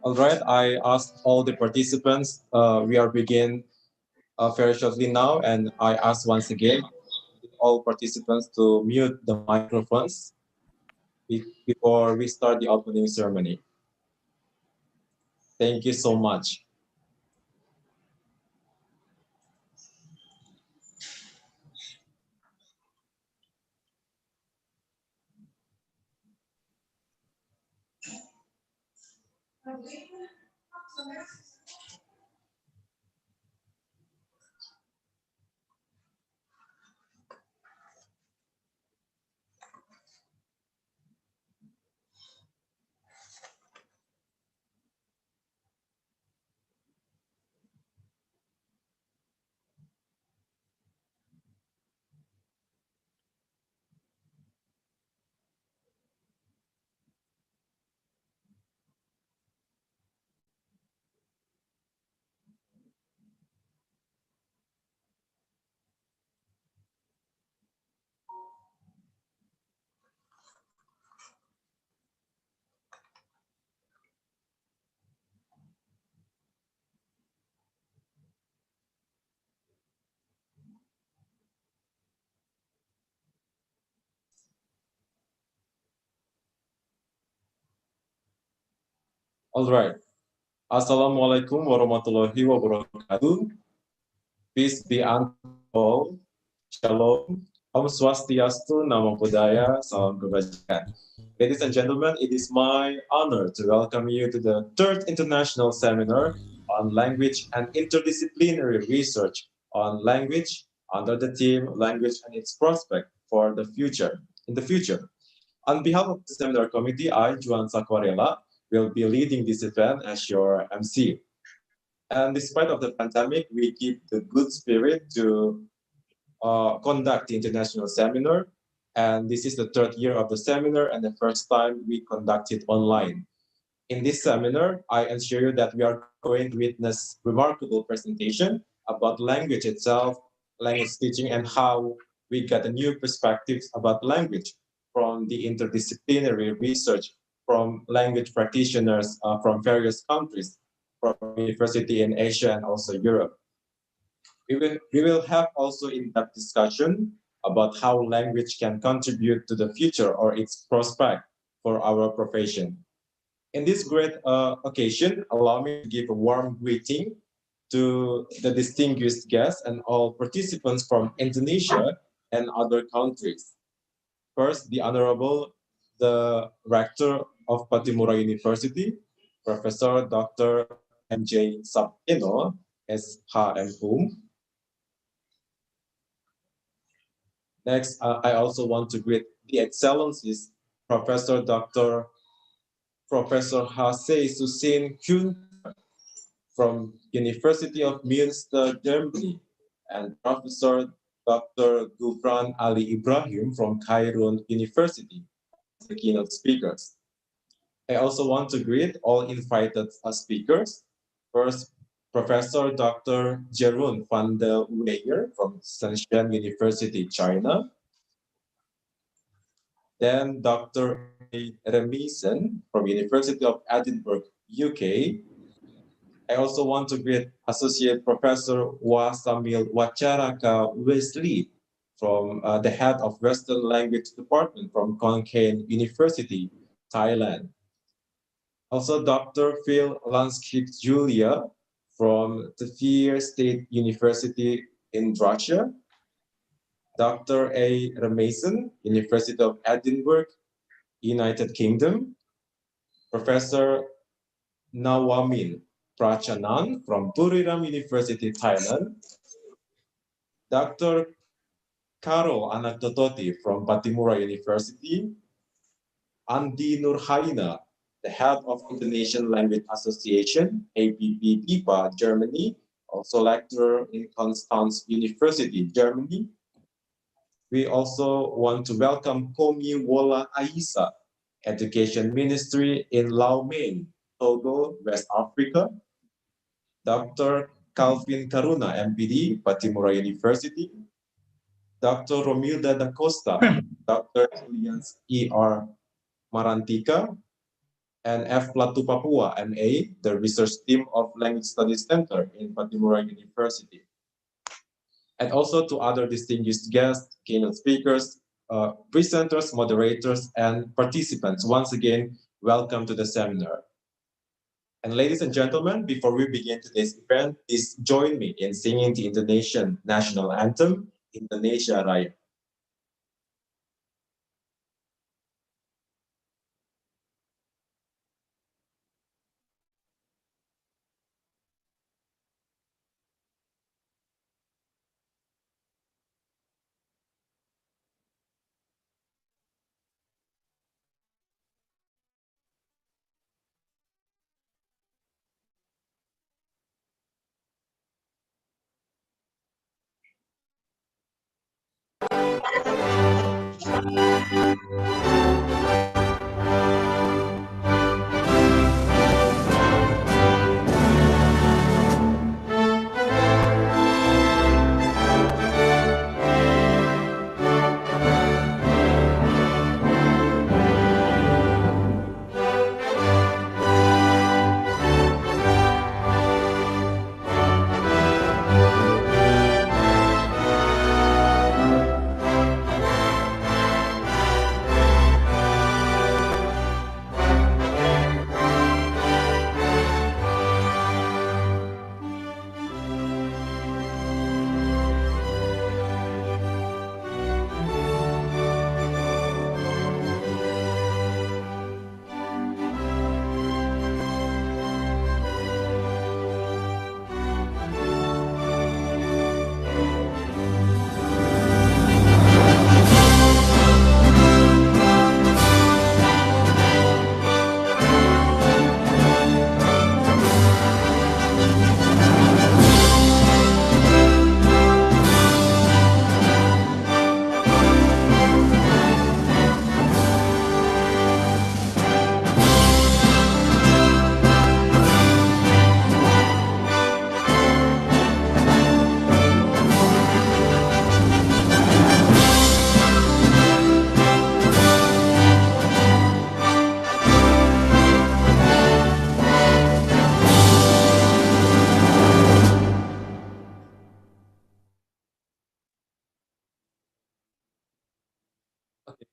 All right, I asked all the participants. We are begin very shortly now, and I ask once again all participants to mute the microphones before we start the opening ceremony. Thank you so much. All right. Assalamualaikum warahmatullahi wabarakatuh. Peace be unto all. Shalom. Om Swastiastu, Namo Buddhaya, Salam Kebajikan. Ladies and gentlemen, it is my honor to welcome you to the third international seminar on language and interdisciplinary research on language under the theme Language and its Prospect for the Future. In the future. On behalf of the seminar committee, I, Juan Sakwarela, will be leading this event as your MC. And despite of the pandemic, we keep the good spirit to conduct the international seminar. And this is the third year of the seminar and the first time we conduct it online. In this seminar, I assure you that we are going to witness remarkable presentation about language itself, language teaching, and how we get a new perspectives about language from the interdisciplinary research from language practitioners from various countries, from university in Asia and also Europe. We will have also in-depth discussion about how language can contribute to the future or its prospect for our profession. In this great occasion, allow me to give a warm greeting to the distinguished guests and all participants from Indonesia and other countries. First, the Honorable, the Rector of Patimura University, Professor Dr. MJ Sapino as HMUM. Next, I also want to greet the Excellencies, Professor Hase Susin Kyun from University of Münster, Germany, and Professor Dr. Gufran Ali Ibrahim from Cairo University, the keynote speakers. I also want to greet all invited speakers. First, Professor Dr. Jeroen van der Weyer from Shenzhen University, China. Then Dr. Remisen from University of Edinburgh, UK. I also want to greet Associate Professor Wasamil Wacharaka Wesley from the head of Western Language Department from Khon Kaen University, Thailand. Also, Dr. Phil Lanskip Julia from Tefir State University in Russia. Dr. A. Remason, University of Edinburgh, United Kingdom. Professor Nawamin Prachanan from Buriram University, Thailand. Dr. Karo Anaktototi from Patimura University. Andi Nurhaina, the head of Indonesian Language Association, APP-IPA, Germany, also lecturer in Constance University, Germany. We also want to welcome Komi Wola Aisa, Education Ministry in Laoming, Togo, West Africa. Dr. Calvin Karuna, MPD, Patimura University. Dr. Romilda da Costa, Dr. Julians E.R. Marantika, and F. Platu Papua, MA, the research team of Language Studies Center in Patimura University. And also to other distinguished guests, keynote speakers, presenters, moderators, and participants. Once again, welcome to the seminar. And ladies and gentlemen, before we begin today's event, please join me in singing the Indonesian national anthem, Indonesia Raya.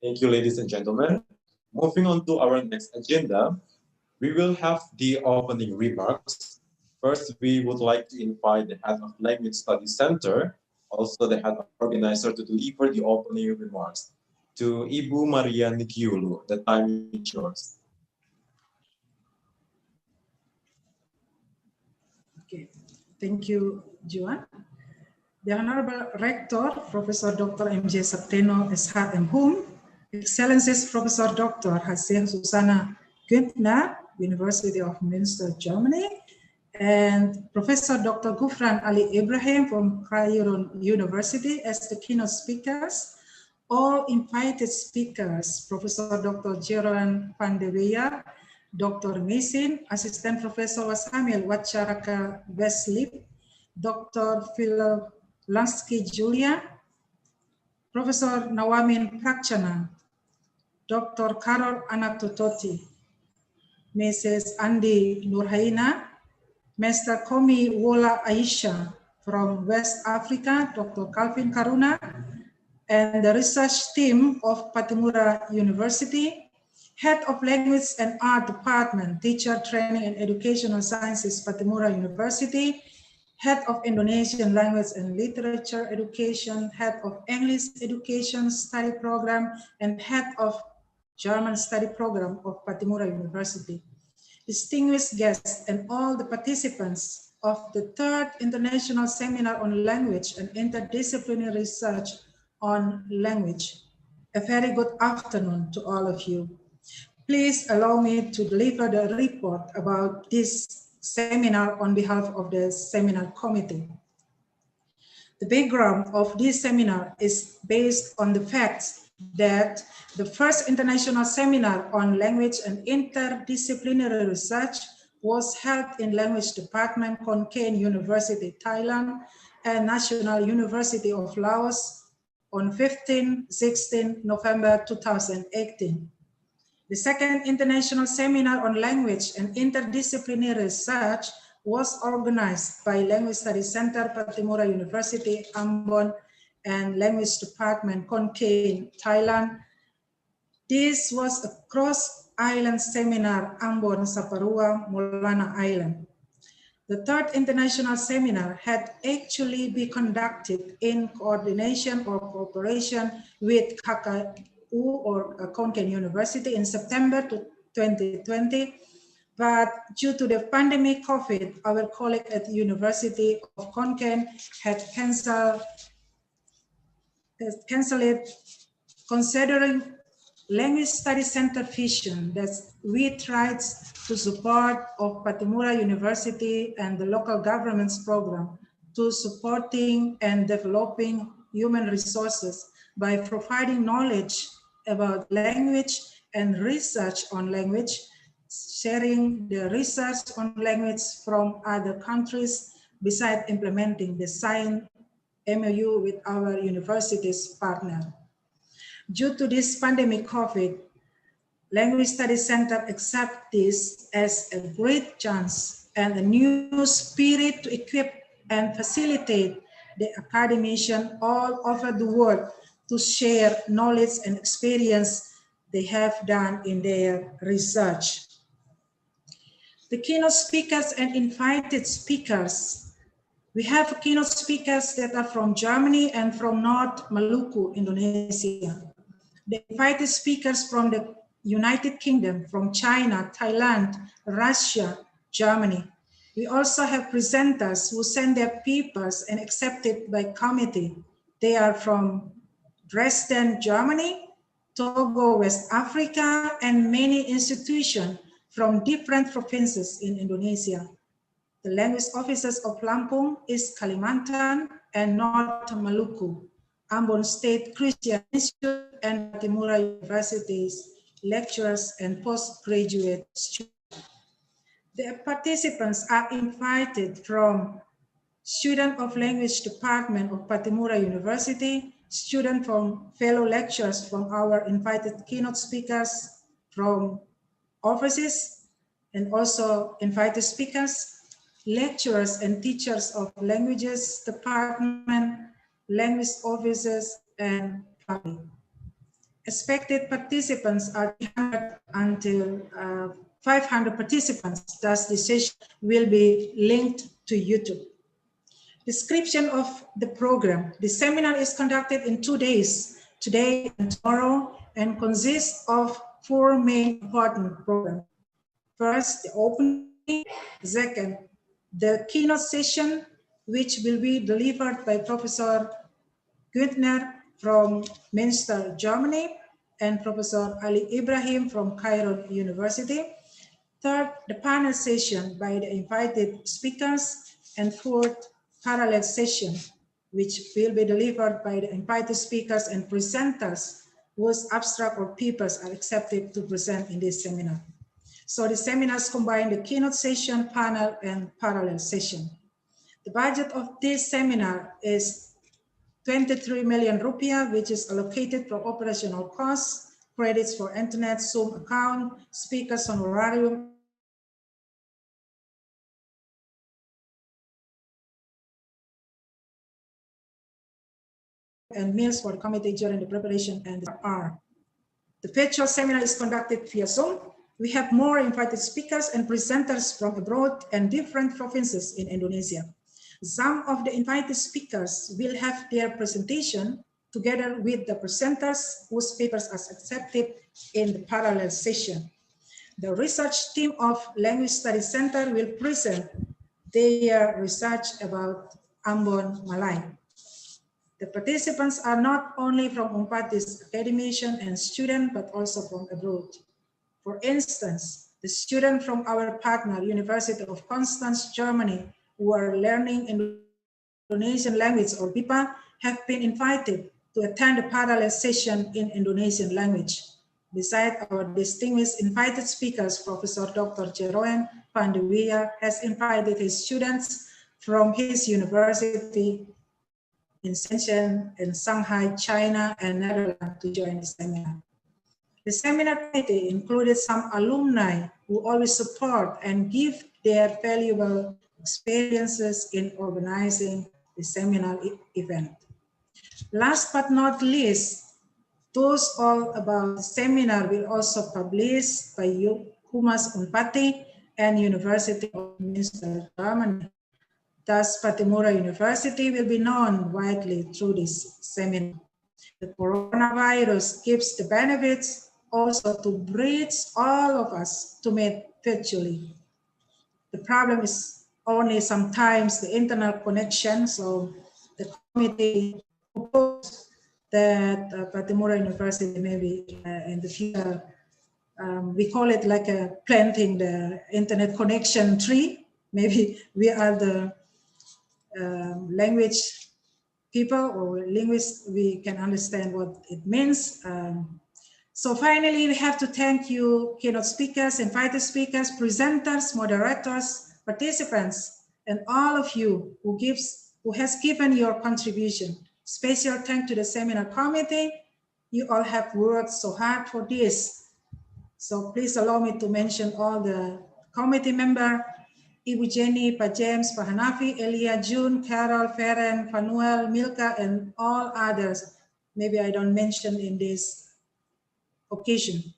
Thank you, ladies and gentlemen. Moving on to our next agenda, we will have the opening remarks. First, we would like to invite the head of Language Studies Center, also the head of organizer, to deliver the opening remarks. To Ibu Maria Nikiulu, the time is yours. Okay, thank you, Juan. The Honorable Rector, Professor Dr. M.J. Sapteno, SHM, Excellencies Professor Dr. Haseh Susanna Güntner, University of Münster, Germany, and Professor Dr. Gufran Ali Ibrahim from Cairo University as the keynote speakers. All invited speakers, Professor Dr. Jeroen van de Weyer, Dr. Mesin, Assistant Professor Wasamil Wacharaka Weslip, Dr. Philip Lansky Julia, Professor Nawamin Prakchana, Dr. Karol Anatototi, Mrs. Andi Nurhaina, Mr. Komi Wola Aisha from West Africa, Dr. Calvin Karuna, and the research team of Patimura University, Head of Language and Art Department, Teacher Training and Educational Sciences, Patimura University, Head of Indonesian Language and Literature Education, Head of English Education Study Program, and Head of German Study Program of Patimura University. Distinguished guests and all the participants of the third International Seminar on Language and Interdisciplinary Research on Language. A very good afternoon to all of you. Please allow me to deliver the report about this seminar on behalf of the seminar committee. The background of this seminar is based on the fact that the first international seminar on language and interdisciplinary research was held in Language Department, Khon Kaen University, Thailand, and National University of Laos on 15-16 November 2018. The second international seminar on language and interdisciplinary research was organized by Language Studies Center, Patimura University, Ambon, and Language Department, Khon Kaen, Thailand. This was a cross-island seminar, Ambon, Saparua, Molana Island. The third international seminar had actually been conducted in coordination or cooperation with KKU or Khon Kaen University in September 2020, but due to the pandemic COVID, our colleague at the University of Khon Kaen had canceled it, considering Language Studies Center vision that we tried to support of Patimura University and the local government's program to supporting and developing human resources by providing knowledge about language and research on language, sharing the research on language from other countries, besides implementing the signed MOU with our university's partner. Due to this pandemic COVID, Language Studies Center accept this as a great chance and a new spirit to equip and facilitate the academicians all over the world to share knowledge and experience they have done in their research. The keynote speakers and invited speakers. We have keynote speakers that are from Germany and from North Maluku, Indonesia. The invited speakers from the United Kingdom, from China, Thailand, Russia, Germany. We also have presenters who send their papers and accepted by committee. They are from Dresden, Germany, Togo, West Africa, and many institutions from different provinces in Indonesia. The language officers of Lampung, East Kalimantan, and North Maluku, Ambon State Christian Institute, and Patimura University's lecturers and postgraduate students. The participants are invited from student of Language Department of Patimura University, student from fellow lecturers from our invited keynote speakers from overseas, and also invited speakers, lecturers and teachers of Languages Department, language officers, and public. Expected participants are 300 until 500 participants, thus the session will be linked to YouTube. Description of the program. The seminar is conducted in 2 days, today and tomorrow, and consists of 4 main important programs. First, the opening. Second, The keynote session, which will be delivered by Professor Günther from Münster, Germany, and Professor Ali Ibrahim from Cairo University. Third, the panel session by the invited speakers. And fourth, parallel session, which will be delivered by the invited speakers and presenters whose abstract or papers are accepted to present in this seminar. So the seminars combine the keynote session, panel, and parallel session. The budget of this seminar is 23 million rupiah, which is allocated for operational costs, credits for internet, Zoom account, speakers honorarium, and meals for the committee during the preparation and the R. The virtual seminar is conducted via Zoom. We have more invited speakers and presenters from abroad and different provinces in Indonesia. Some of the invited speakers will have their presentation together with the presenters whose papers are accepted in the parallel session. The research team of Language Studies Center will present their research about Ambon Malay. The participants are not only from Umpati's academician and student, but also from abroad. For instance, the students from our partner, University of Constance, Germany, who are learning Indonesian language or BIPA, have been invited to attend a parallel session in Indonesian language. Besides our distinguished invited speakers, Professor Dr. Jeroen Pandewiya has invited his students from his university in Shenzhen, in Shanghai, China, and Netherlands to join the seminar. The seminar committee included some alumni who always support and give their valuable experiences in organizing the seminar event. Last but not least, those all about the seminar will also published by Humas Unpati and University of Münster, Germany. Thus, Patimura University will be known widely through this seminar. The coronavirus gives the benefits also to bridge all of us to meet virtually. The problem is only sometimes the internet connection. So the committee proposed that Patimura University maybe in the future, we call it like a planting the internet connection tree. Maybe we are the language people or linguists, we can understand what it means. So finally, we have to thank you, keynote speakers, invited speakers, presenters, moderators, participants, and all of you who has given your contribution. Special thanks to the seminar committee. You all have worked so hard for this. So please allow me to mention all the committee members: Ibu Jenny, Pak James, Pak Hanafi, Elia, June, Carol, Feren, Fanuel, Milka, and all others. Maybe I don't mention in this occasion.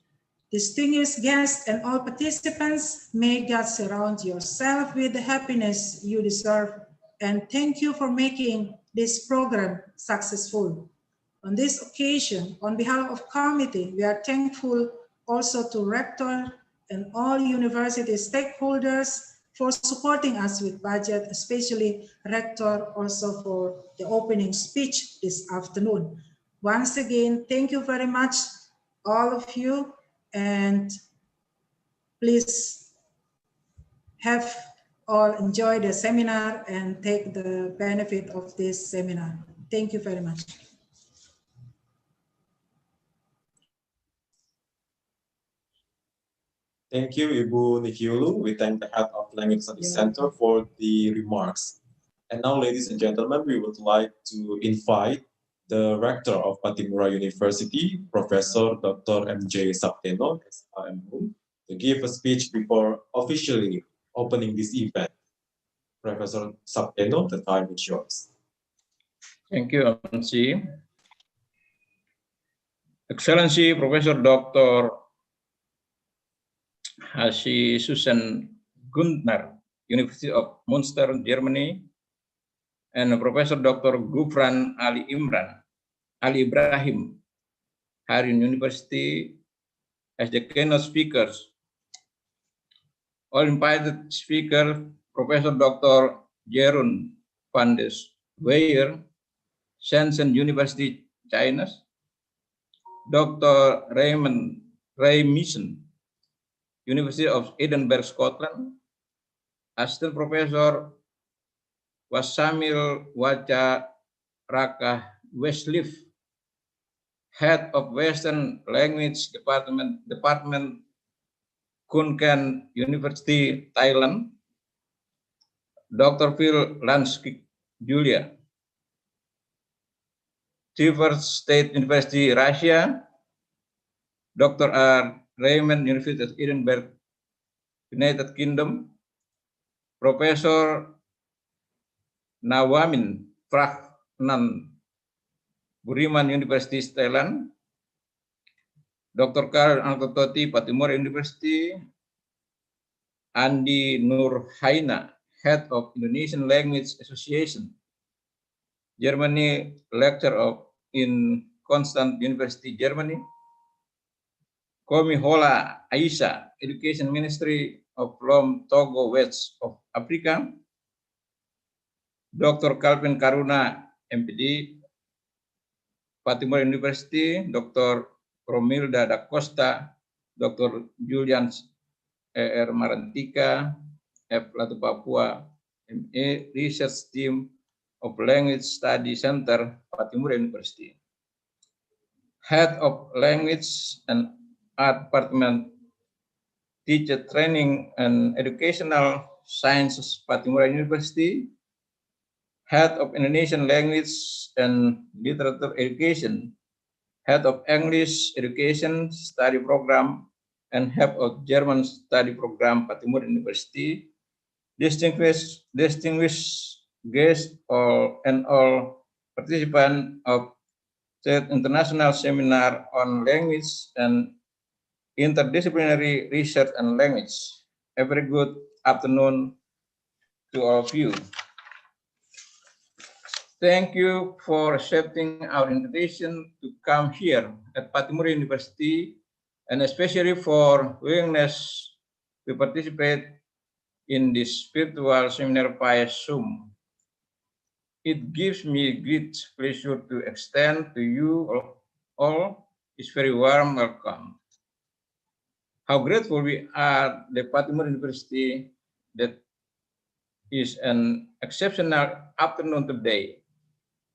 Distinguished guests and all participants, may God surround yourself with the happiness you deserve. And thank you for making this program successful. On this occasion, on behalf of committee, we are thankful also to Rector and all university stakeholders for supporting us with budget, especially Rector also for the opening speech this afternoon. Once again, thank you very much, all of you, and please have all enjoy the seminar and take the benefit of this seminar. Thank you very much. Thank you, Ibu Nikiulu. We thank the head of Language Studies Center for the remarks. And now, ladies and gentlemen, we would like to invite the rector of Patimura University, Professor Dr. MJ Sapteno, SHM, to give a speech before officially opening this event. Professor Sapteno, the time is yours. Thank you, Amansi. Excellency Professor Dr. Hashi Susan Günther, University of Münster, Germany, and Professor Dr. Gufran Ali Ibrahim, Harun University, as the keynote speakers. All invited speakers, Professor Dr. Jeroen van der Weyer, Shenzhen University, China. Dr. Ray Mason, University of Edinburgh, Scotland. Assistant Professor Wasamil Waja Raka Westliff, Head of Western Language Department, Khon Kaen University, Thailand. Dr. Phil Lanskik Julia, Tver State University, Russia. Dr. R. Raymond, University of Edinburgh, United Kingdom. Professor Nawamin Prachnan, Buriman University, Thailand. Dr. Karl Antototi, Patimura University. Andi Nurhaina, Head of Indonesian Language Association, Germany, lecturer in Constant University, Germany. Komihola Aisha, Education Ministry of Lom Togo, West of Africa. Dr. Calvin Karuna, MPD, Patimura University. Dr. Romilda da Costa, Dr. Julian R. Marantika, F. Latu Papua, MA, Research Team of Language Study Center, Patimura University. Head of Language and Art Department, Teacher Training and Educational Sciences, Patimura University. Head of Indonesian Language and Literature Education, Head of English Education Study Program, and Head of German Study Program, Patimura University. Distinguished guests and all participants of the International Seminar on Language and Interdisciplinary Research and Language. A very good afternoon to all of you. Thank you for accepting our invitation to come here at Patimura University, and especially for willingness to participate in this virtual seminar via Zoom. It gives me great pleasure to extend to you all this very warm welcome. How grateful we are the Patimura University that is an exceptional afternoon today,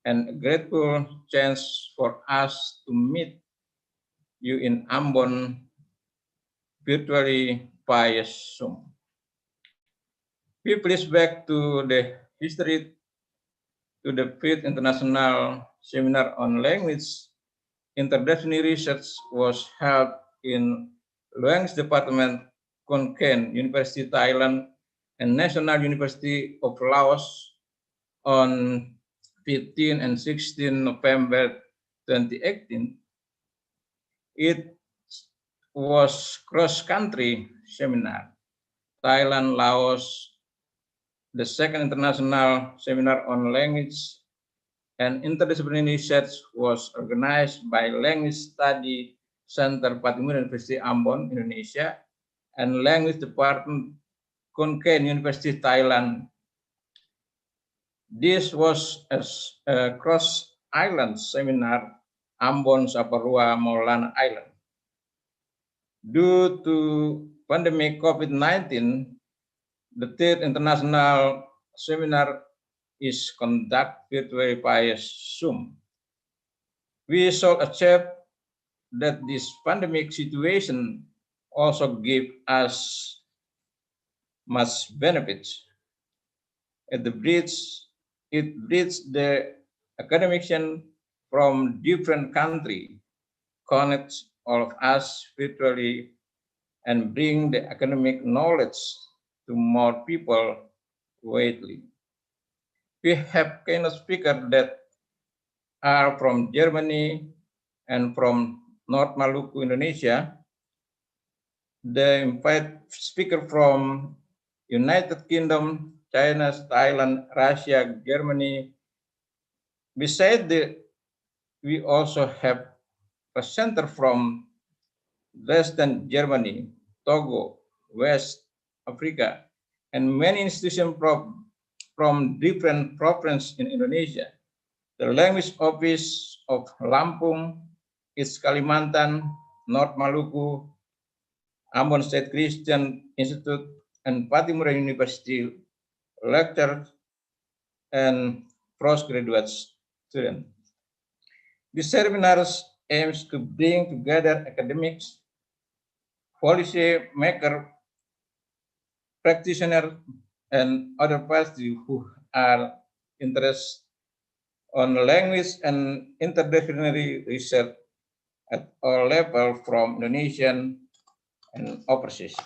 and a grateful chance for us to meet you in Ambon virtually via Zoom. We please back to the history to the 5th International Seminar on Language. Interdisciplinary research was held in Language Department, Khon Kaen University, Thailand, and National University of Laos on 15 and 16 November 2018. It was cross-country seminar. Thailand, Laos, the second international seminar on language and interdisciplinary research was organized by Language Study Center Patimura University, Ambon, Indonesia, and Language Department, Khon Kaen University, Thailand. This was a cross-island seminar, Ambon, Saparua, Maulana Island. Due to pandemic COVID-19, the 3rd international seminar is conducted virtually via Zoom. We should accept that this pandemic situation also gives us much benefits. It breeds the academicians from different countries, connects all of us virtually, and bring the academic knowledge to more people widely. We have keynote speakers that are from Germany and from North Maluku, Indonesia. The invited speaker from United Kingdom, China, Thailand, Russia, Germany. Besides we also have presenter from Western Germany, Togo, West Africa, and many institutions from different provinces in Indonesia. The Language Office of Lampung, East Kalimantan, North Maluku, Ambon State Christian Institute, and Patimura University lecturers and postgraduate students. This seminars aims to bring together academics, policy makers, practitioners, and other parties who are interested on language and interdisciplinary research at all levels from Indonesian and overseas.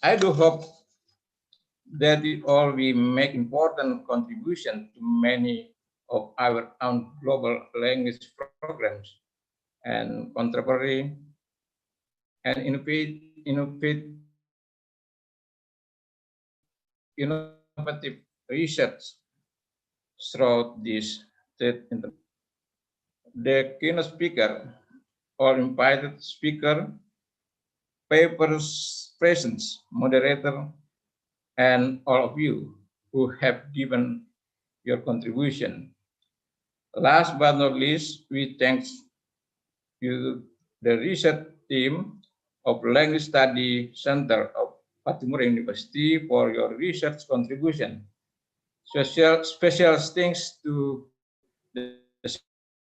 I do hope that we all will make important contribution to many of our own global language programs and contemporary and innovative research throughout this state. The keynote speaker or invited speaker, papers presence, moderator, and all of you who have given your contribution. Last but not least, we thank you, the research team of Language Study Center of Patimura University for your research contribution. Special thanks to the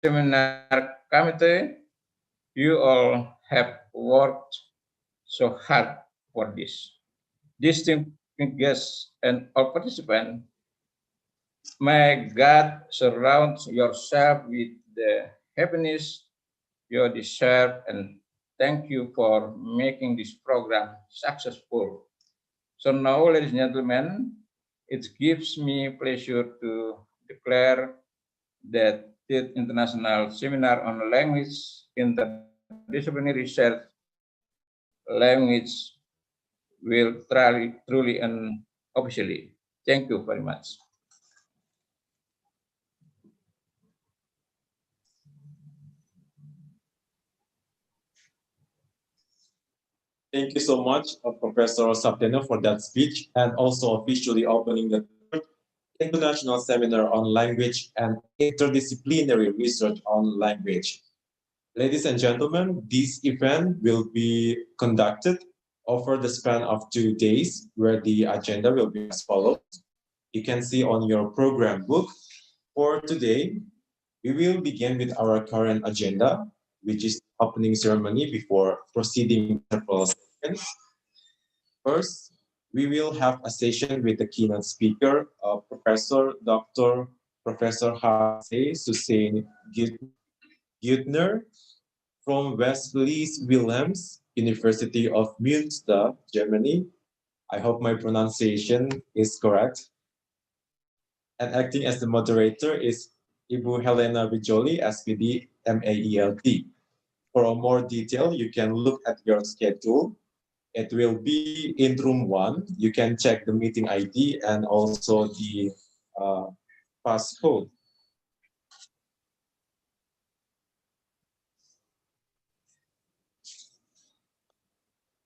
seminar committee. You all have worked so hard for this. Distinguished guests and all participants, may God surround yourself with the happiness you deserve, and thank you for making this program successful. So now, ladies and gentlemen, it gives me pleasure to declare that the International Seminar on Language Interdisciplinary Research Language will truly and officially. Thank you very much. Thank you so much, Professor Sapteno, for that speech, and also officially opening the International Seminar on Language and Interdisciplinary Research on Language. Ladies and gentlemen, this event will be conducted over the span of 2 days, where the agenda will be as follows. You can see on your program book. For today, we will begin with our current agenda, which is opening ceremony before proceeding several sessions. First, we will have a session with the keynote speaker, Professor Hase Susain Güttner from Westphalies-Wilhelms University of Münster, Germany. I hope my pronunciation is correct. And acting as the moderator is Ibu Helena Bijoli, SPD MAELT. For more detail, you can look at your schedule. It will be in room 1. You can check the meeting ID and also the passcode.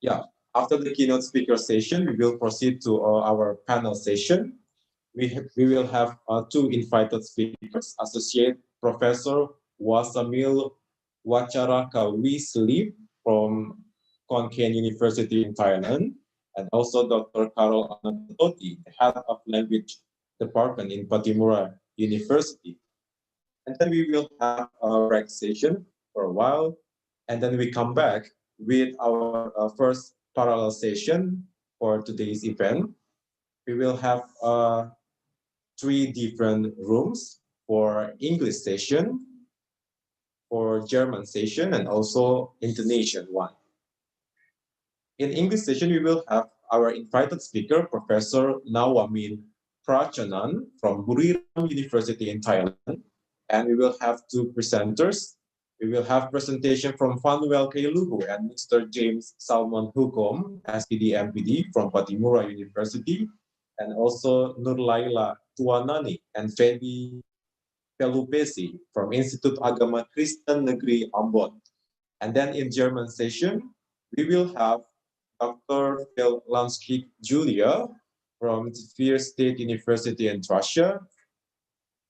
Yeah, after the keynote speaker session, we will proceed to our panel session. We will have 2 invited speakers, Associate Professor Wasamil Wacarakawisli from Konkan University in Thailand, and also Dr. Carol Anantoti, the head of language department in Patimura University. And then we will have a break session for a while, and then we come back with our first parallel session for today's event. We will have 3 different rooms for English session, for German session, and also Indonesian one. In English session, we will have our invited speaker, Professor Nawamin Prachanan from Buriram University in Thailand. And we will have 2 presenters. We will have presentation from Fanuel Kailuhu and Mr. James Salmon Hukom, SPD MPD from Patimura University, and also Nurlaila Tuanani and Fedi Pelupesi from Institute Agama Kristen Negeri Ambon. And then in German session, we will have Dr. Phil Lansky Julia from Sphere State University in Russia.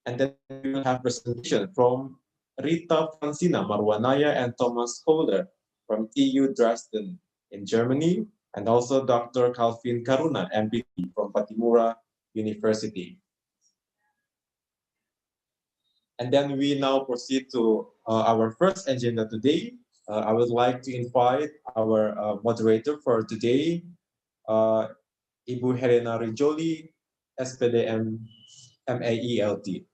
And then we will have presentation from Rita Francina Marwanaya and Thomas Kohler from TU Dresden in Germany, and also Dr. Calvin Karuna, MPT from Patimura University. And then we now proceed to our first agenda today. I would like to invite our moderator for today, Ibu Helena Rijoli, SPDM MAELT.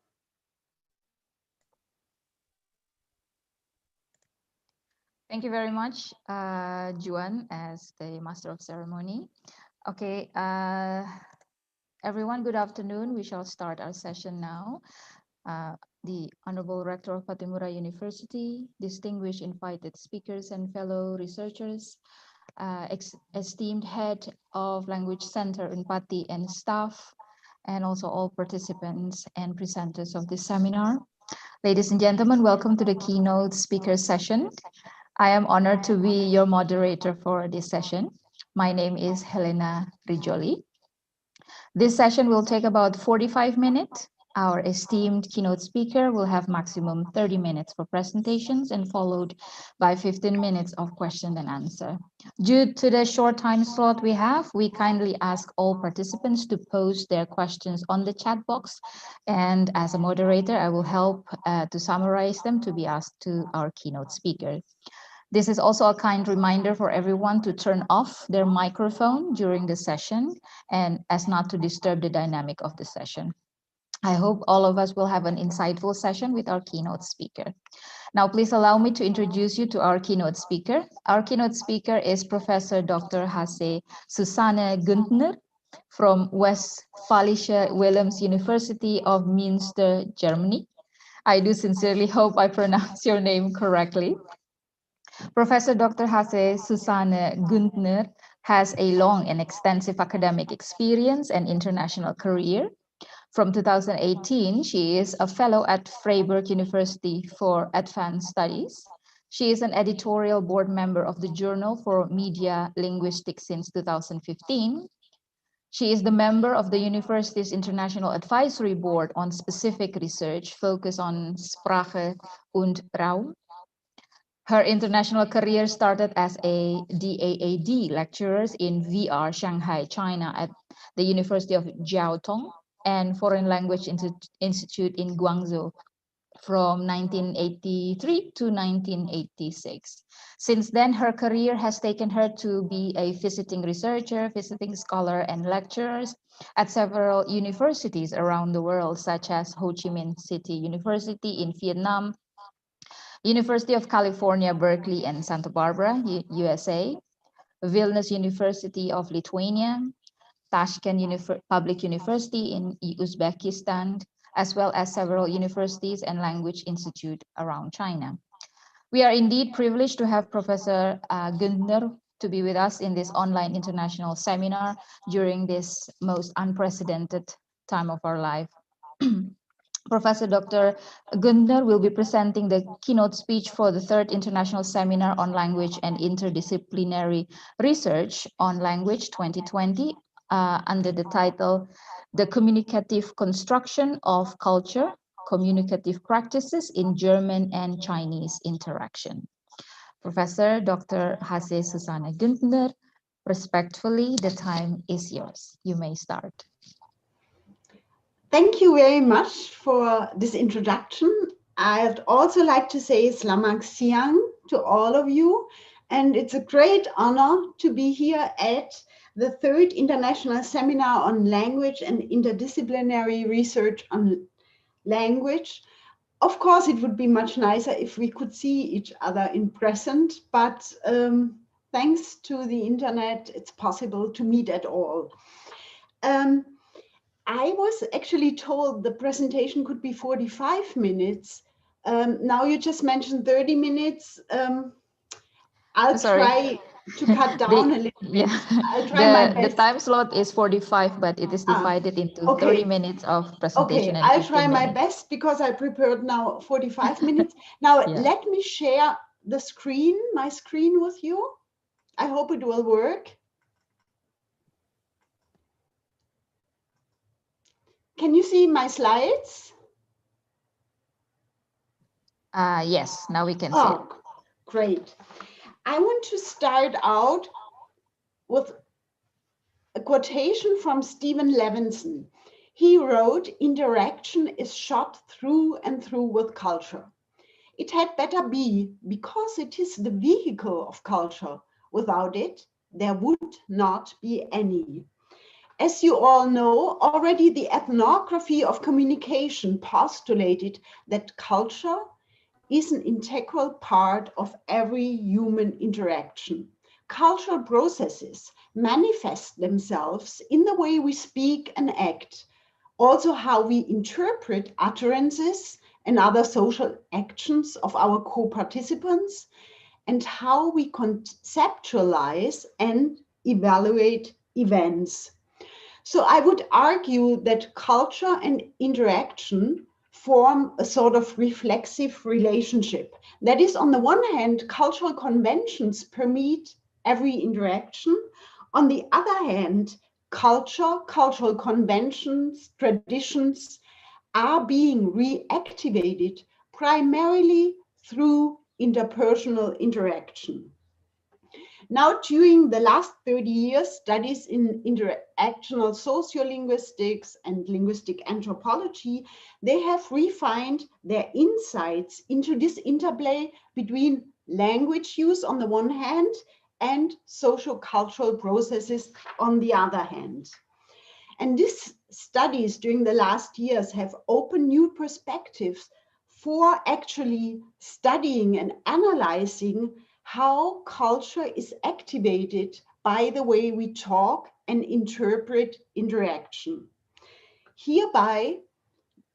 Thank you very much, Juan, as the Master of Ceremony. Okay, everyone, good afternoon. We shall start our session now. The Honorable Rector of Patimura University, distinguished invited speakers and fellow researchers, esteemed head of Language Center in Pati and staff, and also all participants and presenters of this seminar. Ladies and gentlemen, welcome to the keynote speaker session. I am honored to be your moderator for this session. My name is Helena Rijoli. This session will take about 45 minutes. Our esteemed keynote speaker will have maximum 30 minutes for presentations and followed by 15 minutes of question and answer. Due to the short time slot we have, we kindly ask all participants to post their questions on the chat box. And as a moderator, I will help to summarize them to be asked to our keynote speaker. This is also a kind reminder for everyone to turn off their microphone during the session and as not to disturb the dynamic of the session. I hope all of us will have an insightful session with our keynote speaker. Now, please allow me to introduce you to our keynote speaker. Our keynote speaker is Professor Dr. Hasse Susanne Güntner from Westfälische Wilhelms University of Münster, Germany. I do sincerely hope I pronounce your name correctly. Professor Dr. Hasse Susanne Güntner has a long and extensive academic experience and international career. From 2018, she is a fellow at Freiburg University for Advanced Studies. She is an editorial board member of the Journal for Media Linguistics since 2015. She is the member of the university's International Advisory Board on specific research focused on Sprache und Raum. Her international career started as a DAAD lecturer in VR Shanghai, China at the University of Jiao Tong and Foreign Language Institute in Guangzhou from 1983 to 1986. Since then, her career has taken her to be a visiting researcher, visiting scholar, and lecturers at several universities around the world, such as Ho Chi Minh City University in Vietnam, University of California, Berkeley and Santa Barbara, USA, Vilnius University of Lithuania, Tashkent Public University in Uzbekistan, as well as several universities and language institutes around China. We are indeed privileged to have Professor Güntner to be with us in this online international seminar during this most unprecedented time of our life. Professor Dr. Güntner will be presenting the keynote speech for the third international seminar on language and interdisciplinary research on language 2020 under the title, The Communicative Construction of Culture, Communicative Practices in German and Chinese Interaction. Professor Dr. Hasse Susanne Güntner, respectfully, the time is yours. You may start. Thank you very much for this introduction. I'd also like to say Selamat Siang to all of you. And it's a great honor to be here at the third international seminar on language and interdisciplinary research on language. Of course, it would be much nicer if we could see each other in person, but thanks to the internet, it's possible to meet at all. I was actually told the presentation could be 45 minutes. Now you just mentioned 30 minutes. I'll try to cut down a little bit. I'll try my best. The time slot is 45, but it is divided into 30 minutes of presentation. Okay, and I'll try my minutes. best because I prepared now 45 minutes. Now let me share the screen, my screen with you. I hope it will work. Can you see my slides? Yes, now we can see it. Oh, great. I want to start out with a quotation from Stephen Levinson. He wrote, "Interaction is shot through and through with culture. It had better be, because it is the vehicle of culture. Without it, there would not be any." As you all know, already the ethnography of communication postulated that culture is an integral part of every human interaction. Cultural processes manifest themselves in the way we speak and act, also how we interpret utterances and other social actions of our co-participants, and how we conceptualize and evaluate events. So I would argue that culture and interaction form a sort of reflexive relationship. That is, on the one hand, cultural conventions permeate every interaction. On the other hand, culture, cultural conventions, traditions are being reactivated primarily through interpersonal interaction. Now, during the last 30 years, studies in interactional sociolinguistics and linguistic anthropology, they have refined their insights into this interplay between language use on the one hand and socio-cultural processes on the other hand. And these studies during the last years have opened new perspectives for actually studying and analyzing how culture is activated by the way we talk and interpret interaction. Hereby,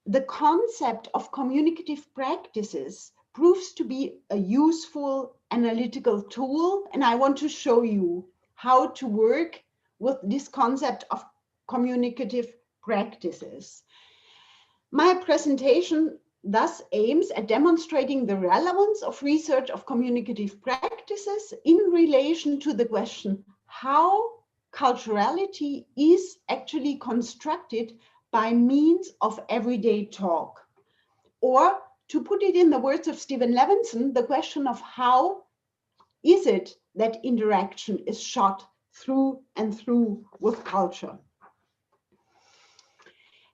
the concept of communicative practices proves to be a useful analytical tool, and I want to show you how to work with this concept of communicative practices. My presentation thus aims at demonstrating the relevance of research of communicative practices in relation to the question how culturality is actually constructed by means of everyday talk. Or, to put it in the words of Stephen Levinson, the question of how is it that interaction is shot through and through with culture.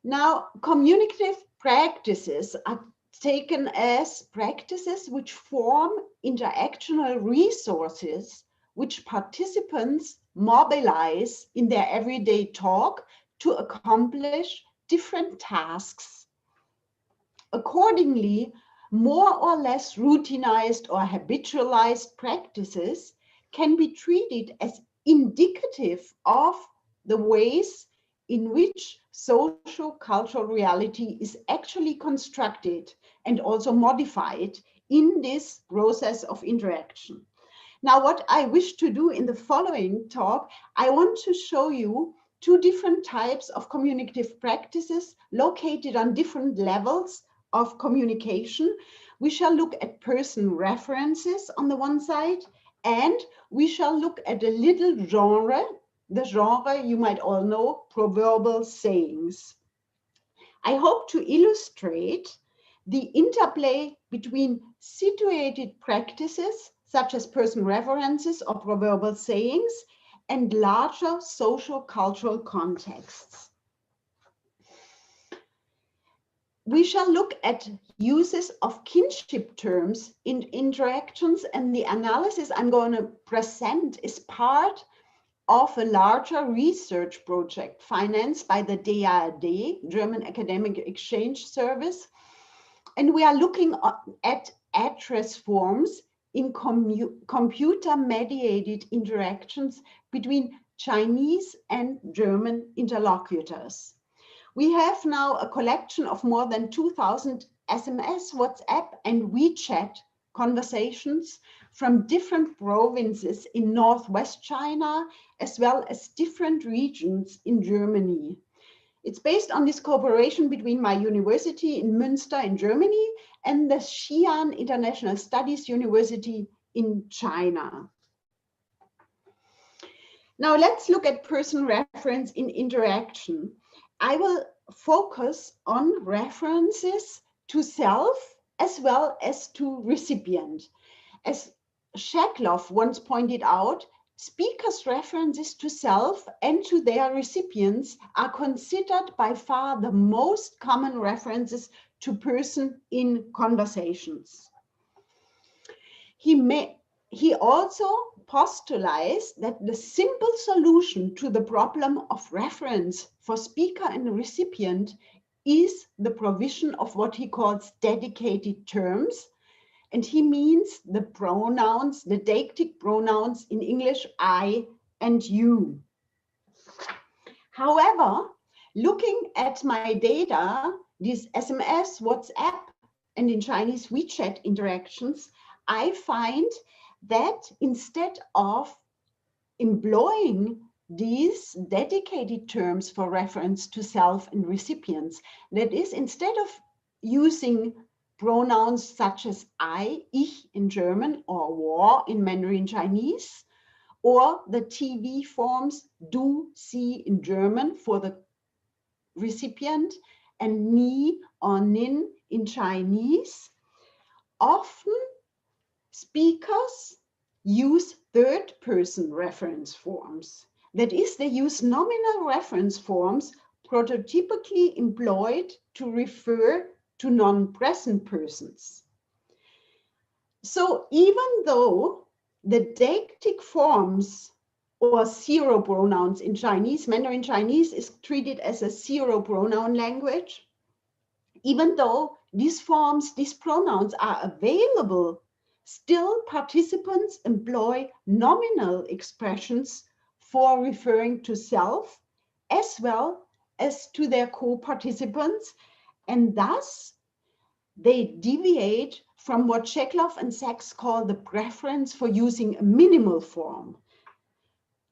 Now, communicative practices are taken as practices which form interactional resources which participants mobilize in their everyday talk to accomplish different tasks. Accordingly, more or less routinized or habitualized practices can be treated as indicative of the ways in which social cultural reality is actually constructed and also modified in this process of interaction. Now, what I wish to do in the following talk, I want to show you two different types of communicative practices located on different levels of communication. We shall look at person references on the one side, and we shall look at a little genre. The genre you might all know, proverbial sayings. I hope to illustrate the interplay between situated practices, such as person references or proverbial sayings, and larger social cultural contexts. We shall look at uses of kinship terms in interactions, and the analysis I'm going to present is part of a larger research project financed by the DAAD, German Academic Exchange Service. And we are looking at address forms in computer-mediated interactions between Chinese and German interlocutors. We have now a collection of more than 2,000 SMS, WhatsApp, and WeChat conversations from different provinces in Northwest China, as well as different regions in Germany. It's based on this cooperation between my university in Münster in Germany and the Xi'an International Studies University in China. Now let's look at person reference in interaction. I will focus on references to self as well as to recipient. As Shackloff once pointed out, speakers' references to self and to their recipients are considered by far the most common references to person in conversations. He also postulates that the simple solution to the problem of reference for speaker and recipient is the provision of what he calls dedicated terms. And he means the pronouns, the deictic pronouns in English, I and you. However, looking at my data, these SMS, WhatsApp, and in Chinese WeChat interactions, I find that instead of employing these dedicated terms for reference to self and recipients, that is, instead of using pronouns such as I, ich in German, or wo in Mandarin Chinese, or the TV forms du, sie in German for the recipient, and ni or nin in Chinese, often speakers use third-person reference forms. That is, they use nominal reference forms prototypically employed to refer to non-present persons. So even though the deictic forms or zero pronouns in Chinese, Mandarin Chinese is treated as a zero pronoun language, even though these forms, these pronouns are available, still participants employ nominal expressions for referring to self as well as to their co-participants, and thus they deviate from what Shackloff and Sachs call the preference for using a minimal form.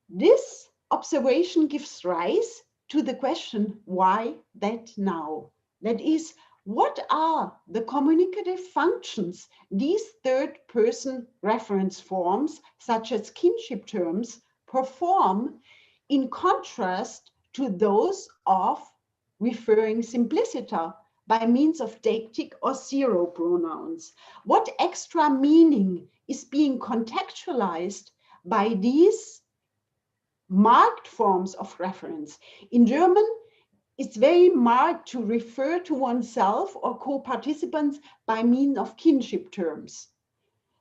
This observation gives rise to the question, why that now? That is, what are the communicative functions these third-person reference forms, such as kinship terms, perform in contrast to those of referring simpliciter by means of deictic or zero pronouns? What extra meaning is being contextualized by these marked forms of reference? In German, it's very marked to refer to oneself or co-participants by means of kinship terms.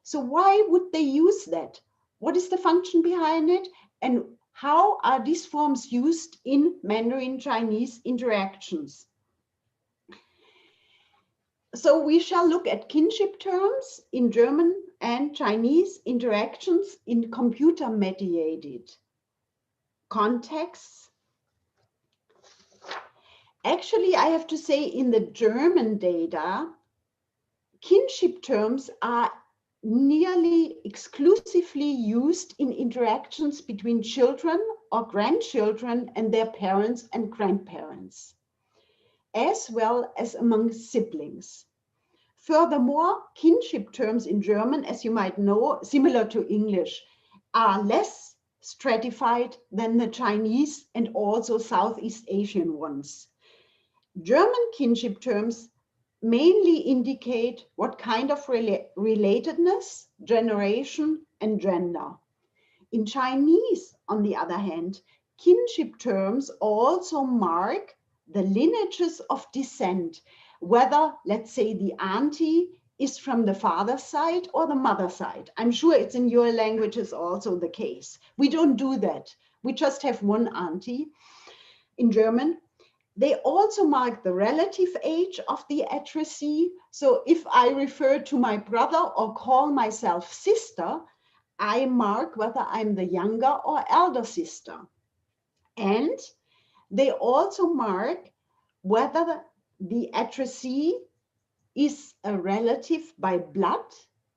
So why would they use that? What is the function behind it? And how are these forms used in Mandarin Chinese interactions? So we shall look at kinship terms in German and Chinese interactions in computer-mediated contexts. Actually, I have to say in the German data, kinship terms are nearly exclusively used in interactions between children or grandchildren and their parents and grandparents, as well as among siblings. Furthermore, kinship terms in German, as you might know, similar to English, are less stratified than the Chinese and also Southeast Asian ones. German kinship terms mainly indicate what kind of relatedness, generation, and gender. In Chinese, on the other hand, kinship terms also mark the lineages of descent, whether, let's say, the auntie is from the father's side or the mother's side. I'm sure it's in your languages also the case. We don't do that. We just have one auntie. In German, they also mark the relative age of the addressee. So if I refer to my brother or call myself sister, I mark whether I'm the younger or elder sister. And they also mark whether the addressee is a relative by blood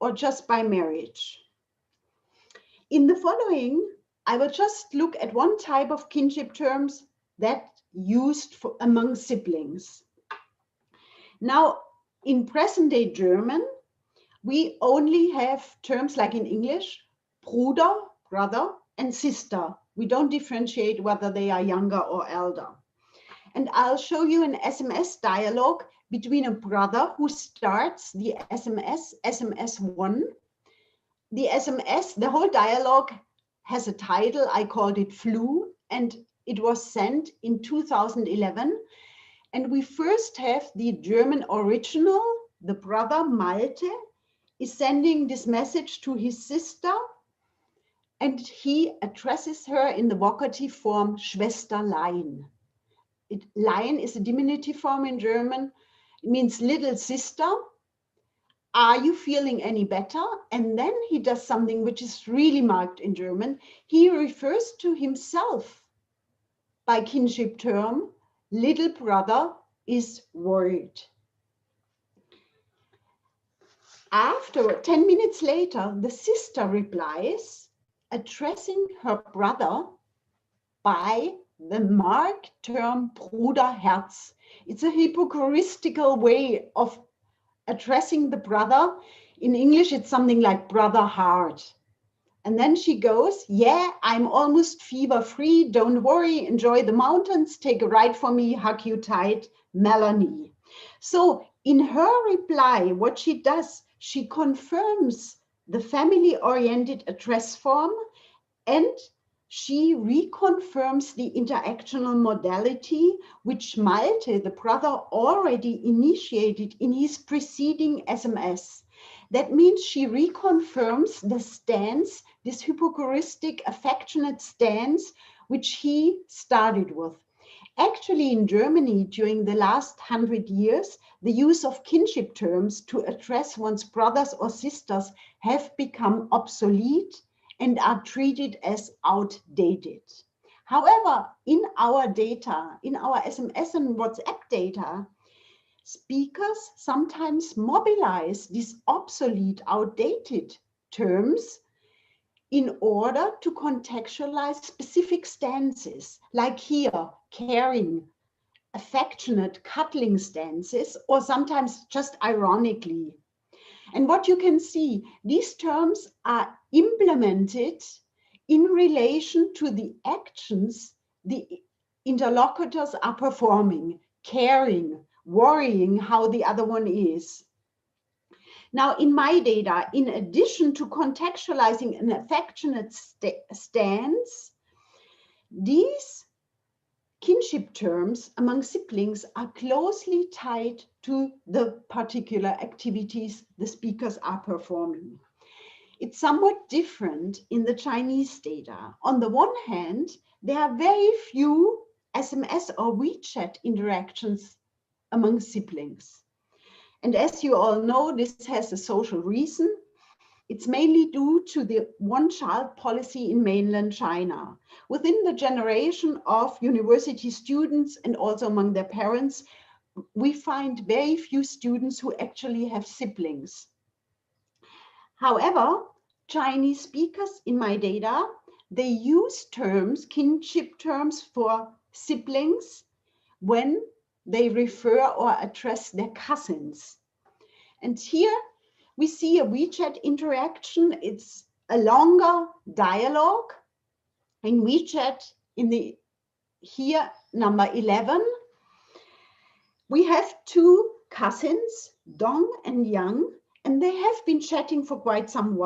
or just by marriage. In the following, I will just look at one type of kinship terms that used among siblings. Now, in present-day German, we only have terms like in English, Bruder, brother, and sister. We don't differentiate whether they are younger or elder. And I'll show you an SMS dialogue between a brother who starts the SMS 1. The SMS, the whole dialogue has a title. I called it Flu, and it was sent in 2011. And we first have the German original. The brother Malte is sending this message to his sister, and he addresses her in the vocative form Schwesterlein. Lein is a diminutive form in German. It means little sister. Are you feeling any better? And then he does something which is really marked in German. He refers to himself by kinship term. Little brother is worried. After 10 minutes later, the sister replies, addressing her brother by the marked term Bruderherz. It's a hypocritical way of addressing the brother. In English, it's something like brother heart. And then she goes, yeah, I'm almost fever free. Don't worry, enjoy the mountains. Take a ride for me, hug you tight, Melanie. So in her reply, what she does, she confirms the family-oriented address form, and she reconfirms the interactional modality which Malte, the brother, already initiated in his preceding SMS. That means she reconfirms the stance, this hypochoristic, affectionate stance, which he started with. Actually, in Germany, during the last 100 years, the use of kinship terms to address one's brothers or sisters have become obsolete and are treated as outdated. However, in our data, in our SMS and WhatsApp data, speakers sometimes mobilize these obsolete, outdated terms in order to contextualize specific stances, like here, caring, affectionate, cuddling stances, or sometimes just ironically. And what you can see, these terms are implemented in relation to the actions the interlocutors are performing, caring, worrying how the other one is. Now, in my data, in addition to contextualizing an affectionate stance, these kinship terms among siblings are closely tied to the particular activities the speakers are performing. It's somewhat different in the Chinese data. On the one hand, there are very few SMS or WeChat interactions among siblings. And as you all know, this has a social reason. It's mainly due to the one-child policy in mainland China. Within the generation of university students and also among their parents, we find very few students who actually have siblings. However, Chinese speakers in my data, they use terms, kinship terms for siblings when they refer or address their cousins. And here we see a WeChat interaction. It's a longer dialogue. In WeChat, here, number 11, we have two cousins, Dong and Yang, and they have been chatting for quite some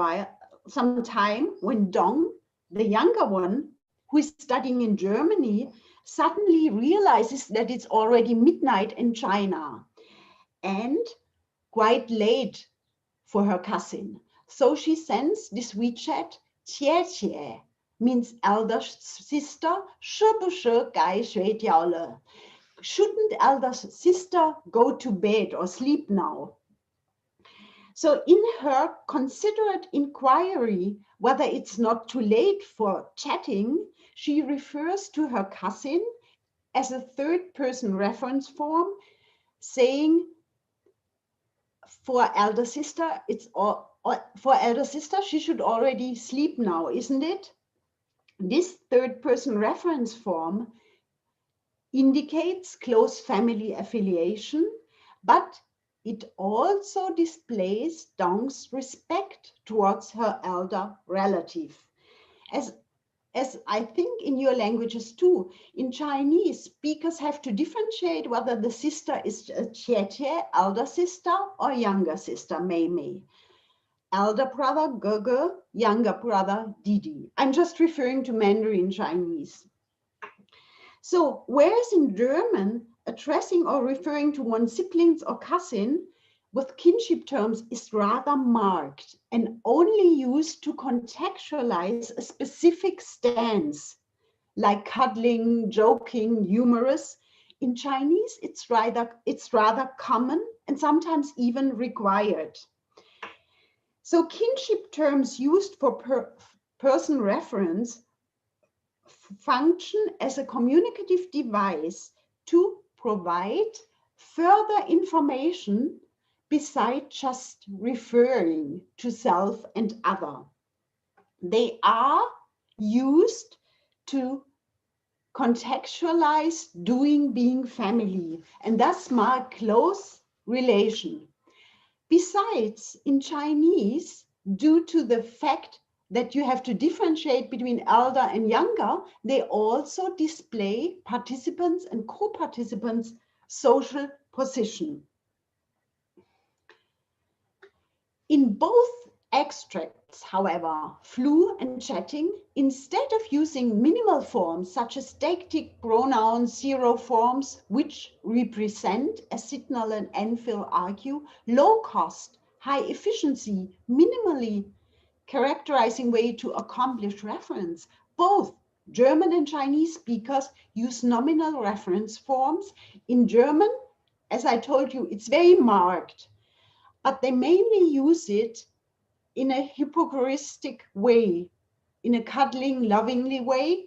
time when Dong, the younger one, who is studying in Germany, suddenly realizes that it's already midnight in China and quite late for her cousin. So she sends this WeChat, Jie Jie, means elder sister, shouldn't elder sister go to bed or sleep now? So in her considerate inquiry whether it's not too late for chatting, she refers to her cousin as a third-person reference form, saying, for elder sister, she should already sleep now, isn't it? This third-person reference form indicates close family affiliation, but it also displays Dong's respect towards her elder relative. As as I think in your languages too, in Chinese, speakers have to differentiate whether the sister is a Jie, elder sister, or younger sister, Mei. Elder brother, Ge, younger brother, Didi. I'm just referring to Mandarin Chinese. So, whereas in German, addressing or referring to one's siblings or cousin with kinship terms is rather marked and only used to contextualize a specific stance, like cuddling, joking, humorous. In Chinese, it's rather common and sometimes even required. So kinship terms used for person reference function as a communicative device to provide further information besides just referring to self and other. They are used to contextualize doing, being, family, and thus mark close relation. Besides, in Chinese, due to the fact that you have to differentiate between elder and younger, they also display participants and co-participants' social position. In both extracts, however, flu and chatting, instead of using minimal forms such as deictic pronouns, zero forms, which represent, as Sidnall and Enfield argue, low cost, high efficiency, minimally characterizing way to accomplish reference, both German and Chinese speakers use nominal reference forms. In German, as I told you, it's very marked, but they mainly use it in a hypochoristic way, in a cuddling, lovingly way,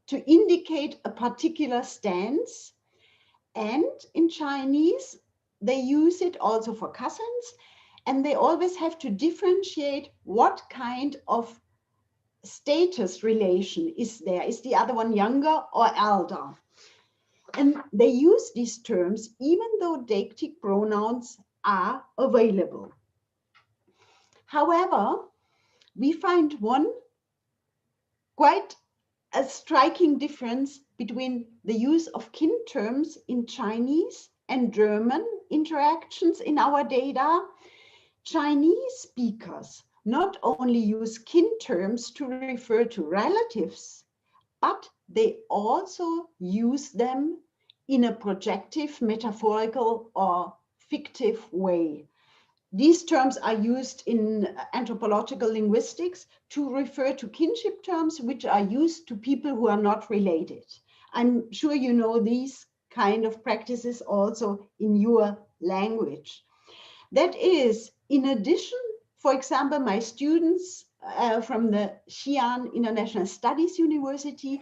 to indicate a particular stance. And in Chinese, they use it also for cousins, and they always have to differentiate what kind of status relation is there. Is the other one younger or elder? And they use these terms even though deictic pronouns are available. However, we find one quite a striking difference between the use of kin terms in Chinese and German interactions in our data. Chinese speakers not only use kin terms to refer to relatives, but they also use them in a projective, metaphorical, or fictive way. These terms are used in anthropological linguistics to refer to kinship terms, which are used to people who are not related. I'm sure you know these kind of practices also in your language. That is, in addition, for example, my students from the Xi'an International Studies University,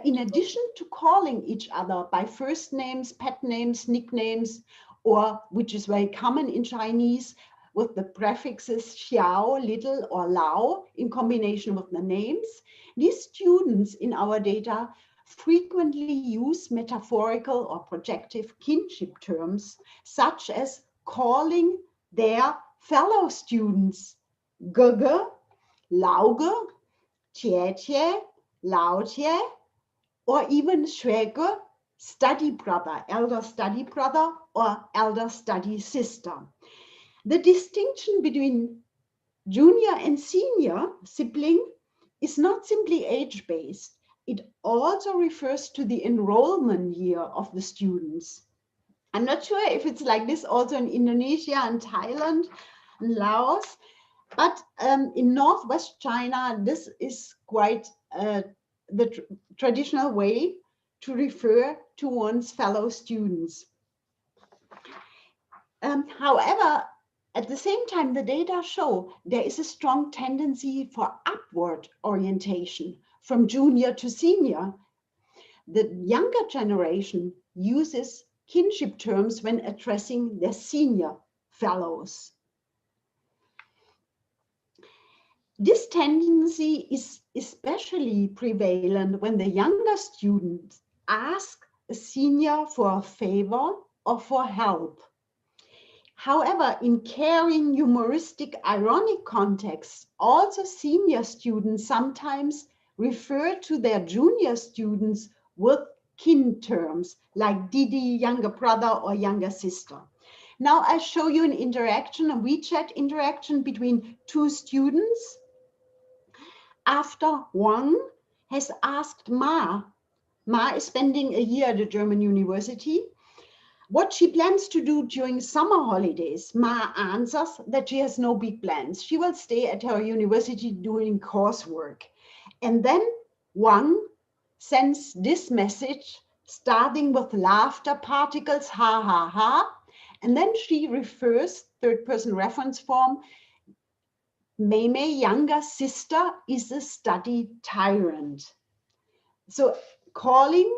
in addition to calling each other by first names, pet names, nicknames, or which is very common in Chinese with the prefixes xiao, little, or lao in combination with the names, these students in our data frequently use metaphorical or projective kinship terms, such as calling their fellow students Ge, Lauge, Jie, Laojie, or even Schwäger, study brother, elder study brother, or elder study sister. The distinction between junior and senior sibling is not simply age-based. It also refers to the enrollment year of the students. I'm not sure if it's like this also in Indonesia and Thailand and Laos, but in Northwest China, this is quite the traditional way to refer to one's fellow students. However, at the same time, the data show there is a strong tendency for upward orientation from junior to senior. The younger generation uses kinship terms when addressing their senior fellows. This tendency is especially prevalent when the younger students ask a senior for a favor or for help. However, in caring, humoristic, ironic contexts, also senior students sometimes refer to their junior students with kin terms like Didi, younger brother or younger sister. Now I show you an interaction, a WeChat interaction between two students. After Wang has asked Ma is spending a year at a German university, what she plans to do during summer holidays. Ma answers that she has no big plans. She will stay at her university doing coursework. And then Wang sends this message starting with laughter particles, ha, ha, ha. And then she refers, third person reference form, Mei Mei, younger sister, is a study tyrant. So calling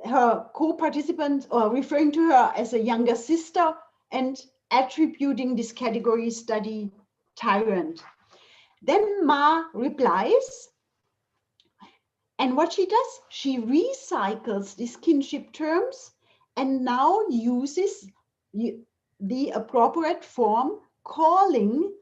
her co-participant or referring to her as a younger sister and attributing this category study tyrant. Then Ma replies, and what she does, she recycles these kinship terms and now uses the appropriate form, calling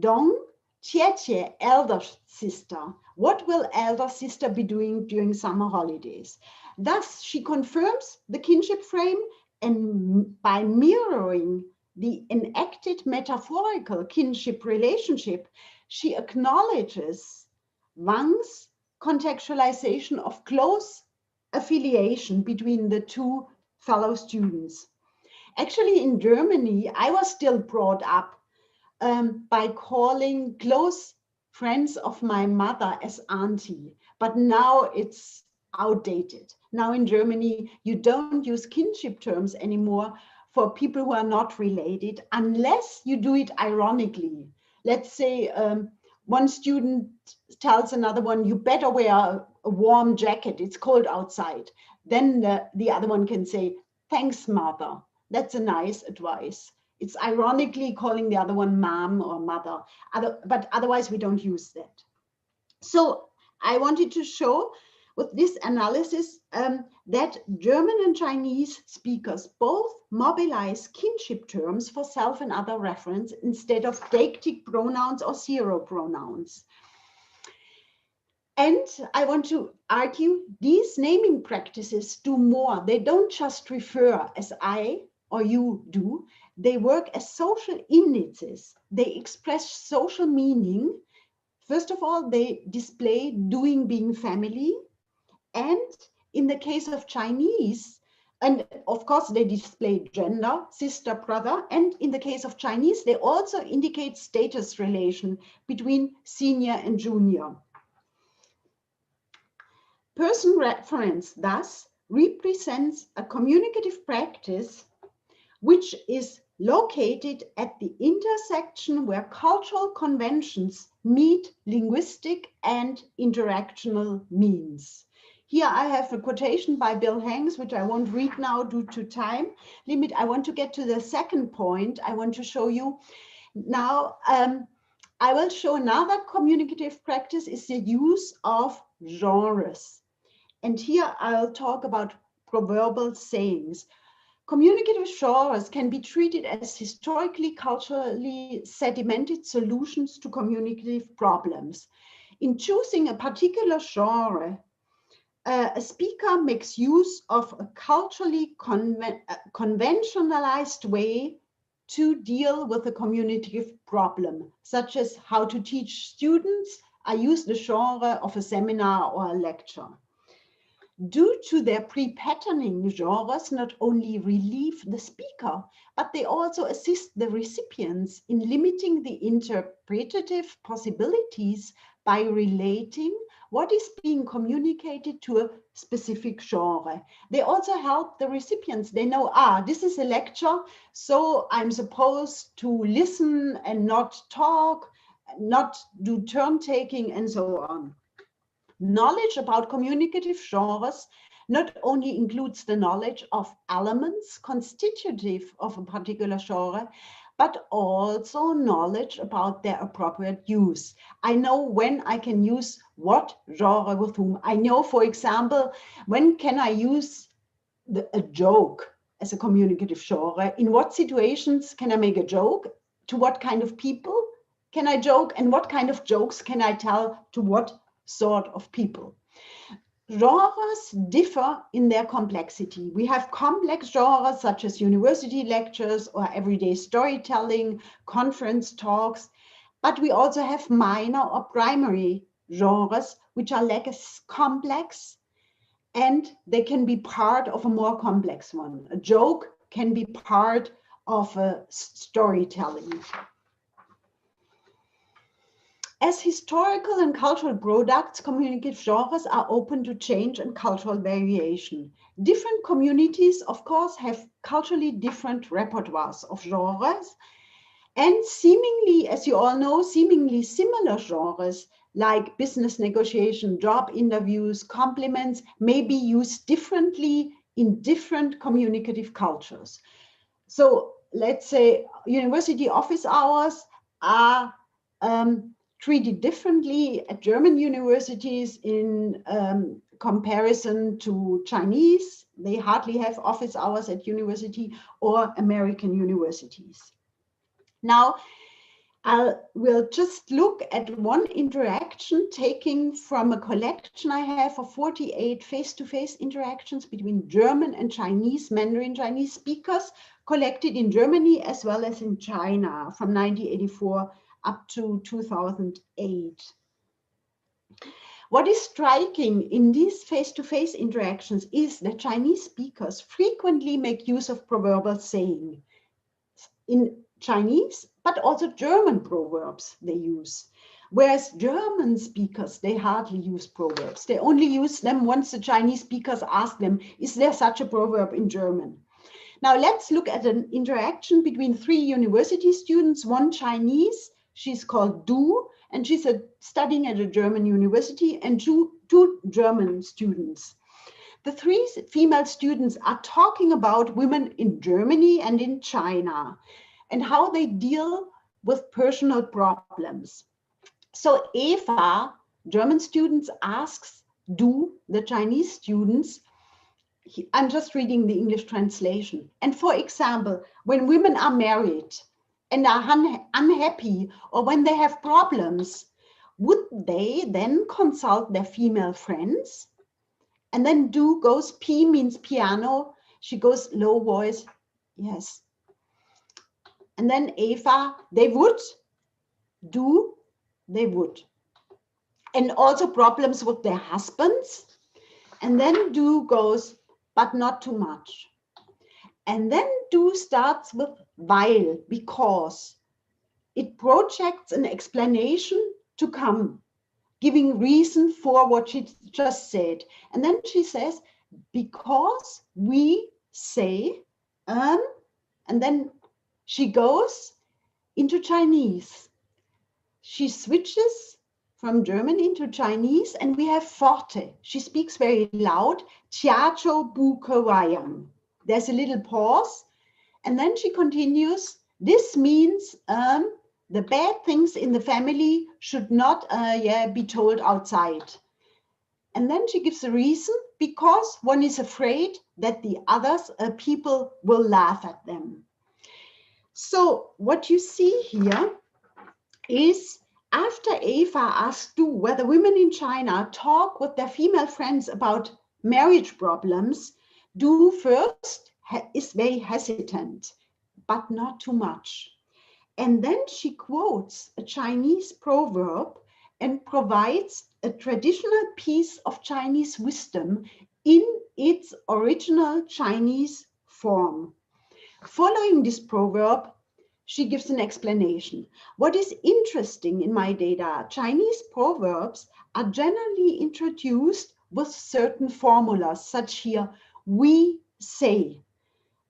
Dong Tietie, elder sister. What will elder sister be doing during summer holidays? Thus, she confirms the kinship frame, and by mirroring the enacted metaphorical kinship relationship, she acknowledges Wang's contextualization of close affiliation between the two fellow students. Actually, in Germany, I was still brought up by calling close friends of my mother as auntie, but now it's outdated. Now in Germany, you don't use kinship terms anymore for people who are not related, unless you do it ironically. Let's say one student tells another one, you better wear a warm jacket, it's cold outside. Then the other one can say, thanks, mother. That's a nice advice. It's ironically calling the other one mom or mother, but otherwise we don't use that. So I wanted to show with this analysis that German and Chinese speakers both mobilize kinship terms for self and other reference instead of deictic pronouns or zero pronouns. And I want to argue these naming practices do more. They don't just refer as I or you do. They work as social indices. They express social meaning. First of all, they display doing, being, family. And in the case of Chinese, and of course they display gender, sister, brother. And in the case of Chinese, they also indicate status relation between senior and junior. Person reference thus represents a communicative practice which is located at the intersection where cultural conventions meet linguistic and interactional means. Here I have a quotation by Bill Hanks, which I won't read now due to time limit. I want to get to the second point. I want to show you now. I will show another communicative practice is the use of genres. And here I'll talk about proverbial sayings. Communicative genres can be treated as historically, culturally sedimented solutions to communicative problems. In choosing a particular genre, a speaker makes use of a culturally conventionalized way to deal with a communicative problem, such as how to teach students. I use the genre of a seminar or a lecture. Due to their pre-patterning, genres not only relieve the speaker, but they also assist the recipients in limiting the interpretative possibilities by relating what is being communicated to a specific genre. They also help the recipients. They know, this is a lecture, so I'm supposed to listen and not talk, not do turn taking, and so on. Knowledge about communicative genres not only includes the knowledge of elements constitutive of a particular genre, but also knowledge about their appropriate use. I know when I can use what genre with whom. I know, for example, when can I use a joke as a communicative genre? In what situations can I make a joke? To what kind of people can I joke? And what kind of jokes can I tell to what sort of people. Genres differ in their complexity. We have complex genres such as university lectures or everyday storytelling, conference talks, but we also have minor or primary genres which are less complex, and they can be part of a more complex one. A joke can be part of a storytelling. As historical and cultural products, communicative genres are open to change and cultural variation. Different communities, of course, have culturally different repertoires of genres, and seemingly, as you all know, seemingly similar genres like business negotiation, job interviews, compliments may be used differently in different communicative cultures. So let's say university office hours are treated differently at German universities in comparison to Chinese. They hardly have office hours at university, or American universities. Now, we'll just look at one interaction taken from a collection I have of 48 face-to-face interactions between German and Chinese, Mandarin Chinese speakers, collected in Germany as well as in China from 1984 up to 2008. What is striking in these face-to-face interactions is that Chinese speakers frequently make use of proverbial saying. In Chinese, but also German proverbs they use. Whereas German speakers, they hardly use proverbs. They only use them once the Chinese speakers ask them, is there such a proverb in German? Now let's look at an interaction between 3 university students, one Chinese, she's called Du, and she's studying at a German university, and two German students. The 3 female students are talking about women in Germany and in China and how they deal with personal problems. So Eva, German students, asks Du, the Chinese students, I'm just reading the English translation. And for example, when women are married and are unhappy, or when they have problems, would they then consult their female friends? And then Du goes, P means piano. She goes low voice, yes. And then Eva, they would. Du, they would. And also problems with their husbands. And then Du goes, but not too much. And then Du starts with weil, because. It projects an explanation to come, giving reason for what she just said. And then she says, because we say, and then she goes into Chinese. She switches from German into Chinese, and we have forte. She speaks very loud, Tiacho buke wayang. There's a little pause, and then she continues, this means the bad things in the family should not be told outside. And then she gives a reason, because one is afraid that the others, people will laugh at them. So what you see here is, after Eva asked Du whether women in China talk with their female friends about marriage problems, Du first is very hesitant, but not too much. And then she quotes a Chinese proverb and provides a traditional piece of Chinese wisdom in its original Chinese form. Following this proverb, she gives an explanation. What is interesting in my data, Chinese proverbs are generally introduced with certain formulas, such here, we say,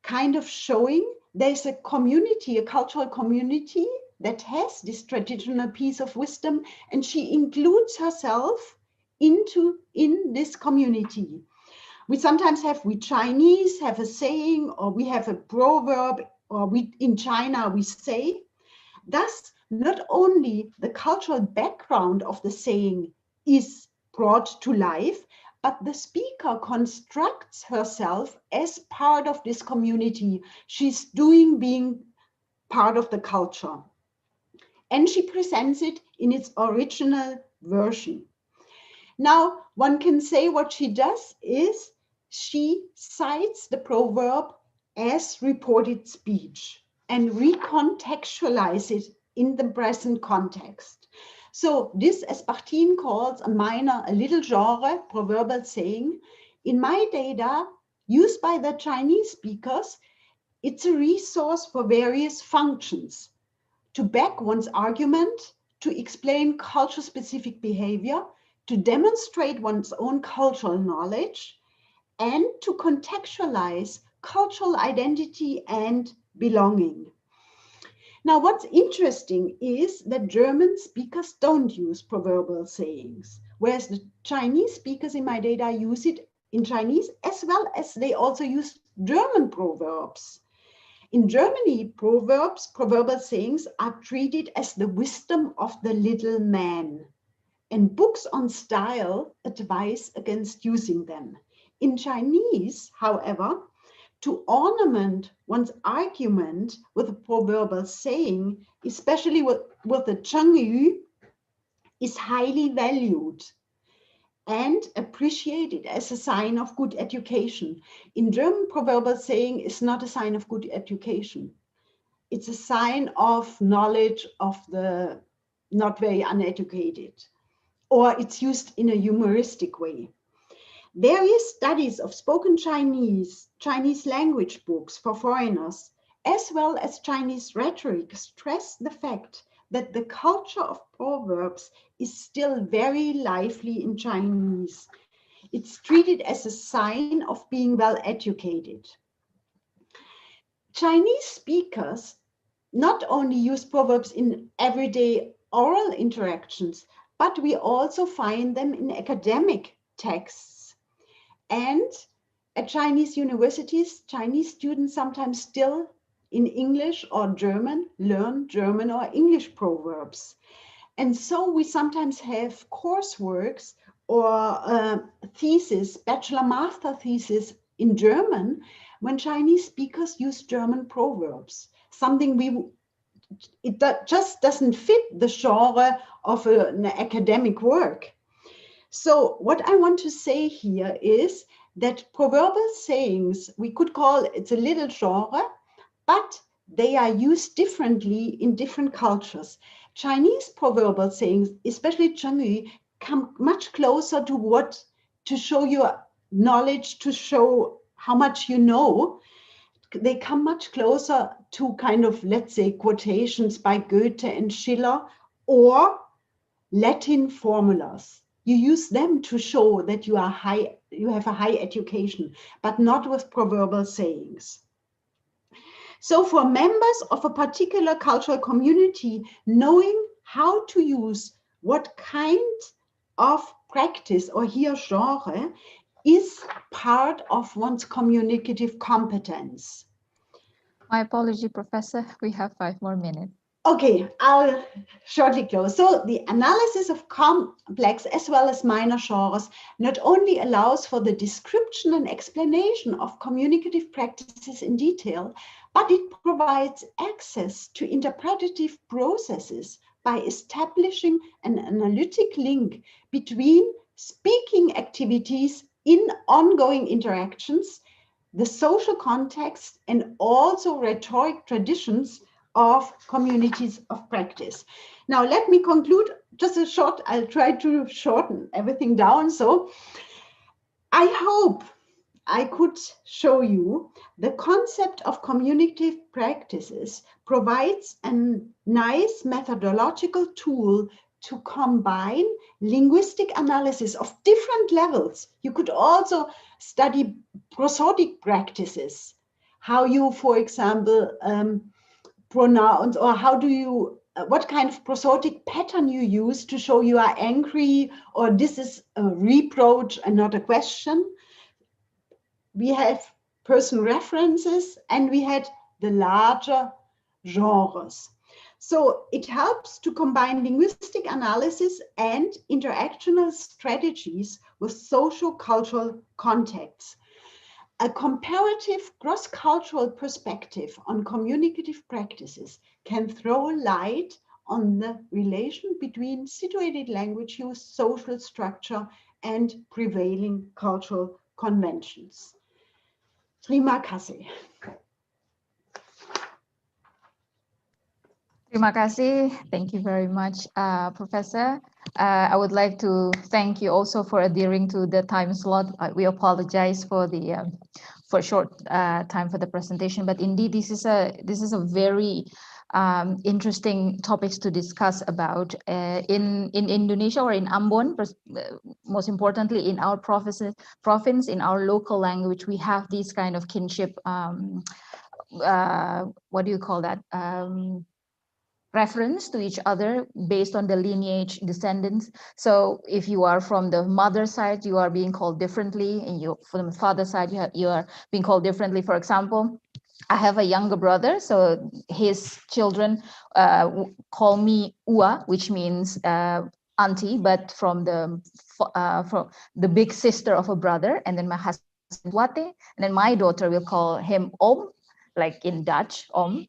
kind of showing there's a community, a cultural community that has this traditional piece of wisdom, and she includes herself in this community. We sometimes we Chinese have a saying, or we have a proverb, or in China we say. Thus, not only the cultural background of the saying is brought to life, but the speaker constructs herself as part of this community. She's being part of the culture. And she presents it in its original version. Now, one can say what she does is she cites the proverb as reported speech and recontextualize it in the present context. So this, as Bachtin calls a little genre, proverbial saying, in my data used by the Chinese speakers, it's a resource for various functions: to back one's argument, to explain culture-specific behavior, to demonstrate one's own cultural knowledge, and to contextualize cultural identity and belonging. Now, what's interesting is that German speakers don't use proverbial sayings, whereas the Chinese speakers in my data use it in Chinese, as well as they also use German proverbs. In Germany, proverbial sayings are treated as the wisdom of the little man, and books on style advise against using them. In Chinese, however, to ornament one's argument with a proverbial saying, especially with the Chengyu, is highly valued and appreciated as a sign of good education. In German, proverbial saying is not a sign of good education. It's a sign of knowledge of the not very uneducated, or it's used in a humoristic way. Various studies of spoken Chinese language books for foreigners, as well as Chinese rhetoric, stress the fact that the culture of proverbs is still very lively in Chinese. It's treated as a sign of being well educated. Chinese speakers not only use proverbs in everyday oral interactions, but we also find them in academic texts. And at Chinese universities, Chinese students sometimes still in English or German learn German or English proverbs. And so we sometimes have courseworks or thesis, bachelor master thesis in German when Chinese speakers use German proverbs, something it just doesn't fit the genre of an academic work. So what I want to say here is that proverbial sayings, we could call it's a little genre, but they are used differently in different cultures. Chinese proverbial sayings, especially Chengyu, come much closer to show your knowledge, to show how much you know. They come much closer to kind of, let's say, quotations by Goethe and Schiller or Latin formulas. You use them to show that you have a high education, but not with proverbial sayings. So for members of a particular cultural community, knowing how to use what kind of practice or here genre is part of one's communicative competence. My apology, Professor. We have 5 more minutes. Okay, I'll shortly close. So the analysis of complex as well as minor genres not only allows for the description and explanation of communicative practices in detail, but it provides access to interpretative processes by establishing an analytic link between speaking activities in ongoing interactions, the social context, and also rhetoric traditions of communities of practice. Now, let me conclude just a short, I'll try to shorten everything down. So I hope I could show you the concept of communicative practices provides a nice methodological tool to combine linguistic analysis of different levels. You could also study prosodic practices, how you, for example, pronounce, or how do you, what kind of prosodic pattern you use to show you are angry, or this is a reproach and not a question. We have person references and we had the larger genres. So it helps to combine linguistic analysis and interactional strategies with social-cultural contexts. A comparative cross-cultural perspective on communicative practices can throw light on the relation between situated language use, social structure, and prevailing cultural conventions. Terima kasih. Terima kasih. Thank you very much, Professor. I would like to thank you also for adhering to the time slot. We apologize for the for short time for the presentation, but indeed this is a very interesting topics to discuss about in Indonesia or in Ambon. Most importantly, in our province, in our local language, we have these kind of kinship. What do you call that? Reference to each other based on the lineage descendants. So if you are from the mother side, you are being called differently, and you from the father side, you are being called differently. For example, I have a younger brother, so his children call me Ua, which means auntie, but from the big sister of a brother, and then my husband Wate, and then my daughter will call him Om, like in Dutch, Om,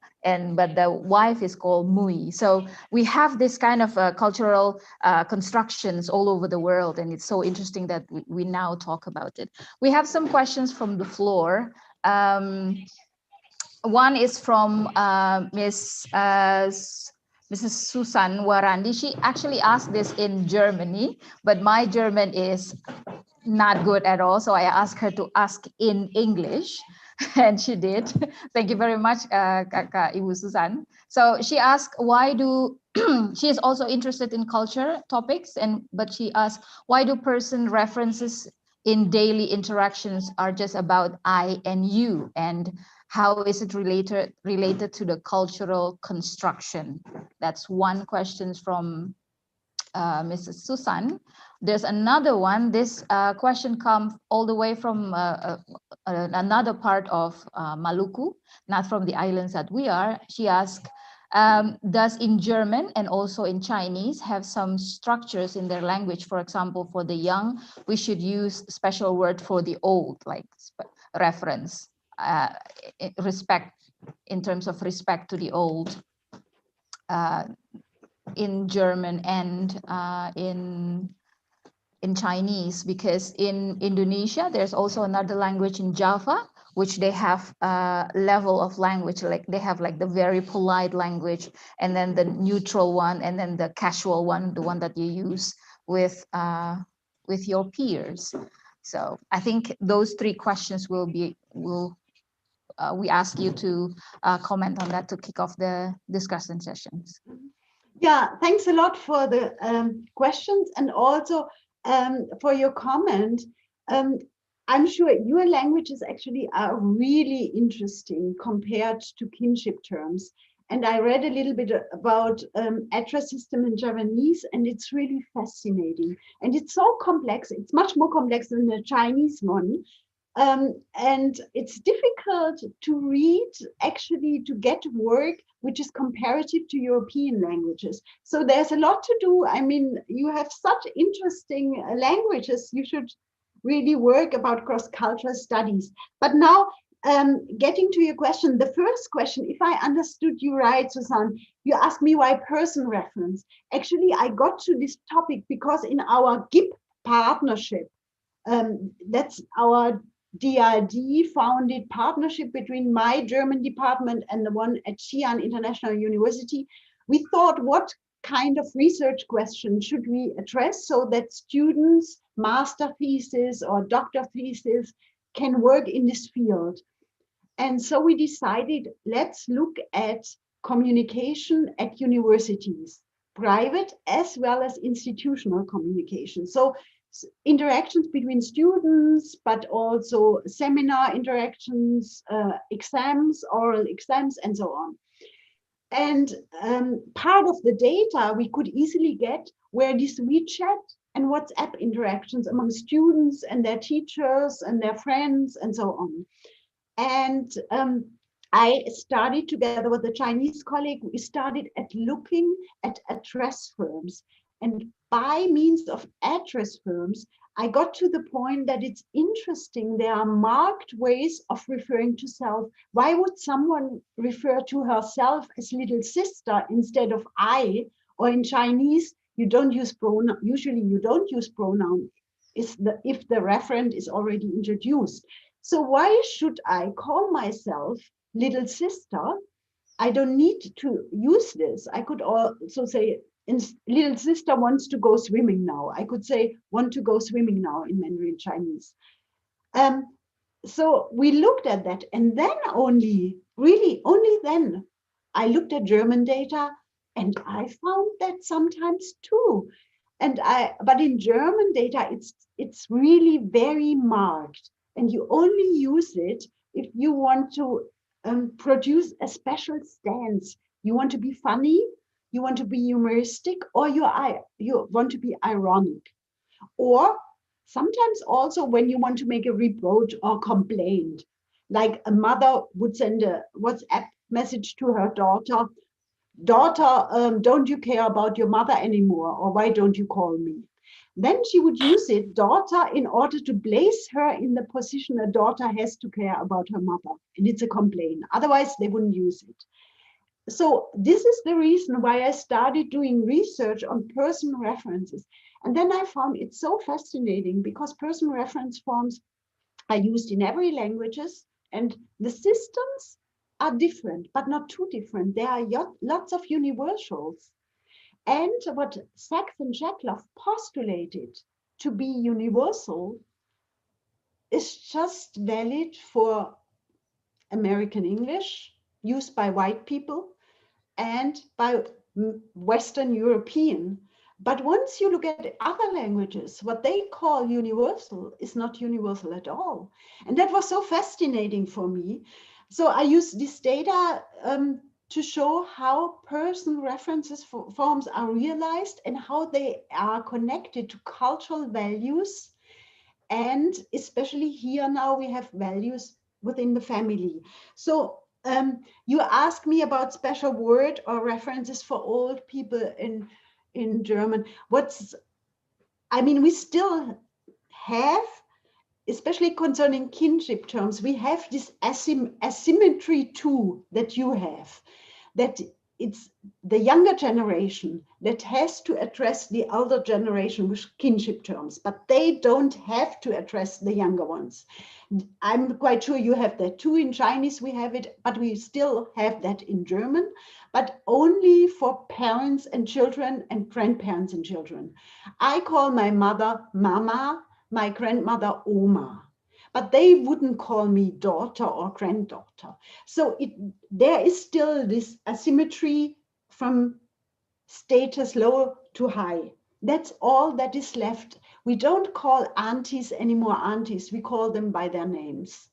but the wife is called Mui. So we have this kind of cultural constructions all over the world, and it's so interesting that we now talk about it. We have some questions from the floor. One is from Mrs. Susan Warandi. She actually asked this in Germany, but my German is not good at all, so I asked her to ask in English. And she did. Thank you very much, Kakak Ibu Susan. So she asked, why do, she is also interested in culture topics, but she asked, why do person references in daily interactions are just about I and you, and how is it related to the cultural construction? That's one question from Mrs. Susan. There's another one. This question comes all the way from another part of Maluku, not from the islands that we are. She asked, does in German and also in Chinese have some structures in their language? For example, for the young, we should use special word for the old, like reference, respect, in terms of respect to the old. In German and in Chinese, because in Indonesia there's also another language in Java, which they have a level of language, like they have like the very polite language, and then the neutral one, and then the casual one, the one that you use with your peers. So I think those three questions we ask you to comment on that to kick off the discussion sessions. Yeah, thanks a lot for the questions, and also for your comment. I'm sure your languages actually are really interesting compared to kinship terms. And I read a little bit about address system in Javanese, and it's really fascinating. And it's so complex. It's much more complex than the Chinese one. And it's difficult to read, actually, to get work which is comparative to European languages. So there's a lot to do. I mean, you have such interesting languages. You should really work about cross-cultural studies. But now, getting to your question, the first question, if I understood you right, Susan, you asked me why person reference. Actually, I got to this topic because in our GIP partnership, that's our DRD founded partnership between my German department and the one at Xi'an International University. We thought, what kind of research question should we address so that students, master thesis or doctor thesis, can work in this field? And so we decided, let's look at communication at universities, private as well as institutional communication. So interactions between students, but also seminar interactions, exams, oral exams, and so on. And part of the data we could easily get were these WeChat and WhatsApp interactions among students and their teachers and their friends and so on. And I started together with a Chinese colleague, we started at looking at address firms. And by means of address firms, I got to the point that it's interesting. There are marked ways of referring to self. Why would someone refer to herself as little sister instead of I? Or in Chinese, you don't use pronoun. Usually you don't use pronoun if the referent is already introduced. So why should I call myself little sister? I don't need to use this. I could also say, little sister wants to go swimming now. I could say, want to go swimming now in Mandarin Chinese. So we looked at that, and then only then, I looked at German data, and I found that sometimes too. But in German data, it's really very marked, and you only use it if you want to produce a special stance. You want to be funny, you want to be humoristic, or you want to be ironic. Or sometimes also when you want to make a reproach or complaint, like a mother would send a WhatsApp message to her daughter, don't you care about your mother anymore? Or why don't you call me? Then she would use it, daughter, in order to place her in the position a daughter has to care about her mother. And it's a complaint. Otherwise, they wouldn't use it. So this is the reason why I started doing research on person references. And then I found it so fascinating because person reference forms are used in every languages, and the systems are different, but not too different. There are lots of universals. And what Sachs and Shekloff postulated to be universal is just valid for American English, used by white people, and by Western European. But once you look at other languages, what they call universal is not universal at all. And that was so fascinating for me. So I use this data to show how person references forms are realized and how they are connected to cultural values. And especially here now we have values within the family. So you ask me about special word or references for old people in German. We still have, especially concerning kinship terms, we have this asymmetry too that you have, that it's the younger generation that has to address the elder generation with kinship terms, but they don't have to address the younger ones. I'm quite sure you have that too. In Chinese we have it, but we still have that in German, but only for parents and children and grandparents and children. I call my mother Mama, my grandmother Oma, but they wouldn't call me daughter or granddaughter. So there is still this asymmetry from status low to high. That's all that is left. We don't call aunties anymore aunties, we call them by their names,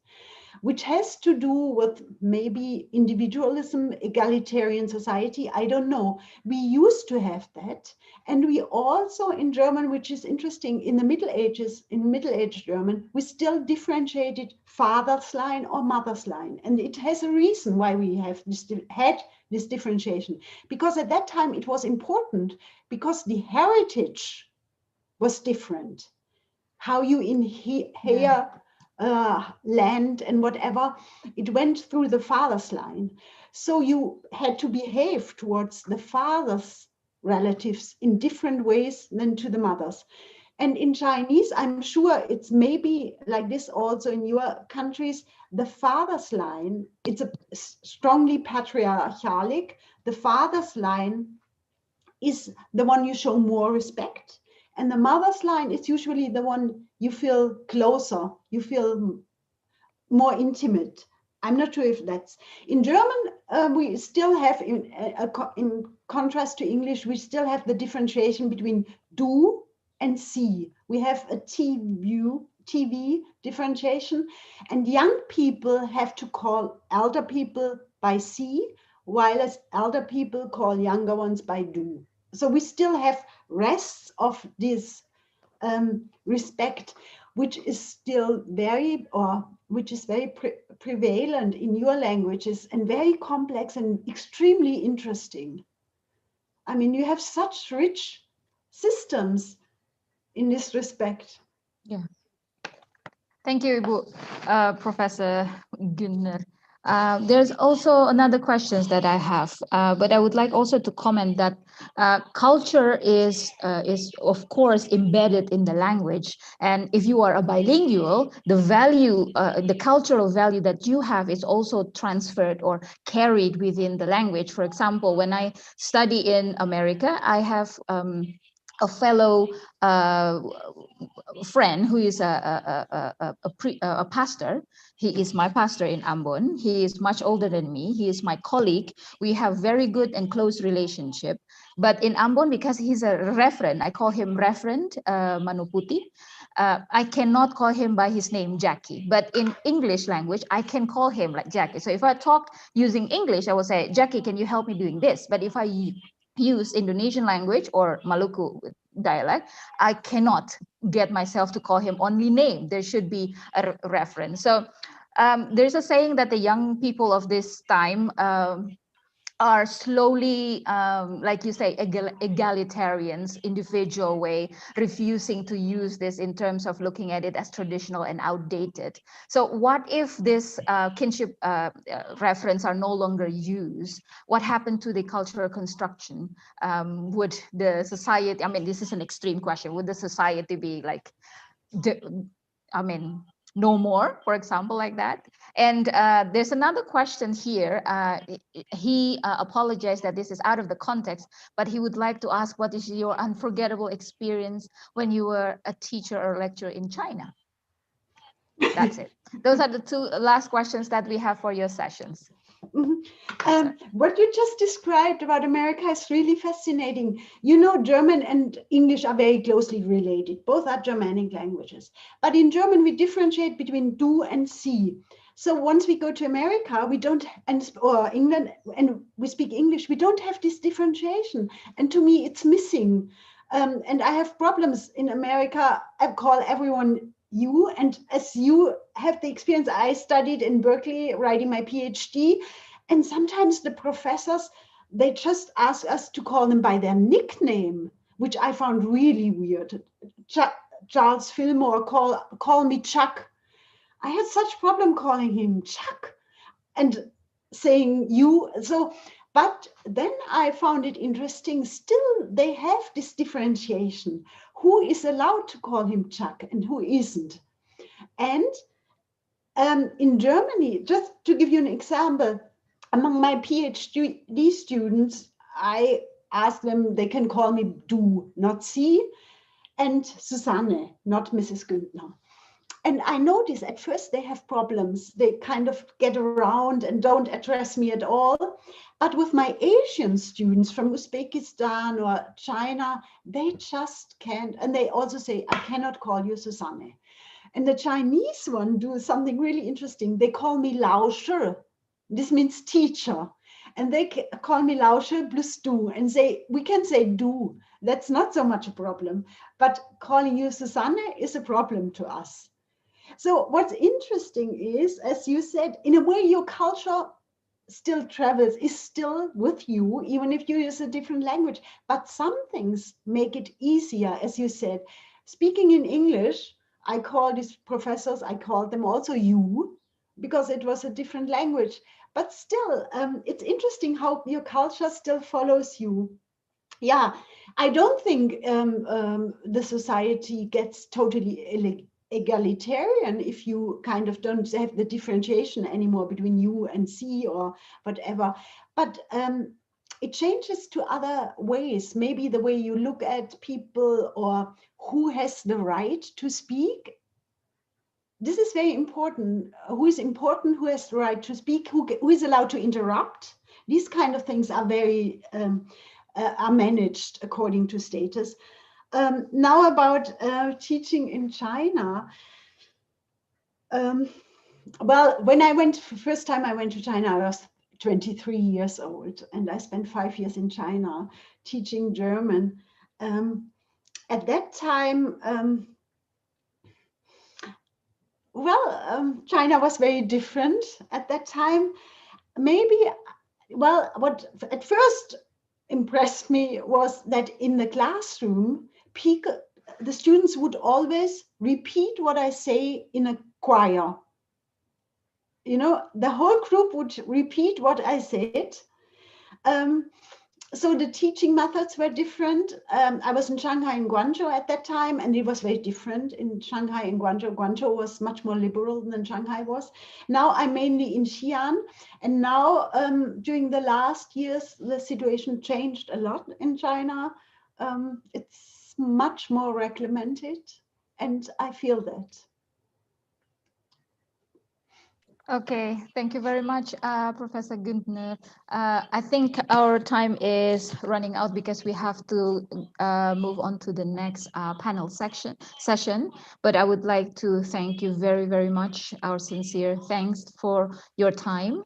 which has to do with maybe individualism, egalitarian society, I don't know. We used to have that. And we also in German, which is interesting, in the Middle Ages, in Middle Age German, we still differentiated father's line or mother's line. And it has a reason why we have had this differentiation. Because at that time it was important because the heritage was different. How you inherit land and whatever, it went through the father's line. So you had to behave towards the father's relatives in different ways than to the mother's. And in Chinese, I'm sure it's maybe like this also in your countries, the father's line, it's a strongly patriarchalic. The father's line is the one you show more respect. And the mother's line is usually the one you feel closer, you feel more intimate. I'm not sure if that's in German. We still have, in contrast to English, we still have the differentiation between du and sie. We have a TV differentiation, and young people have to call elder people by sie, while as elder people call younger ones by du. So we still have rests of this respect, which is still very prevalent in your languages and very complex and extremely interesting. I mean, you have such rich systems in this respect. Yeah. Thank you, Ibu, Professor Gunnar. There's also another questions that I have, but I would like also to comment that culture is of course embedded in the language, and if you are a bilingual, the value, the cultural value that you have is also transferred or carried within the language. For example, when I study in America, I have a fellow friend who is a pastor. He is my pastor in Ambon. He is much older than me. He is my colleague. We have very good and close relationship. But in Ambon, because he's a reverend, I call him Reverend Manuputi. I cannot call him by his name, Jackie. But in English language, I can call him like Jackie. So if I talk using English, I will say, Jackie, can you help me doing this? But if I use Indonesian language or Maluku dialect, I cannot get myself to call him only name. There should be a reference. So there's a saying that the young people of this time are slowly, like you say, egalitarians, individual way, refusing to use this in terms of looking at it as traditional and outdated. So what if this kinship reference are no longer used? What happened to the cultural construction? Would the society, I mean, this is an extreme question, would the society be like, no more, for example, like that? And there's another question here. He apologized that this is out of the context, but he would like to ask, what is your unforgettable experience when you were a teacher or lecturer in China? That's it. Those are the two last questions that we have for your sessions. What you just described about America is really fascinating. You know, German and English are very closely related. Both are Germanic languages. But in German, we differentiate between du and sie. So once we go to America, we don't, or England, and we speak English, we don't have this differentiation. And to me, it's missing. And I have problems in America. I call everyone you, and as you have the experience, I studied in Berkeley, writing my PhD, and sometimes the professors, they just ask us to call them by their nickname, which I found really weird. Charles Fillmore, call me Chuck. I had such problem calling him Chuck and saying you. So, but then I found it interesting. Still, they have this differentiation. Who is allowed to call him Chuck and who isn't? And in Germany, just to give you an example, among my PhD students, I ask them, they can call me Du, not Sie, and Susanne, not Mrs. Günther. And I notice at first they have problems. They kind of get around and don't address me at all. But with my Asian students from Uzbekistan or China, they just can't. And they also say, I cannot call you Susanne. And the Chinese one do something really interesting. They call me Lao Shi. This means teacher. And they call me Lao Shi plus Du and say, we can say Du. That's not so much a problem. But calling you Susanne is a problem to us. So what's interesting is, as you said, in a way, your culture still travels, is still with you, even if you use a different language. But some things make it easier, as you said. Speaking in English, I call these professors, I called them also you, because it was a different language. But still, it's interesting how your culture still follows you. Yeah, I don't think the society gets totally egalitarian if you kind of don't have the differentiation anymore between you and sie or whatever. But it changes to other ways. Maybe the way you look at people or who has the right to speak. This is very important. Who is important, who has the right to speak, who is allowed to interrupt. These kind of things are very are managed according to status. Now about teaching in China. Well, when I went, first time I went to China, I was 23 years old, and I spent 5 years in China teaching German. At that time, China was very different at that time. Maybe, well, what at first impressed me was that in the classroom, the students would always repeat what I say in a choir. You know, the whole group would repeat what I said. So the teaching methods were different. I was in Shanghai and Guangzhou at that time, and it was very different in Shanghai and Guangzhou. Guangzhou was much more liberal than Shanghai was. Now I'm mainly in Xi'an, and now during the last years, the situation changed a lot in China. It's much more regulated, and I feel that. Okay, thank you very much, Professor Günther. I think our time is running out because we have to move on to the next panel session. But I would like to thank you very, very much. Our sincere thanks for your time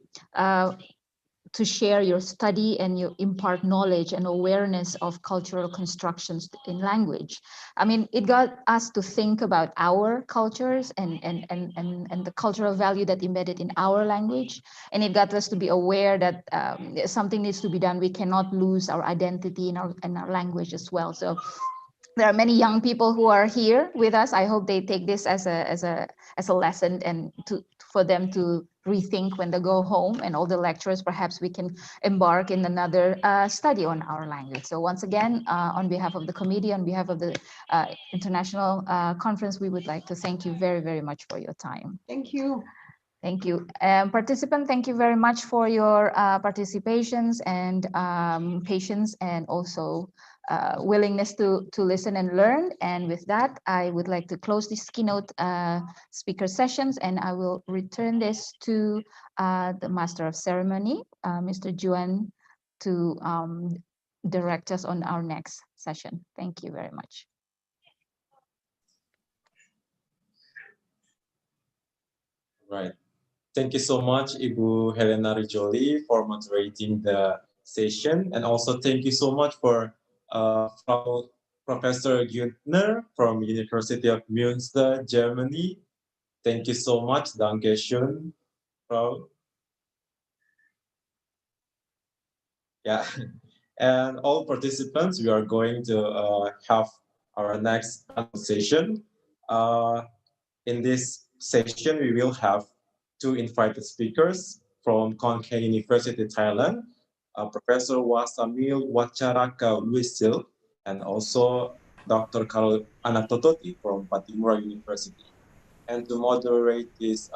to share your study and you impart knowledge and awareness of cultural constructions in language. I mean, it got us to think about our cultures and the cultural value that embedded in our language. And it got us to be aware that something needs to be done. We cannot lose our identity in our language as well. So there are many young people who are here with us. I hope they take this as a lesson and for them to rethink when they go home, and all the lecturers, perhaps we can embark in another study on our language. So once again, on behalf of the committee, on behalf of the international conference, we would like to thank you very, very much for your time. Thank you. Thank you. Participant, thank you very much for your participations and patience, and also willingness to listen and learn. And with that, I would like to close this keynote speaker sessions, and I will return this to the Master of Ceremony, Mr. Juan, to direct us on our next session. Thank you very much. Right. Thank you so much, Ibu Helena Rijoli, for moderating the session. And also thank you so much for Professor Günther from University of Münster, Germany. Thank you so much. Dankeschön, Frau. Yeah. And all participants, we are going to have our next session. In this session, we will have two invited speakers from Khon Kaen University, Thailand, Professor Wasamil Wacaraka Wisil, and also Dr. Carol Anatototi from Patimura University. And to moderate this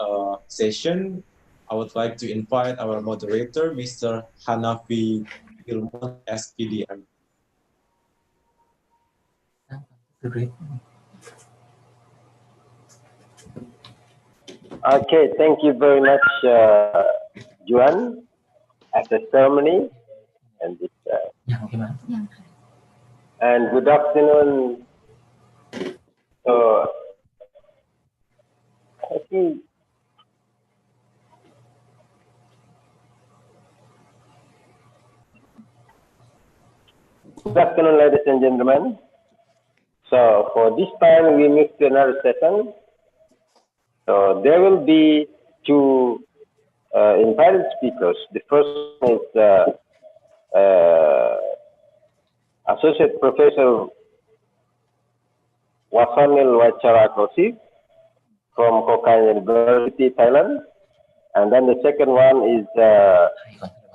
session, I would like to invite our moderator, Mr. Hanafi Ilmon, SPDM. Great. Okay, thank you very much, Juan, at the ceremony, and and good afternoon. So, I think good afternoon, ladies and gentlemen. So, for this time, we move to another session. So, there will be two invited speakers. The first is Associate Professor Wasamil Wacaraka from Kokan University, Thailand. And then the second one is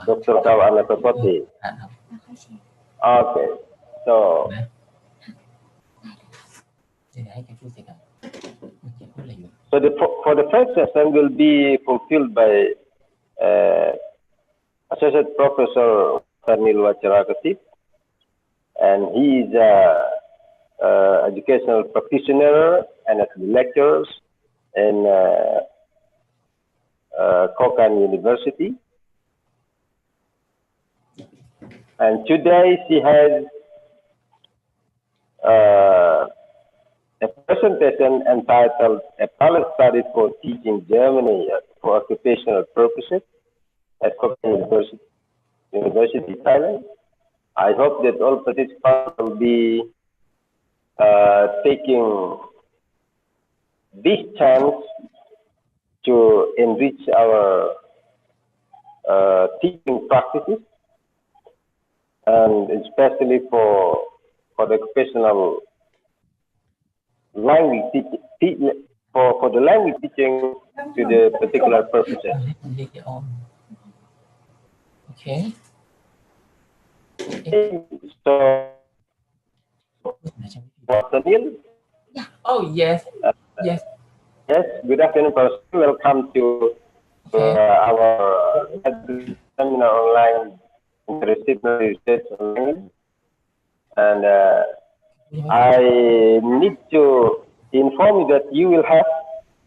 Dr. Carol Anatototi. Okay, so for the first session will be fulfilled by Associate Professor Wasamil Wacaraka, and he is educational practitioner and lecturers in Kokan University. And today she has a presentation entitled "A Pilot Study for Teaching Germany for Occupational Purposes" at Kokan University, Thailand. I hope that all participants will be taking this chance to enrich our teaching practices, and especially for the occupational language for the language teaching to the particular purposes. Okay. So, Neil? Oh, yes. Yes. Yes, good afternoon, Professor. Welcome to our seminar online interdisciplinary research on language. And I need to inform you that you will have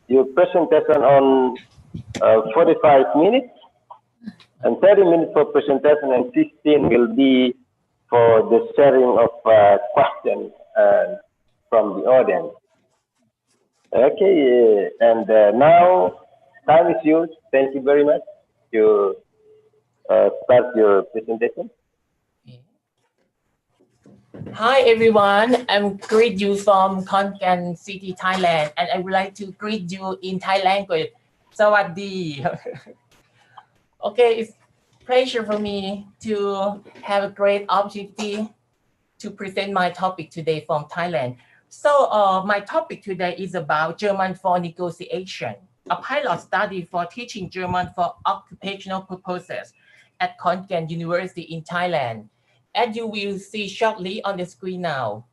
your presentation on 45 minutes, and 30 minutes for presentation, and 15 will be for the sharing of questions from the audience. Okay, and now time is yours. Thank you very much to start your presentation. Hi everyone, I'm greet you from Khon Kaen City, Thailand, and I would like to greet you in Thai language. Sawadee. Okay, it's a pleasure for me to have a great opportunity to present my topic today from Thailand. So my topic today is about German for negotiation, a pilot study for teaching German for occupational purposes at Khon Kaen University in Thailand. As you will see shortly on the screen now.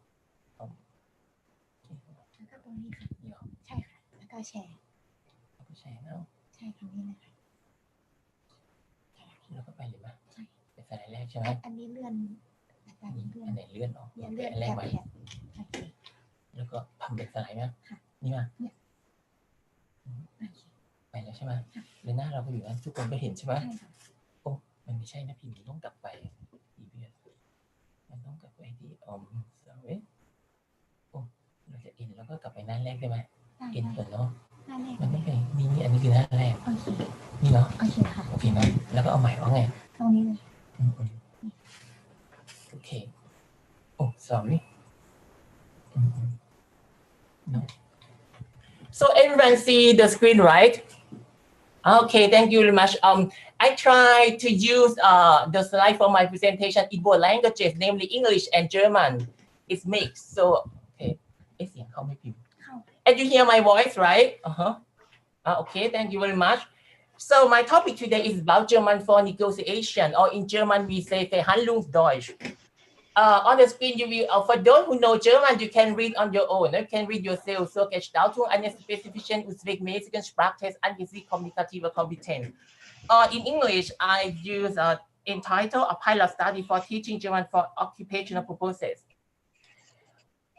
Okay. Oh, sorry. No. So everyone see the screen, right? Okay, thank you very much. I try to use the slide for my presentation in both languages, namely English and German. It's mixed. So, okay. And you hear my voice, right? Okay, thank you very much. So my topic today is about German for negotiation, or in German we say Verhandlungsdeutsch. On the screen, you will, for those who know German, you can read on your own. You can read yourself. So, Gestaltung einer spezifischen und zweckmäßigen Sprachtest angesichts kommunikativer Kompetenz. In English, I use entitled a pilot study for teaching German for occupational purposes.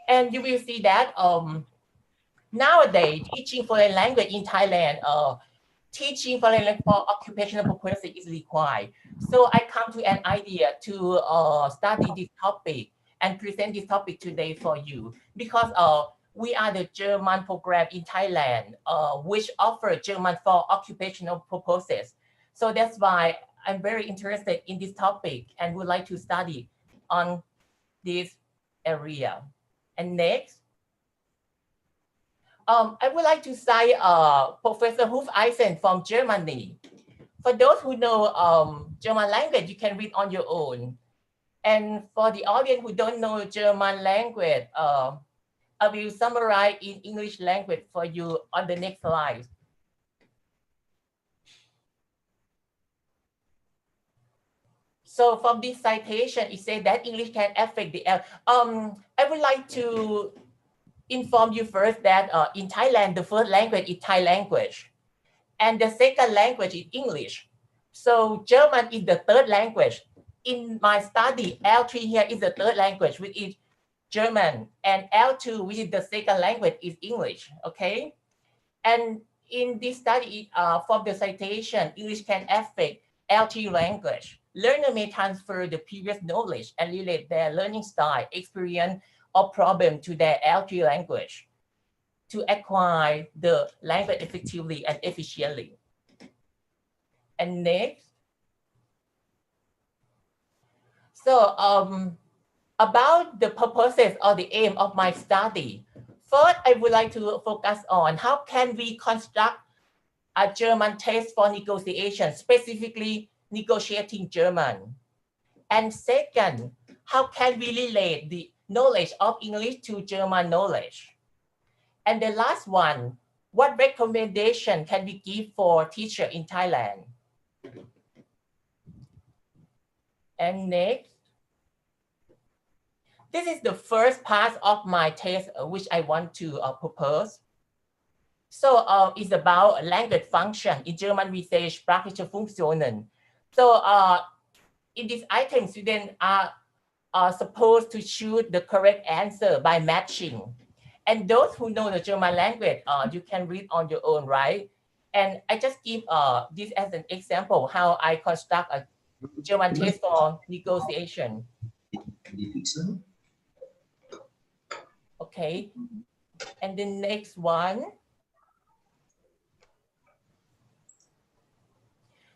And you will see that nowadays, teaching foreign language in Thailand, teaching foreign language for occupational purposes is required. So I come to an idea to study this topic and present this topic today for you, because we are the German program in Thailand, which offers German for occupational purposes. So that's why I'm very interested in this topic and would like to study on this area. And next. I would like to say Professor Hufeisen from Germany. For those who know German language, you can read on your own. And for the audience who don't know German language, I will summarize in English language for you on the next slide. So from this citation, it says that English can affect the I would like to inform you first that in Thailand, the first language is Thai language, and the second language is English. So German is the third language. In my study, L3 here is the third language, which is German, and L2, which is the second language, is English, okay? And in this study, from the citation, English can affect L3 language. Learner may transfer the previous knowledge and relate their learning style, experience, or problem to their L3 language to acquire the language effectively and efficiently. And next. So about the purposes or the aim of my study. First, I would like to focus on how can we construct a German test for negotiation, specifically negotiating German. And second, how can we relate the knowledge of English to German knowledge? And the last one, what recommendation can we give for teacher in Thailand? And next, this is the first part of my test which I want to propose. So it's about language function. In German, we say sprachliche Funktionen. So in this item, students are supposed to choose the correct answer by matching. And those who know the German language, you can read on your own, right? And I just give this as an example, how I construct a German test for negotiation. Okay. And the next one.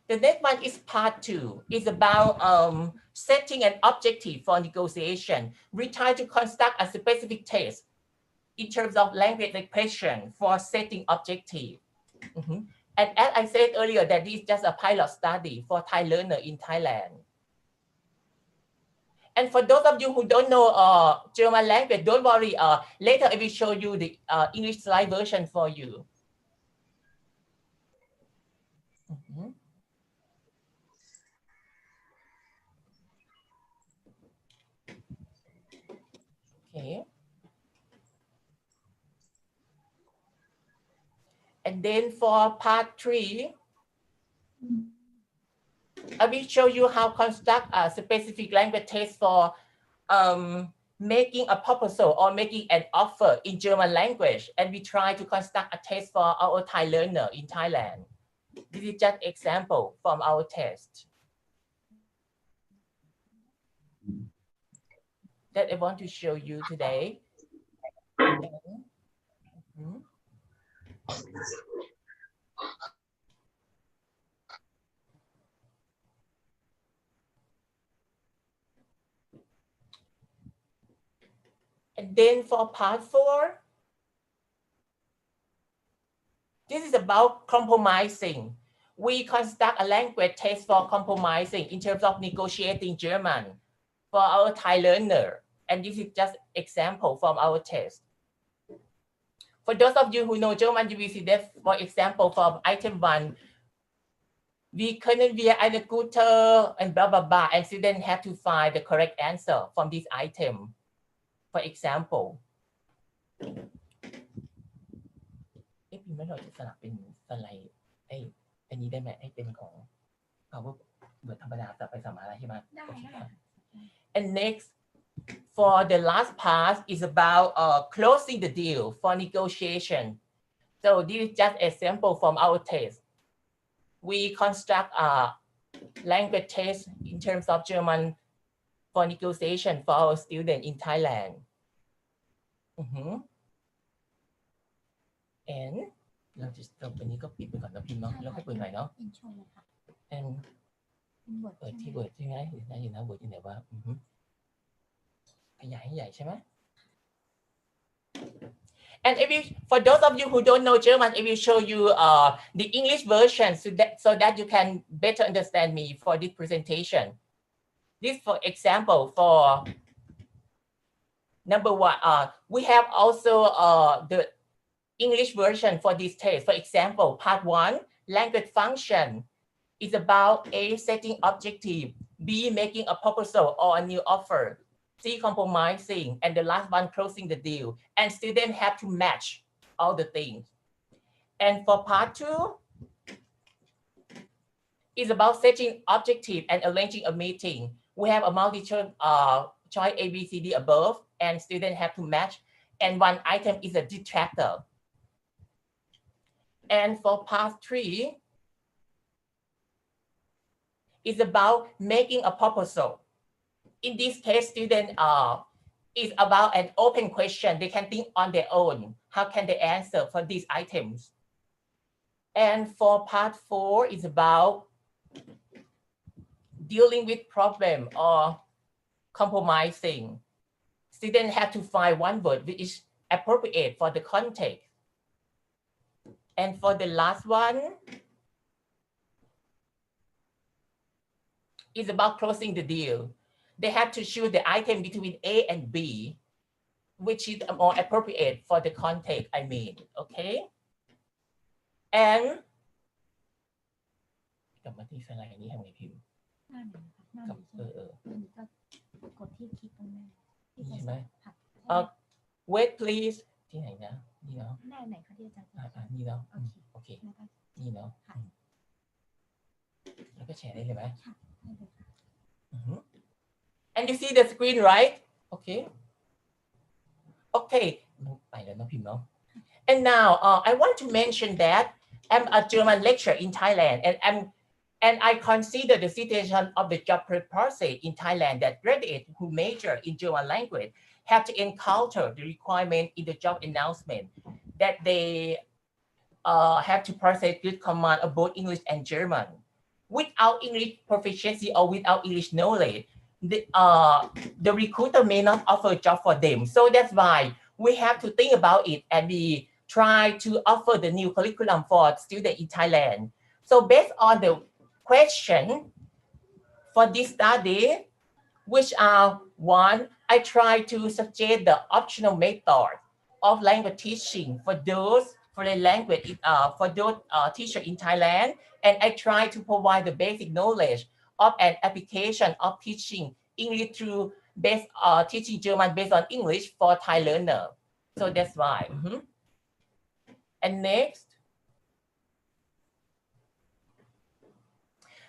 The next one is part 2. It's about setting an objective for negotiation. We try to construct a specific test in terms of language expression for setting objective. And as I said earlier, that this is just a pilot study for Thai learner in Thailand. And for those of you who don't know German language, don't worry. Later I will show you the English slide version for you. Okay. And then for part 3, I will show you how to construct a specific language test for making a proposal or making an offer in German language. And we try to construct a test for our Thai learner in Thailand. This is just example from our test that I want to show you today. And then for part 4, this is about compromising. We construct a language test for compromising in terms of negotiating German for our Thai learner. And this is just example from our test. For those of you who know German, you will see that, for example, from item 1, we können wir eine gute and blah, blah, blah, and students have to find the correct answer from this item. For example, พิมพ์แล้วเราจะสลับเป็นสไลด์อันนี้ได้ไหมให้เป็นของ PowerPoint ธรรมดาจะไปสามารถอะไรใช่ไหมได้ And next, for the last part is about closing the deal for negotiation. So this is just a sample from our test. We construct a language test in terms of German for negotiation for our students in Thailand. And เราจะจบวันนี้ก็ปิดไปก่อนนะพิมพ์เนาะแล้วค่อยเปิดใหม่เนาะ And เปิดที่เวิร์ดใช่ไหมเห็นนะเวิร์ดที่ไหนว่าขยายให้ใหญ่ใช่ไหม And for those of you who don't know German, I will show you the English version so that you can better understand me for this presentation. This, for example, for number 1, we have also the English version for this test. For example, part 1, language function, is about A, setting objective, B, making a proposal or a new offer, C, compromising, and the last one, closing the deal. And students have to match all the things. And for part 2, is about setting objective and arranging a meeting. We have a multi-choice A, B, C, D above, and students have to match. And one item is a detractor. And for part 3, is about making a proposal. In this case, students is about an open question. They can think on their own. How can they answer for these items? And for part 4 is about dealing with problem or compromising. Students have to find one word which is appropriate for the context. And for the last one, is about closing the deal. They have to choose the item between A and B which is more appropriate for the context, I mean, okay? And กลับมาที่สไลด์นี้ทำไงพิมพ์กดที่คลิกตรงนั้น นี่ใช่ไหมwait please ที่ไหนนะนี่เนาะ หน้าไหนคะที่อาจารย์ นี่เนาะโอเคนี่เนาะแล้วก็แชร์ได้เลยไหม and you see the screen right okay okay ไปแล้วน้องพิมพ์เนาะ and now I want to mention that I'm a German lecturer in Thailand and I consider the situation of the job process in Thailand that graduates who major in German language have to encounter the requirement in the job announcement that they have to process good command of both English and German. Without English proficiency or without English knowledge, the recruiter may not offer a job for them. So that's why we have to think about it and we try to offer the new curriculum for students in Thailand. So based on the question for this study, which are one, I try to suggest the optional method of language teaching for those teachers in Thailand, and I try to provide the basic knowledge of an application of teaching English through teaching German based on English for Thai learner. So that's why. And next,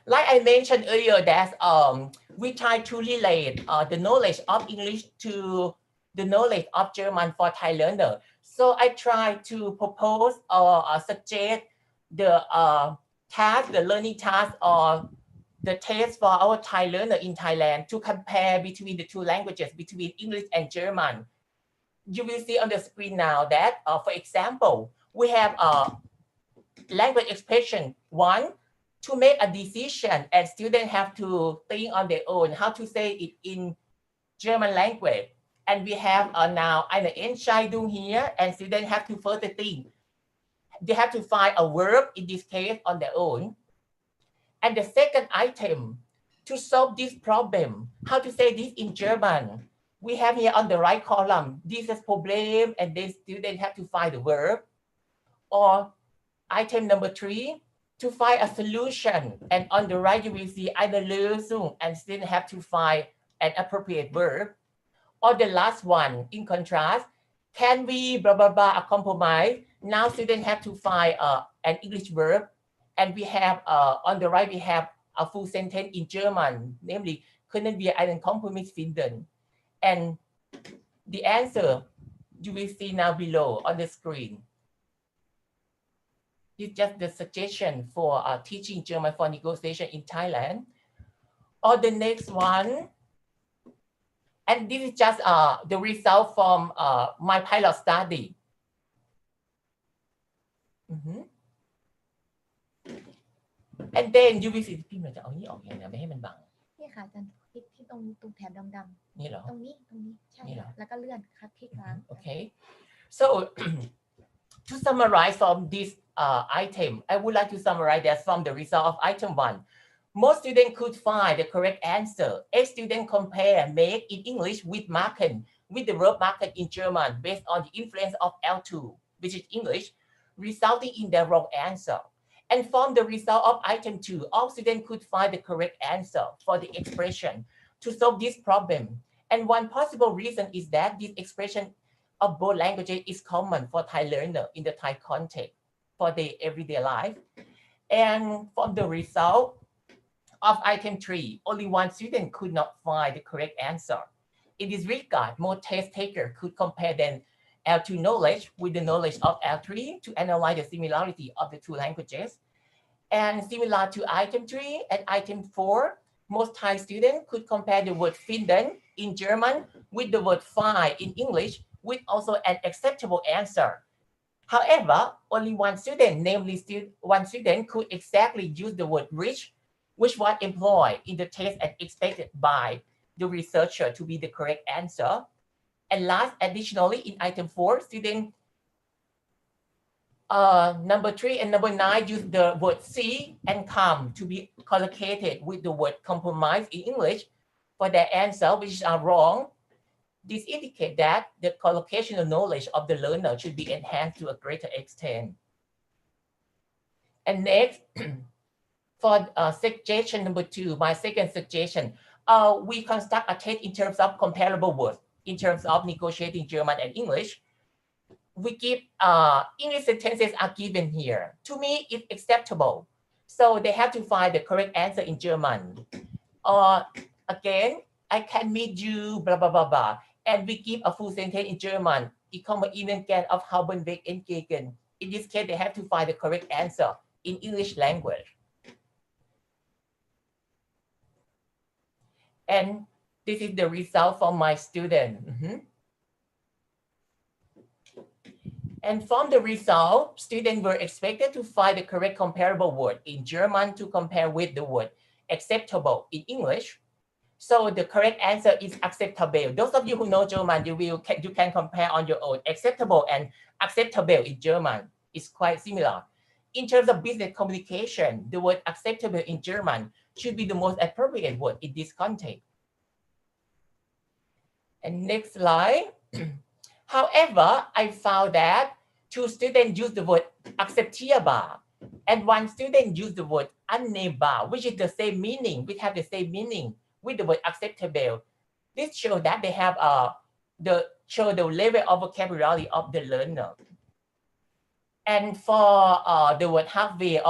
like I mentioned earlier, that we try to relate the knowledge of English to the knowledge of German for Thai learner. So I try to propose or suggest the task, the learning task, or the test for our Thai learner in Thailand to compare between the two languages, between English and German. You will see on the screen now that, for example, we have language expression one, to make a decision and students have to think on their own how to say it in German language. And we have now eine Entscheidung here, and students have to further think. They have to find a verb in this case on their own. And the second item, to solve this problem, how to say this in German. We have here on the right column, dieses Problem, and then students have to find the verb. Or item number 3, to find a solution, and on the right you will see either Lösung, and students have to find an appropriate verb. Or the last one, in contrast, can we blah blah blah a compromise? Now students have to find an English verb, and we have on the right we have a full sentence in German, namely können wir einen Kompromiss finden? And the answer you will see now below on the screen. It's just the suggestion for teaching German for negotiation in Thailand. Or the next one, and this is just the result from my pilot study. And then you will see พี่มันจะเอานี่ออกยังไงไม่ให้มันบัง นี่ค่ะอาจารย์คลิกที่ตรงแถบดำๆ นี่เหรอ ตรงนี้ใช่แล้วก็เลื่อนคลิกค้าง Okay, so to summarize from this item, I would like to summarize that from the result of item 1. Most students could find the correct answer. A student compare make in English with marken with the verb marken in German based on the influence of L2, which is English, resulting in the wrong answer. And from the result of item 2, all students could find the correct answer for the expression to solve this problem. And one possible reason is that this expression of both languages is common for Thai learner in the Thai context for their everyday life. And from the result of item 3, only one student could not find the correct answer. In this regard, most test takers could compare then L2 knowledge with the knowledge of L3 to analyze the similarity of the two languages. And similar to item 3 and item 4, most Thai students could compare the word finden in German with the word fine in English with also an acceptable answer. However, only one student, namely one student, could exactly use the word rich, which was employed in the test and expected by the researcher to be the correct answer. And last, additionally, in item 4, student number 3 and number 9 use the word see and come to be collocated with the word compromise in English for their answer, which are wrong. This indicates that the collocational knowledge of the learner should be enhanced to a greater extent. And next, for suggestion number 2, my second suggestion, we construct a test in terms of comparable words, in terms of negotiating German and English. We give English sentences are given here. To me, it's acceptable. So they have to find the correct answer in German. Again, I can meet you, blah, blah, blah, blah. And we give a full sentence in German. Ich komme Ihnen gern auf halbem Weg entgegen. In this case, they have to find the correct answer in English language. And this is the result for my student. And from the result, students were expected to find the correct comparable word in German to compare with the word acceptable in English. So the correct answer is acceptable. Those of you who know German, you can compare on your own. Acceptable and acceptable in German is quite similar. In terms of business communication, the word acceptable in German should be the most appropriate word in this context. And next slide. However, I found that 2 students use the word akzeptierbar and 1 student use the word annehmbar, which is the same meaning, which have the same meaning with the word acceptable. This shows that they have the level of vocabulary of the learner. And for the word halfway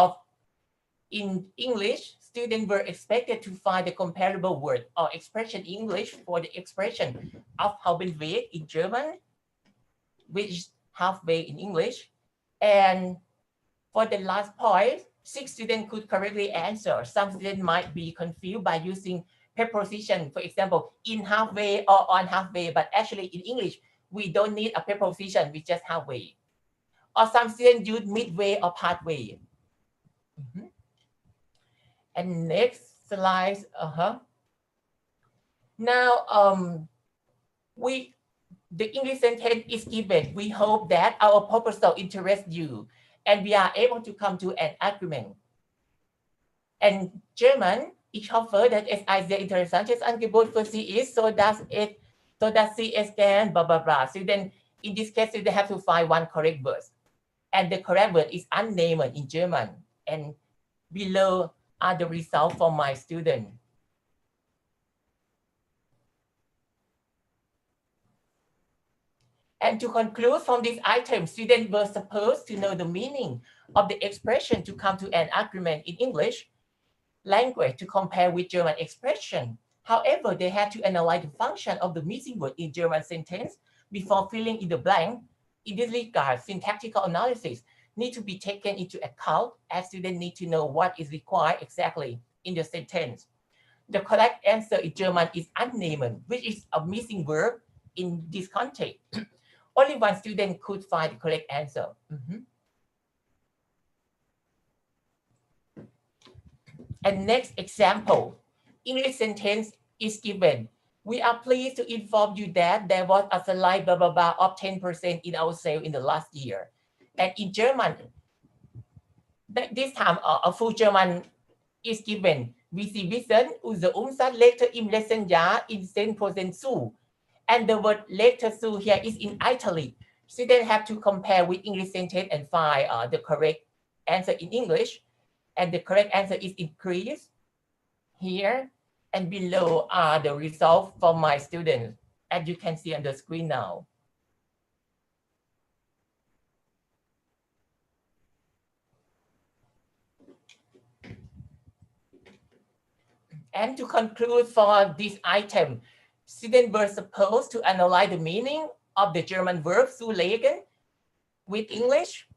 in English, students were expected to find the comparable word or expression in English for the expression of halben Weg in German, which is halfway in English. And for the last point, 6 students could correctly answer. Some students might be confused by using preposition, for example, in halfway or on halfway, but actually in English, we don't need a preposition, we just halfway. Or some students use midway or partway. And next slide. Now, the English sentence is given. We hope that our proposal interests you and we are able to come to an agreement. And German, ich hoffe, dass es ein sehr interessantes Angebot für Sie ist, so dass Sie es gern, blah, blah, blah. So then, in this case, they have to find one correct word. And the correct word is annehmen in German. And below are the results for my student. And to conclude from this item, students were supposed to know the meaning of the expression to come to an agreement in English language to compare with German expression. However, they had to analyze the function of the missing word in German sentence before filling in the blank. In this regard, syntactical analysis need to be taken into account as students need to know what is required exactly in the sentence. The correct answer in German is annehmen, which is a missing verb in this context. Only 1 student could find the correct answer. And next example, English sentence is given. We are pleased to inform you that there was a slight blah, blah, blah of 10% in our sale in the last year. And in German, this time a full German is given. Wie Sie wissen, unser Umsatz legte im letzten Jahr in 10% zu. And the word later zu here is in Italy. Students have to compare with English sentence and find the correct answer in English. And the correct answer is increase here. And below are the results from my students, as you can see on the screen now. And to conclude for this item, students were supposed to analyze the meaning of the German verb zulegen with English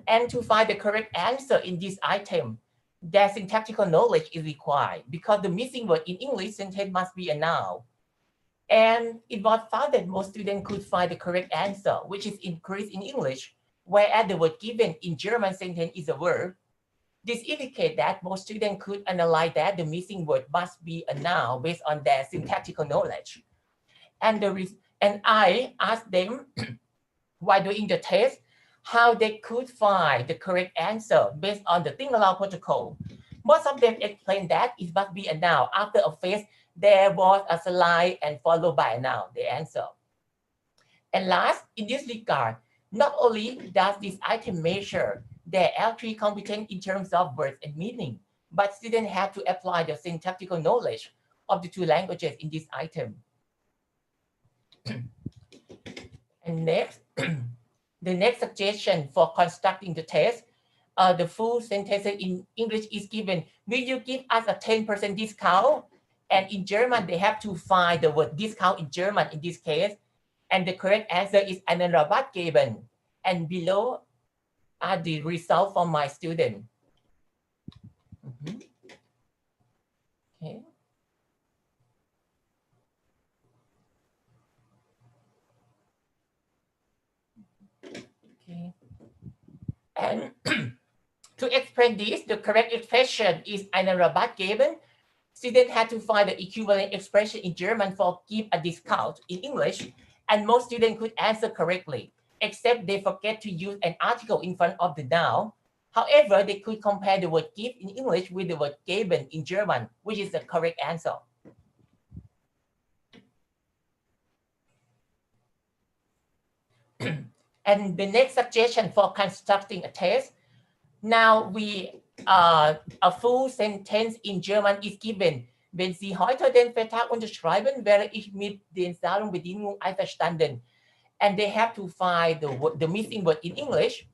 and to find the correct answer in this item. Their syntactical knowledge is required because the missing word in English sentence must be a noun. And it was found that most students could find the correct answer, which is increase in English, whereas the word given in German sentence is a verb. This indicates that most students could analyze that the missing word must be a noun based on their syntactical knowledge. And I asked them while doing the test how they could find the correct answer based on the think aloud protocol. Most of them explain that it must be a noun. After a phrase, there was a slide and followed by a noun, the answer. And last, in this regard, not only does this item measure their L3 competence in terms of words and meaning, but students have to apply the syntactical knowledge of the two languages in this item. And next, the next suggestion for constructing the test, the full sentence in English is given. Will you give us a 10% discount? And in German, they have to find the word discount in German in this case. And the correct answer is einen Rabatt geben. And below are the results for my student. Okay. Okay. And to explain this, the correct expression is einen Rabatt geben. Students had to find the equivalent expression in German for give a discount in English, and most students could answer correctly, except they forget to use an article in front of the noun. However, they could compare the word give in English with the word geben in German, which is the correct answer. And the next suggestion for constructing a test. Now a full sentence in German is given. Wenn Sie heute den Vertrag unterschreiben, wäre ich mit den Zahlungsbedingungen einverstanden. And they have to find the missing word in English.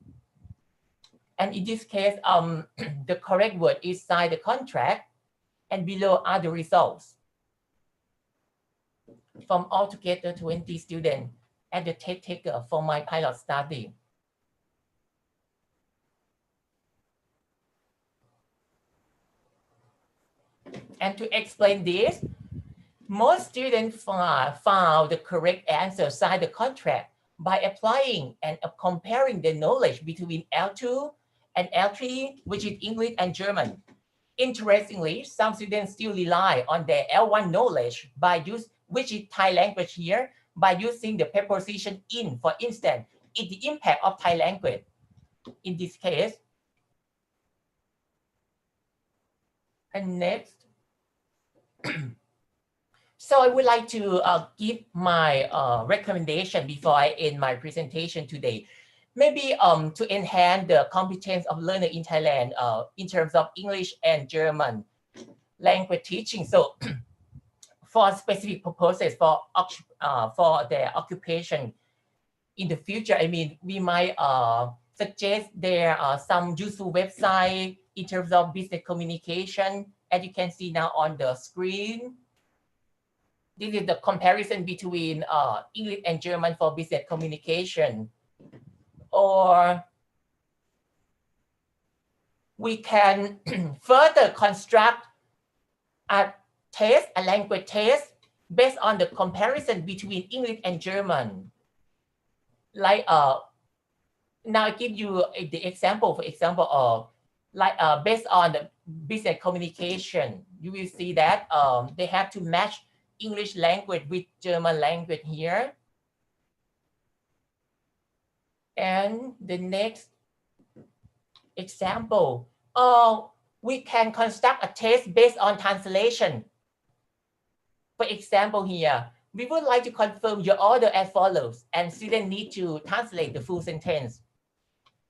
And in this case, the correct word is sign the contract, and below are the results. From altogether 20 students and the test taker for my pilot study. And to explain this, most students found the correct answer, sign the contract, by applying and comparing the knowledge between L2 and L3, which is English and German. Interestingly, some students still rely on their L1 knowledge which is Thai language here, by using the preposition in, for instance, in the impact of Thai language. In this case, and next. So I would like to give my recommendation before I end my presentation today. Maybe to enhance the competence of learner in Thailand in terms of English and German language teaching. So for specific purposes, for their occupation in the future, I mean, we might suggest there are some useful websites in terms of business communication, as you can see now on the screen. This is the comparison between English and German for business communication. Or we can further construct a language test based on the comparison between English and German. Like now I give you the example, for example, of based on the business communication, you will see that they have to match English language with German language here. And the next example, we can construct a test based on translation. For example here, we would like to confirm your order as follows, and students need to translate the full sentence.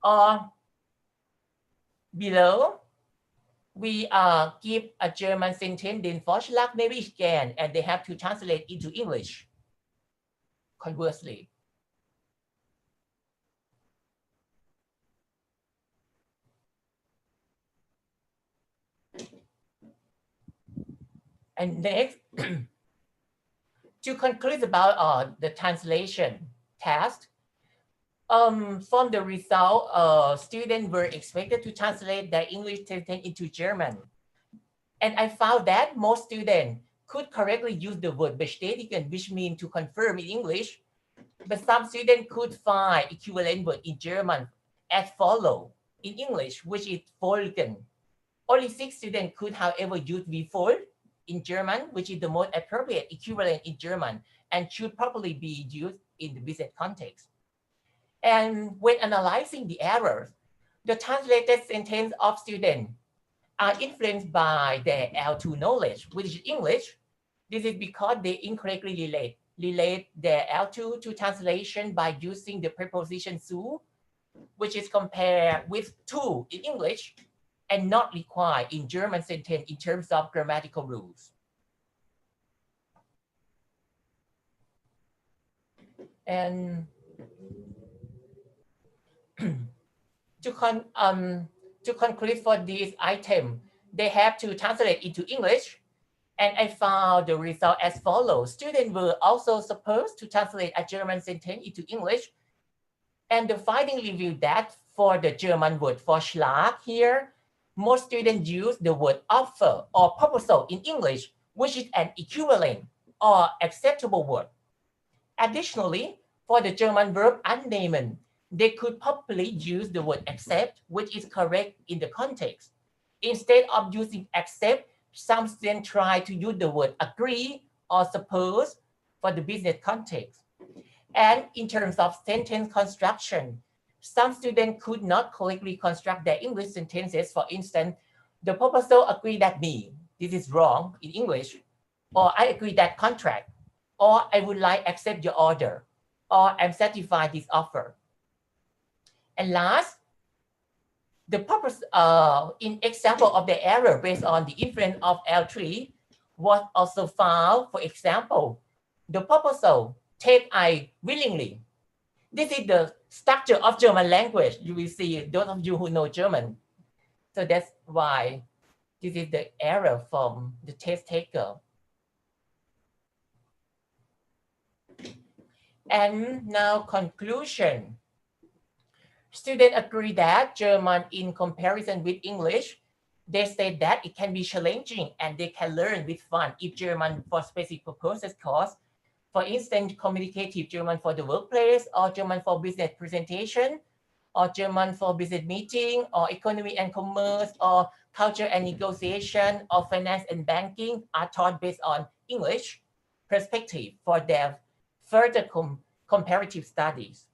Or below, we give a German sentence, den Vorschlag nehme ich gern, and they have to translate into English. Conversely. And next, to conclude about the translation task, from the result, students were expected to translate their English sentence into German. And I found that most students could correctly use the word bestätigen, which means to confirm in English, but some students could find equivalent word in German as follow in English, which is folgen. Only 6 students could, however, use wie folgt in German, which is the most appropriate equivalent in German and should probably be used in the business context. And when analyzing the errors, the translated sentence of students are influenced by their L2 knowledge, which is English. This is because they incorrectly relate their L2 to translation by using the preposition zu, which is compared with to in English and not required in German sentence in terms of grammatical rules. And to conclude for this item, they have to translate into English. And I found the result as follows. Students were also supposed to translate a German sentence into English. And the finding revealed that for the German word for Schlag here, most students use the word offer or proposal in English, which is an equivalent or acceptable word. Additionally, for the German verb annehmen, they could properly use the word accept, which is correct in the context. Instead of using accept, some students try to use the word agree or suppose for the business context. And in terms of sentence construction, some students could not correctly construct their English sentences. For instance, the proposal agree that me, this is wrong in English, or I agree that contract, or I would like accept your order, or I'm satisfied this offer. And last, the purpose in example of the error based on the influence of L3 was also found. For example, the proposal take I willingly. This is the structure of German language. You will see those of you who know German. So that's why this is the error from the test taker. And now conclusion. Students agree that German in comparison with English, they say that it can be challenging and they can learn with fun if German for specific purposes course. For instance, communicative German for the workplace, or German for business presentation, or German for business meeting, or economy and commerce, or culture and negotiation, or finance and banking are taught based on English perspective for their further comparative studies.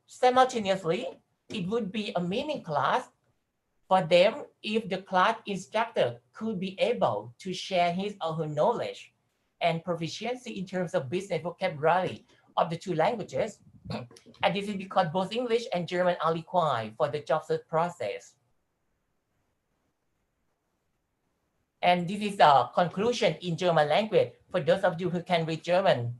Simultaneously, it would be a meaning class for them if the class instructor could be able to share his or her knowledge and proficiency in terms of business vocabulary of the two languages. And this is because both English and German are required for the job search process. And this is a conclusion in German language for those of you who can read German.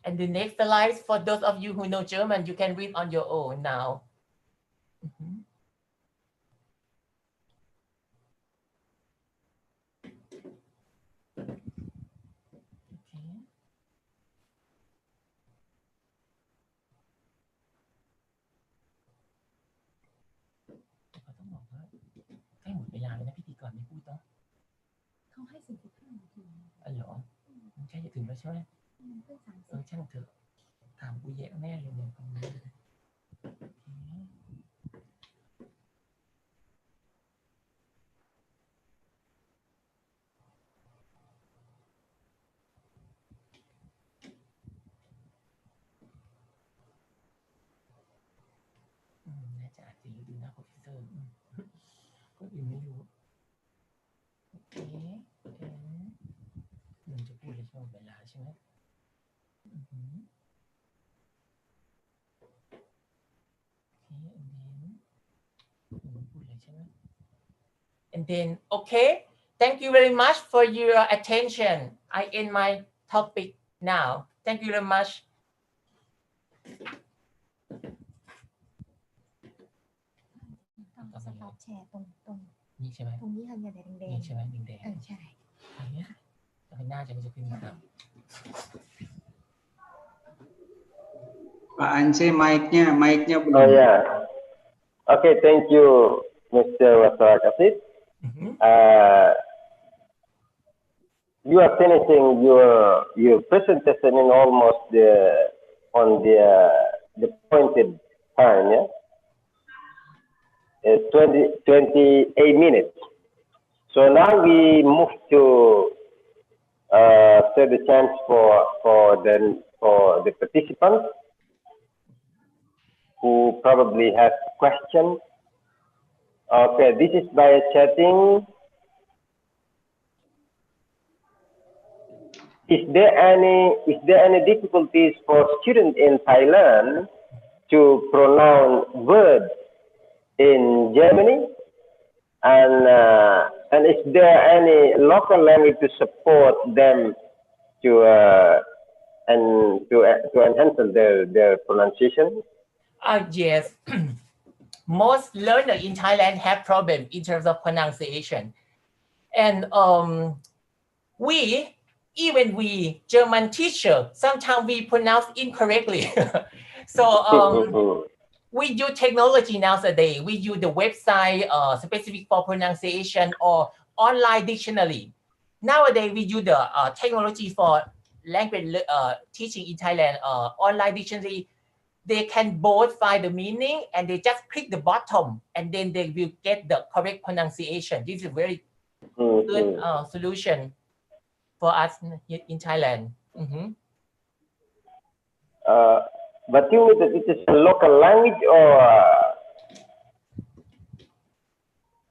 And the next slide, for those of you who know German, you can read on your own now. And then, okay, thank you very much for your attention. I end my topic now. Thank you very much. สต็อปแชร์ตรง นี่ใช่ไหม ตรงนี้ค่ะเนี่ยแดง นี่ใช่ไหมแดง ใช่ ๆอันเนี้ย หน้าจะไม่จะขึ้นมาครับ Pak Ance mic-nya belum. Oh yeah. Okay, thank you, Mr. Wasarakasit. You are finishing your presentation in almost on the pointed time, yeah? 28 minutes. So now we move to the chance for the participants who probably have questions. Okay, this is by chatting. Is there any difficulties for students in Thailand to pronounce words in Germany? And is there any local language to support them to enhance their pronunciation? Yes. Most learners in Thailand have problem in terms of pronunciation, and even we German teacher sometimes we pronounce incorrectly. So we use technology nowadays. We use the website specific for pronunciation or online dictionary. Nowadays we use the technology for language teaching in Thailand. Online dictionary. They can both find the meaning and they just click the bottom and then they will get the correct pronunciation. This is a very good solution for us in Thailand. But you mean that it is a local language or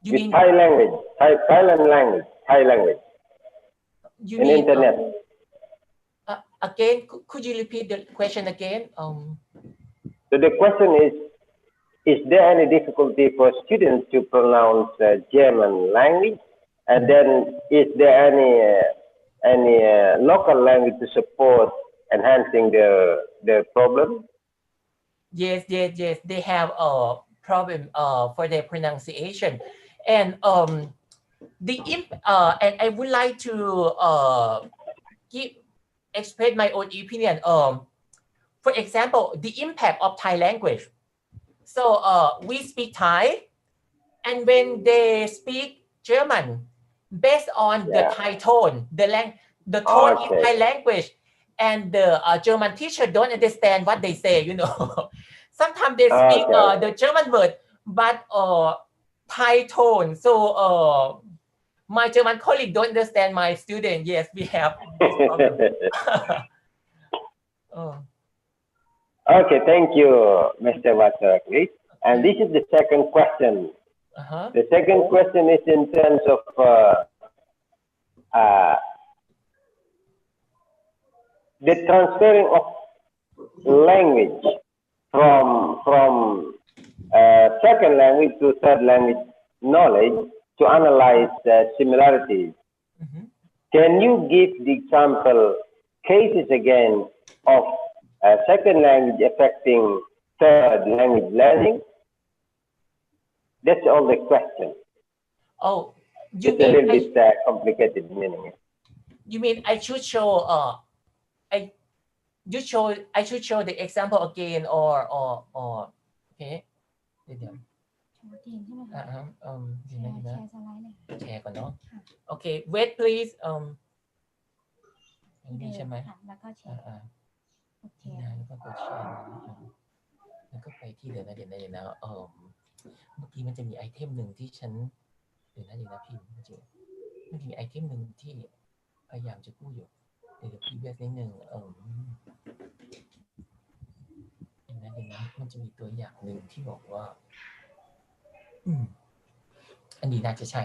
you mean Thai language, Thai language you in mean, internet? Again, could you repeat the question again? So the question is there any difficulty for students to pronounce German language? And then is there any local language to support enhancing the problem? Yes. They have a problem for their pronunciation, and and I would like to express my own opinion. For example, the impact of Thai language. So we speak Thai, and when they speak German, based on the Thai tone, the tone in Thai language, and the German teacher don't understand what they say. Sometimes they speak the German word, but Thai tone. So my German colleague don't understand my student. Yes, we have this problem. Okay, thank you, Mr. Wasarakrit. And this is the second question. The second question is in terms of the transferring of language from second language to third language knowledge to analyze similarities. Can you give the example cases again of second language affecting third language learning? That's all the question. Oh, it's a little bit complicated meaning. You mean I should show I should show the example again or okay. แชร์ก่อนเนาะ Okay, wait please. นี่ใช่ไหมแล้วก็แชร์แล้วก็กดแชร์แล้วก็ไปที่เดี๋ยวนะเมื่อกี้มันจะมีไอเทมหนึ่งที่ฉันเดี๋ยวนะพิมพ์มันจะมีไอเทมหนึ่งที่พยายามจะพูดอยู่เดี๋ยวพิมพ์แบบนิดนึงเดี๋ยวนะมันจะมีตัวอย่างหนึ่งที่บอกว่าอันนี้น่าจะใช่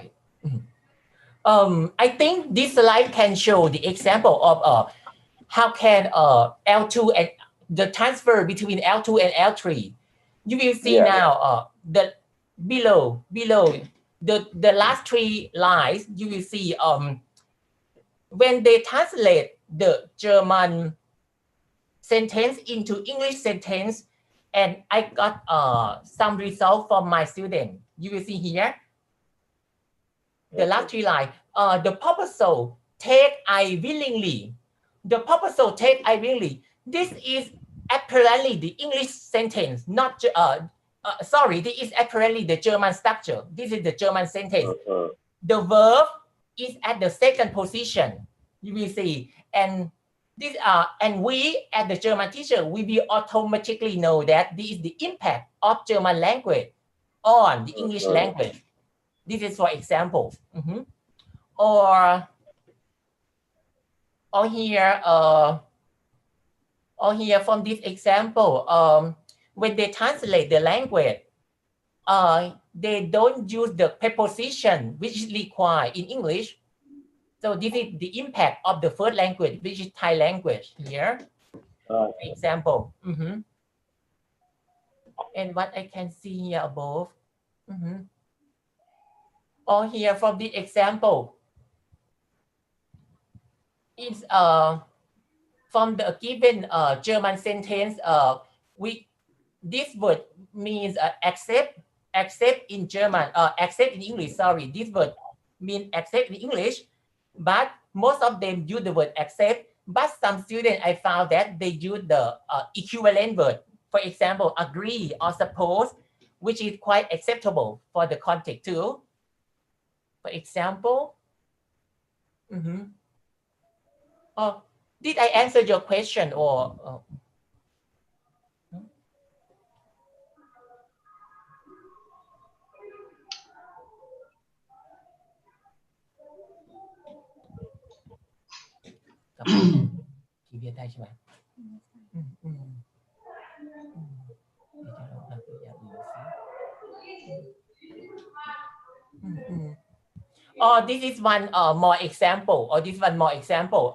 I think this slide can show the example of how can L2 and the transfer between L2 and L3. You will see now the below the last three lines. You will see when they translate the German sentence into English sentence, and I got some result from my student. You will see here. The last three lines, the proposal take I willingly. The purpose of take I willingly. This is apparently the English sentence, not sorry. This is apparently the German structure. This is the German sentence. The verb is at the second position. You will see, and this and we as the German teacher, we will automatically know that this is the impact of German language on the English language. This is for example. Or here from this example, when they translate the language, they don't use the preposition which is required in English. So this is the impact of the first language, which is Thai language here. For example. And what I can see here above. Or here from the example. It's from the given German sentence, this word means accept in German, accept in English, sorry. This word means accept in English, but most of them use the word accept, but some students I found that they use the equivalent word. For example, agree or suppose, which is quite acceptable for the context too. For example, oh, did I answer your question or? Oh, this is one more example, or this one more example.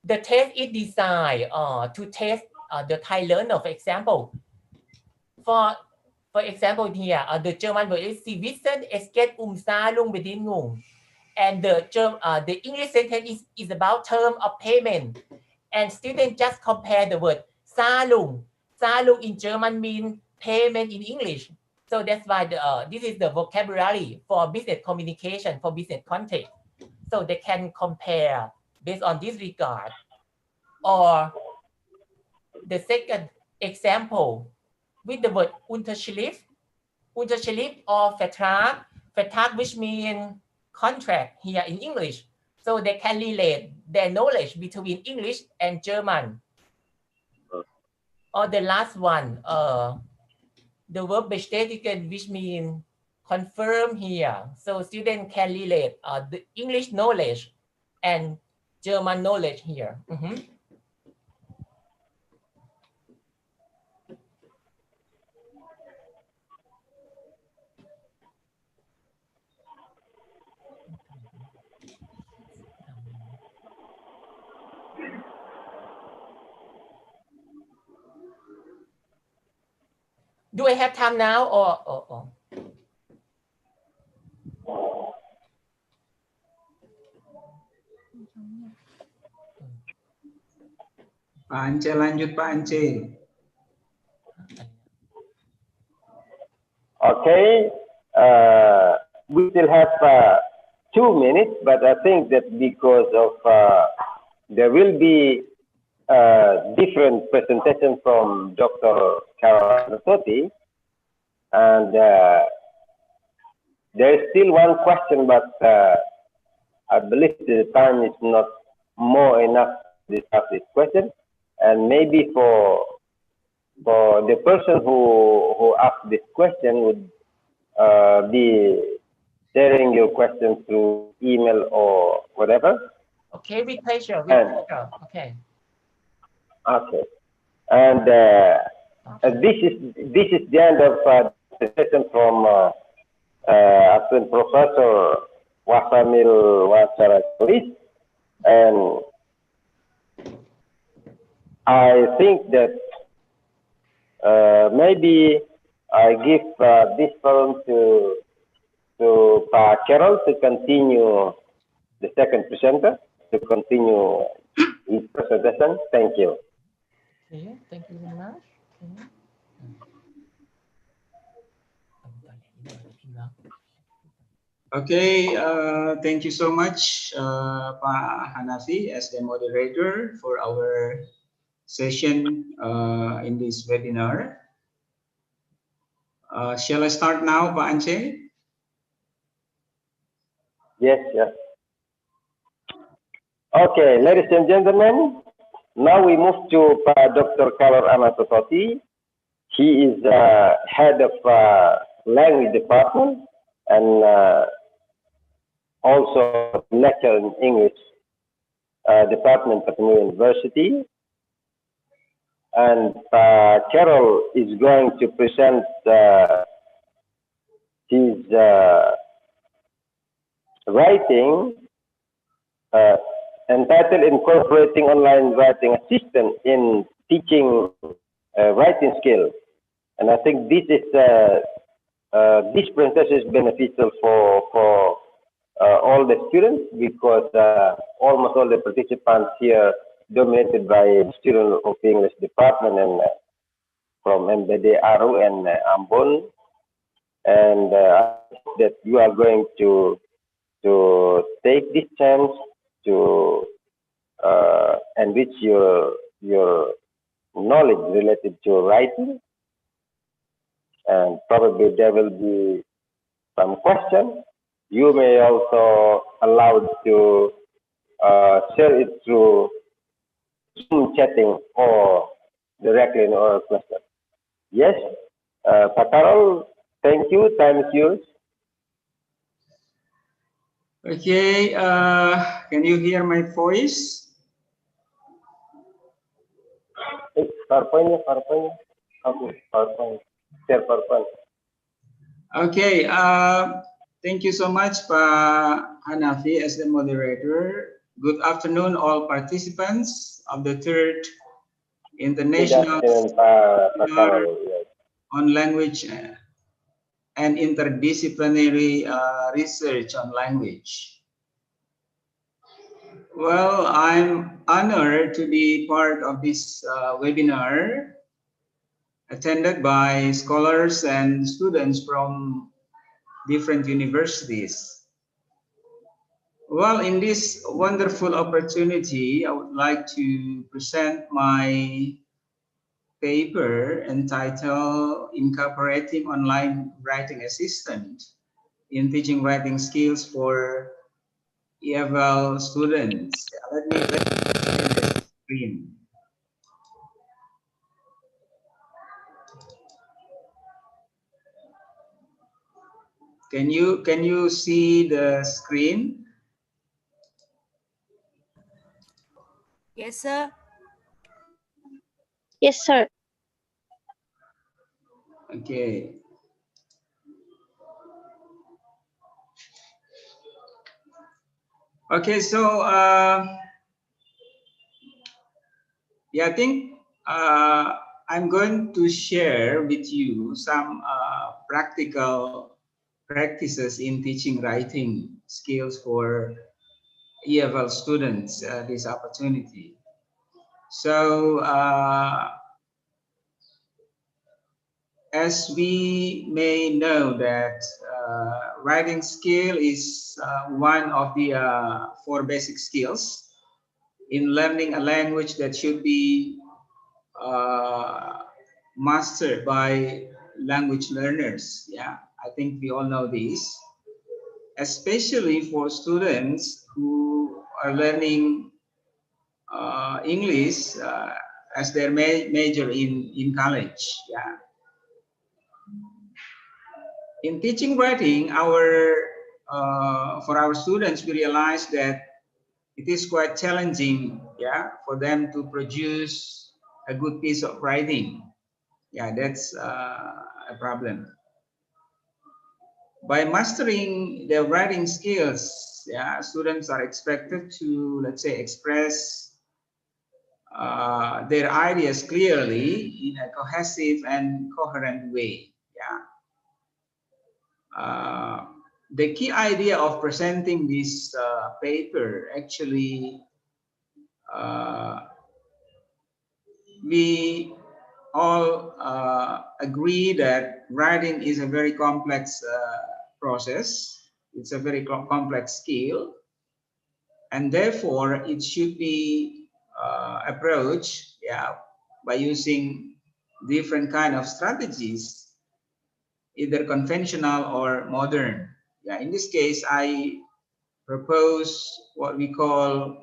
The test is designed to test the Thai learner. For example, for example here, the German word is Sie wissen, es geht Zahlungsbedingungen, and the English sentence is about term of payment, and students just compare the word Zahlung. Zahlung in German means payment in English. So that's why this is the vocabulary for business communication, for business context. So they can compare based on this regard. Or the second example with the word Unterschrift or Vertrag, which means contract here in English. So they can relate their knowledge between English and German. Or the last one, the verb bestätigen, which means confirm here. So students can relate the English knowledge and German knowledge here. Do I have time now or? Pak Ance, lanjut Pak Ance. Okay, we still have 2 minutes, but I think that because of there will be different presentation from Dr. Caroline Sotti, and there is still one question, but I believe the time is not more enough to discuss this question, and maybe for the person who asked this question would be sharing your questions through email or whatever. Okay, with pleasure. Okay. Okay, and this is the end of the session from Assistant Professor Wasamil Wasarakulis, and I think that maybe I give this forum to Pa Carol to continue the second presenter, to continue his presentation. Thank you. Okay, thank you very much. Okay. Okay, thank you so much, Pak Hanafi, as the moderator for our session in this webinar. Shall I start now, Pak Ance? Yes, yes. Okay, ladies and gentlemen, now we move to Dr. Carol Amatosoti. He is head of language department and also lecturer in English department at New University. And Carol is going to present his writing entitled Incorporating Online Writing Assistant in Teaching Writing Skills. And I think this is this presentation is beneficial for all the students because almost all the participants here dominated by students of English department and from MBD Aru and Ambon, and I hope that you are going to take this chance to enrich your knowledge related to writing, and probably there will be some questions. You may also allowed to share it through Zoom chatting or directly in our question. Yes, Pak Carol, thank you. Time is yours. Okay, can you hear my voice? PowerPoint. Okay, PowerPoint. Share PowerPoint. Okay, thank you so much, Pak Hanafi, as the moderator. Good afternoon, all participants of the third International Seminar on Language and Interdisciplinary Research on Language. Well, I'm honored to be part of this webinar attended by scholars and students from different universities. Well, in this wonderful opportunity, I would like to present my paper entitled Incorporating Online Writing Assistant in Teaching Writing Skills for EFL Students. Let me share the screen. Can you see the screen? Yes, sir. Yes, sir. Okay. Okay, so yeah, I think I'm going to share with you some practical practices in teaching writing skills for EFL students this opportunity. So as we may know that writing skill is one of the 4 basic skills in learning a language that should be mastered by language learners. Yeah, I think we all know this, especially for students who are learning English as their major in college. Yeah. In teaching writing, for our students, we realize that it is quite challenging, yeah, for them to produce a good piece of writing. Yeah, that's a problem. By mastering their writing skills, yeah, students are expected to, let's say, express their ideas clearly in a cohesive and coherent way. Yeah. The key idea of presenting this paper actually, we all agree that writing is a very complex process, It's a very complex skill, and therefore it should be approached, yeah, by using different kind of strategies, either conventional or modern. Yeah, in this case, I propose what we call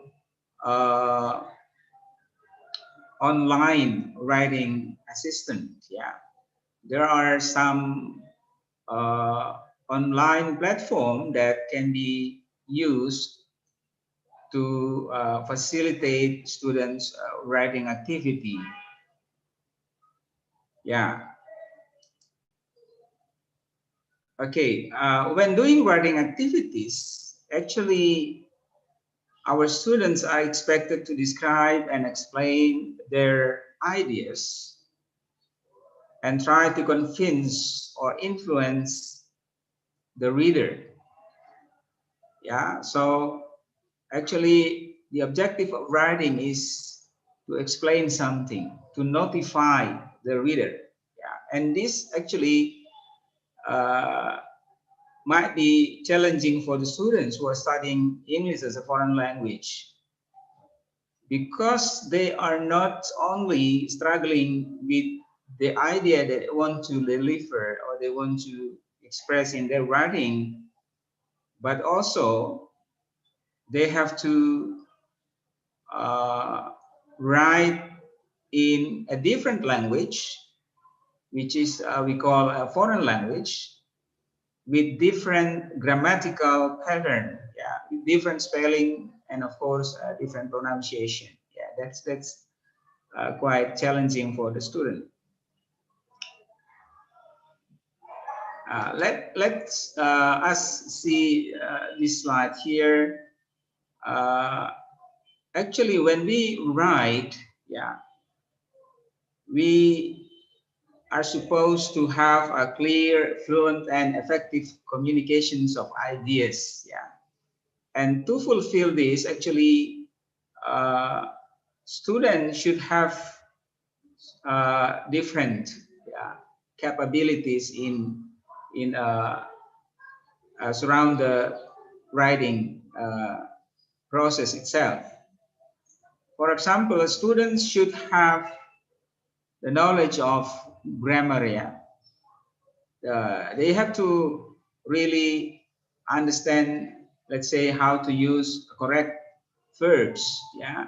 online writing assistant. Yeah, there are some online platform that can be used to facilitate students writing activity. Yeah. Okay. When doing writing activities, actually, our students are expected to describe and explain their ideas and try to convince or influence the reader. Yeah. So actually, the objective of writing is to explain something, to notify the reader. Yeah. And this actually might be challenging for the students who are studying English as a foreign language, because they are not only struggling with the idea that they want to deliver or they want to express in their writing, but also they have to write in a different language, which is we call a foreign language, with different grammatical pattern, yeah, with different spelling, and of course different pronunciation. Yeah, that's quite challenging for the student. Let's us see this slide here. Actually, when we write, yeah, we are supposed to have a clear, fluent, and effective communications of ideas. Yeah, and to fulfill this, actually, students should have different capabilities in surround the writing process itself. For example, students should have the knowledge of grammar. Yeah, they have to really understand, let's say, how to use correct verbs. Yeah,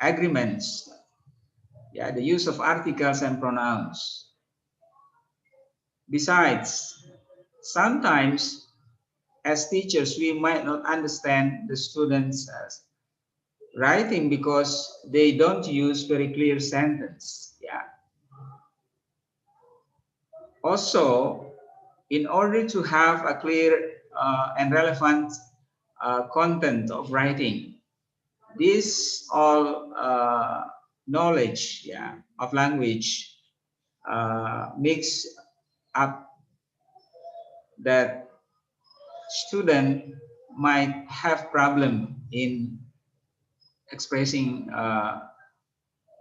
agreements. Yeah, the use of articles and pronouns. Besides, sometimes as teachers, we might not understand the students' writing because they don't use very clear sentence. Yeah. Also, in order to have a clear and relevant content of writing, this all knowledge, yeah, of language makes up that student might have problem in expressing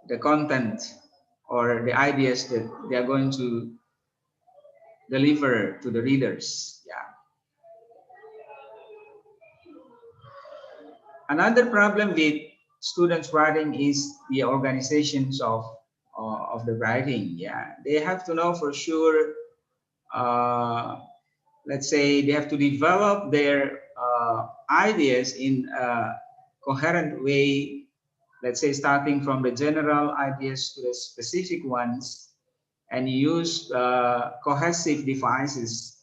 the content or the ideas that they are going to deliver to the readers. Yeah. Another problem with students writing is the organizations of the writing. Yeah, they have to know for sure. Let's say they have to develop their ideas in a coherent way. Let's say starting from the general ideas to the specific ones, and use cohesive devices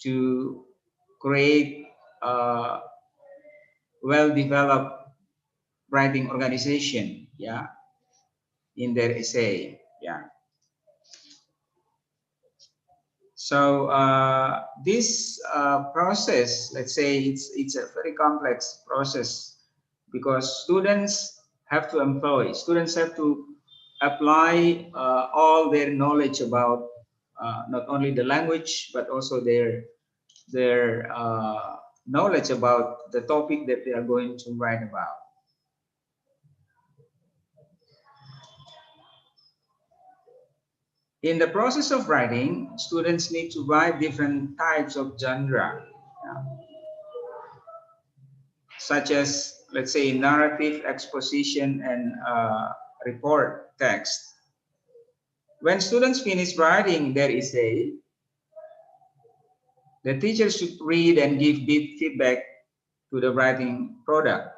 to create well-developed writing organization, yeah, in their essay. Yeah. So this process, let's say, it's a very complex process, because students have to apply all their knowledge about not only the language but also their knowledge about the topic that they are going to write about. In the process of writing, students need to write different types of genre. such as, let's say, narrative, exposition, and report text. When students finish writing their essay, the teacher should read and give feedback to the writing product.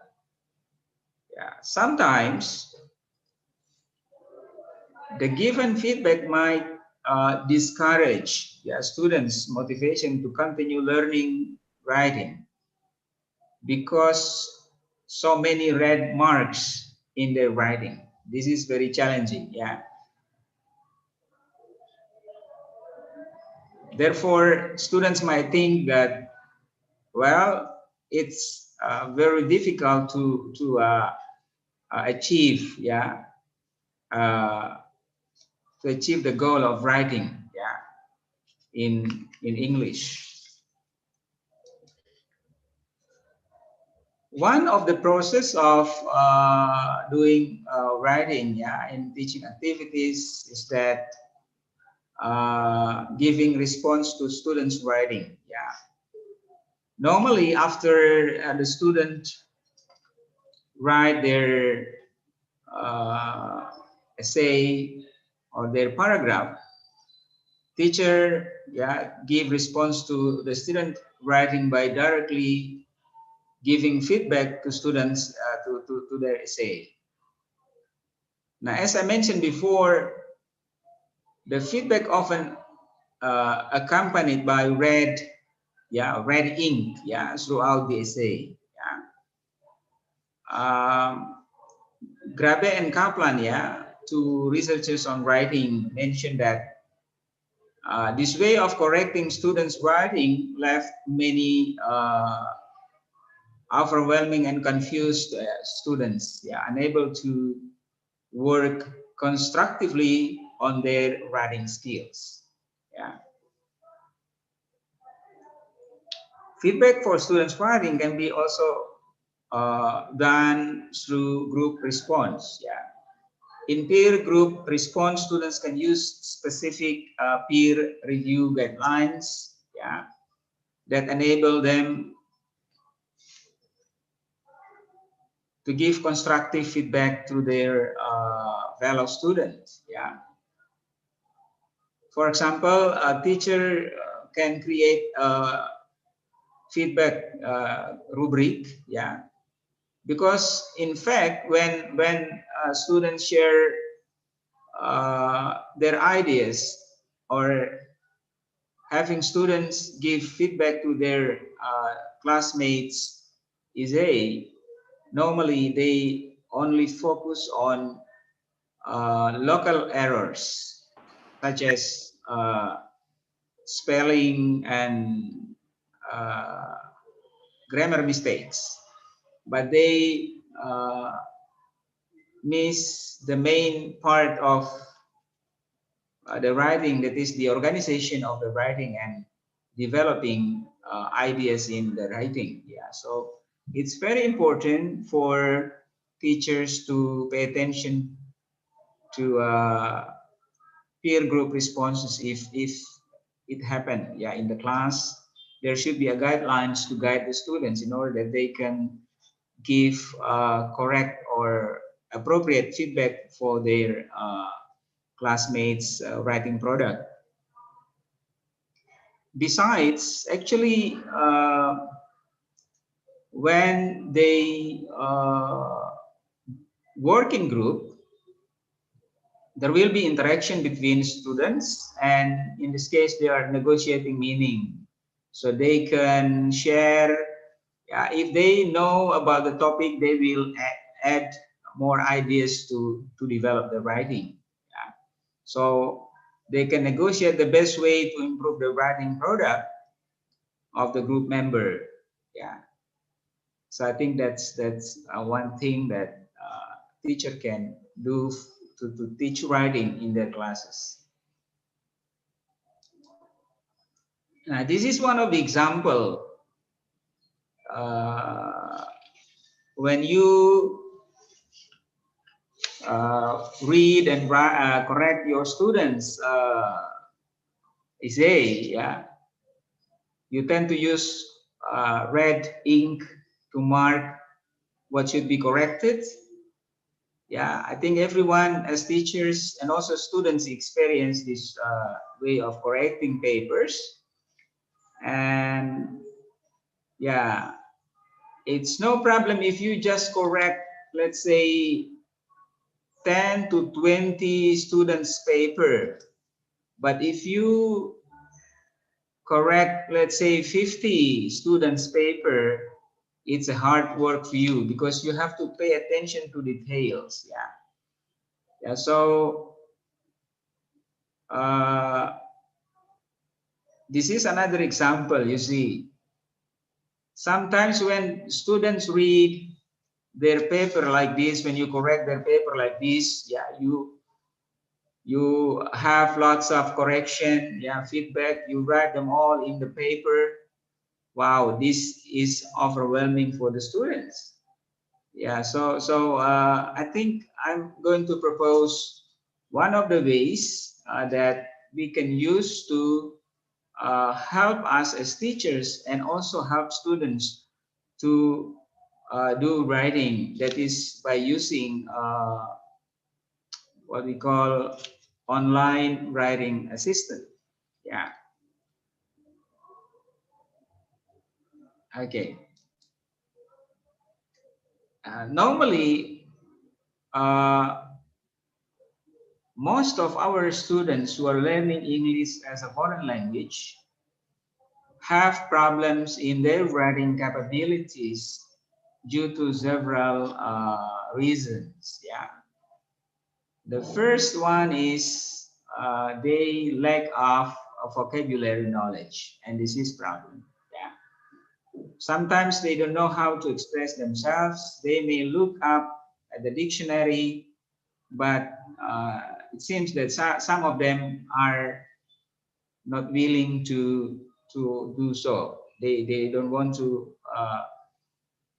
Yeah, sometimes the given feedback might discourage students' motivation to continue learning writing because so many red marks in their writing. This is very challenging. Yeah. Therefore, students might think that, well, it's very difficult to achieve, to achieve the goal of writing, in English. One of the process of doing writing, in teaching activities is that giving response to students' writing. Normally, after the student write their essay or their paragraph, teacher give response to the student writing by directly giving feedback to students to their essay. Now, as I mentioned before, the feedback often accompanied by red ink, throughout the essay. Grabe and Kaplan, two researchers on writing, mentioned that this way of correcting students' writing left many overwhelming and confused students, unable to work constructively on their writing skills. Feedback for students' writing can be also done through group response. In peer group response, students can use specific peer review guidelines that enable them to give constructive feedback to their fellow students. For example, a teacher can create a feedback rubric, because in fact, when students share their ideas or having students give feedback to their classmates normally they only focus on local errors such as spelling and grammar mistakes, but they miss the main part of the writing, that is the organization of the writing and developing ideas in the writing. So it's very important for teachers to pay attention to peer group responses if it happened in the class. There should be a guidelines to guide the students in order that they can give correct or appropriate feedback for their classmates' writing product. Besides, actually, when they work in group, there will be interaction between students, and in this case, they are negotiating meaning. So they can share, if they know about the topic, they will add more ideas to develop the writing. So they can negotiate the best way to improve the writing product of the group member. So I think that's one thing that teacher can do to teach writing in their classes. Now, this is one of the example. When you read and correct your students' essay, you tend to use red ink to mark what should be corrected. Yeah, I think everyone as teachers and also students experience this way of correcting papers. And yeah, it's no problem if you just correct, let's say, 10 to 20 students' paper. But if you correct, let's say, 50 students' paper, it's a hard work for you because you have to pay attention to details. Yeah. So this is another example. You see, sometimes when students read their paper like this, when you correct their paper like this, yeah, you have lots of correction, yeah, feedback. You write them all in the paper. Wow, this is overwhelming for the students. Yeah, so I think I'm going to propose one of the ways that we can use to help us as teachers and also help students to do writing, that is by using what we call online writing assistant. Yeah. Okay. Normally, most of our students who are learning English as a foreign language have problems in their writing capabilities due to several reasons. Yeah. The first one is they lack of vocabulary knowledge, and this is problem. Yeah. Sometimes they don't know how to express themselves. They may look up at the dictionary, but it seems that some of them are not willing to do so. They don't want to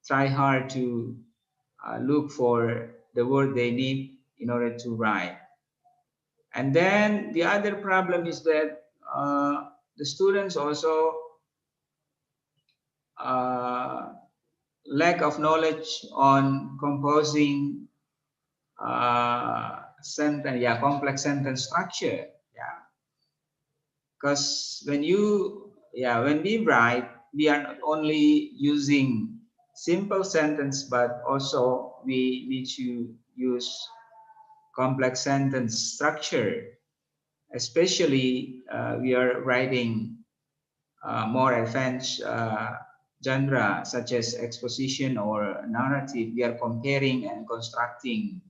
try hard to look for the word they need in order to write. And then the other problem is that the students also lack of knowledge on composing sentence, yeah, complex sentence structure. Yeah, because when we write, we are not only using simple sentence, but also we need to use complex sentence structure, especially we are writing more advanced genre such as exposition or narrative. We are comparing and constructing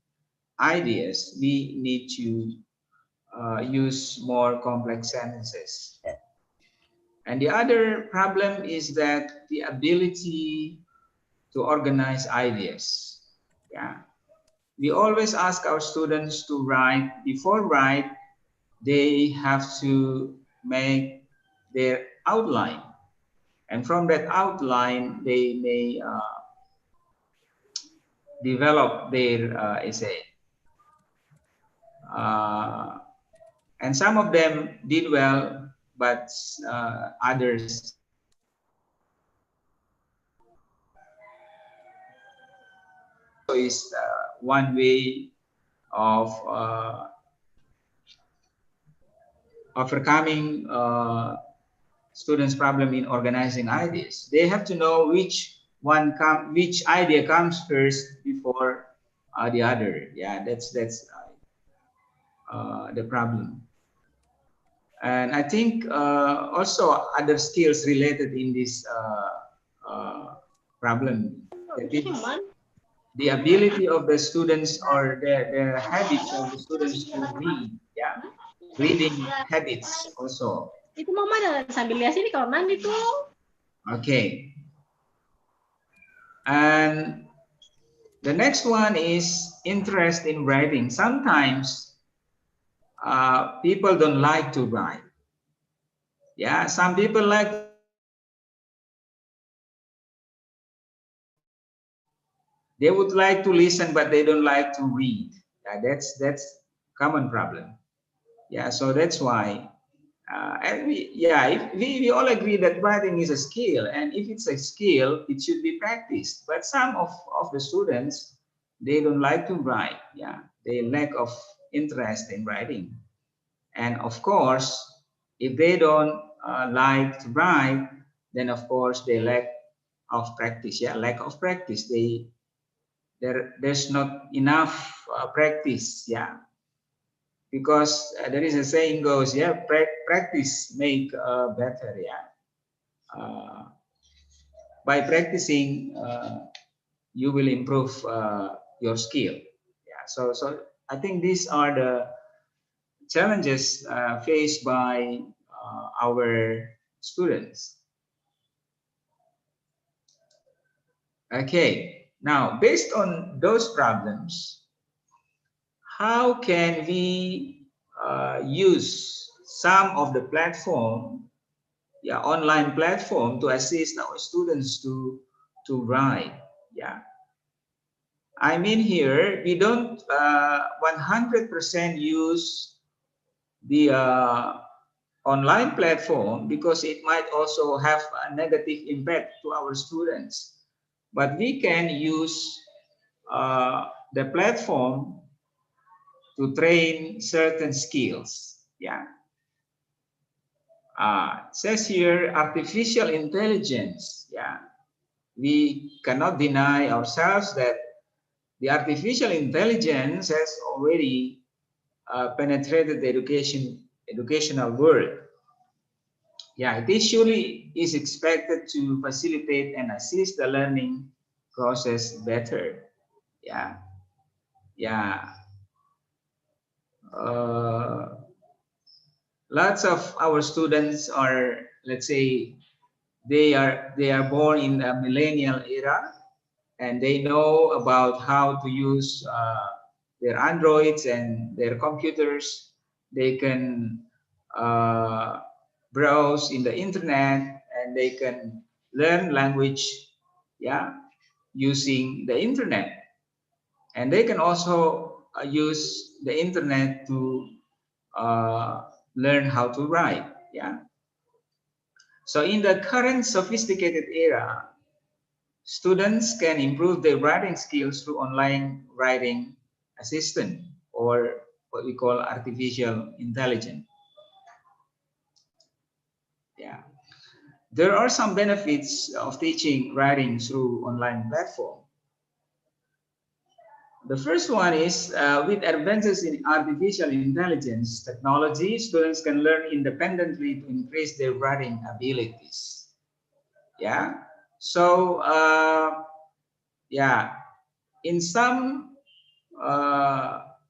ideas. We need to use more complex sentences. And the other problem is that the ability to organize ideas. Yeah, we always ask our students to write. Before write, they have to make their outline, and from that outline, they may develop their essay. And some of them did well, but others is one way of overcoming students' problem in organizing ideas. They have to know which idea comes first before the other. Yeah, that's the problem. And I think also other skills related in this problem. The ability of the students or the habits of the students to read. Yeah, reading habits also. Itu mama dan sambil lihat sini kawan itu. Okay. And the next one is interest in writing. Sometimes people don't like to write. Yeah, some people like. They would like to listen, but they don't like to read. Yeah, that's common problem. Yeah, so that's why And we all agree that writing is a skill, and if it's a skill, it should be practiced. But some of the students, they don't like to write. Yeah, they lack of interest in writing. And of course, if they don't like to write, then of course they lack of practice. Yeah, lack of practice. There's not enough practice. Yeah, because there is a saying goes, yeah, practice make better. Yeah, by practicing, you will improve your skill. Yeah, so I think these are the challenges faced by our students. Okay, now based on those problems, how can we use some of the platform, yeah, online platform to assist our students to write? Yeah, I mean here we don't 100% use the online platform because it might also have a negative impact to our students. But we can use the platform to train certain skills. Yeah. It says here artificial intelligence. Yeah. We cannot deny ourselves that the artificial intelligence has already penetrated the educational world. Yeah, it surely is expected to facilitate and assist the learning process better. Yeah, yeah. Lots of our students are, let's say, they are born in a millennial era, and they know about how to use their Androids and their computers. They can browse in the internet, and they can learn language, yeah, using the internet. And they can also use the internet to learn how to write. Yeah. So in the current sophisticated era, students can improve their writing skills through online writing assistant, or what we call artificial intelligence. Yeah. There are some benefits of teaching writing through online platform. The first one is with advances in artificial intelligence technology, students can learn independently to increase their writing abilities. Yeah. So yeah, in some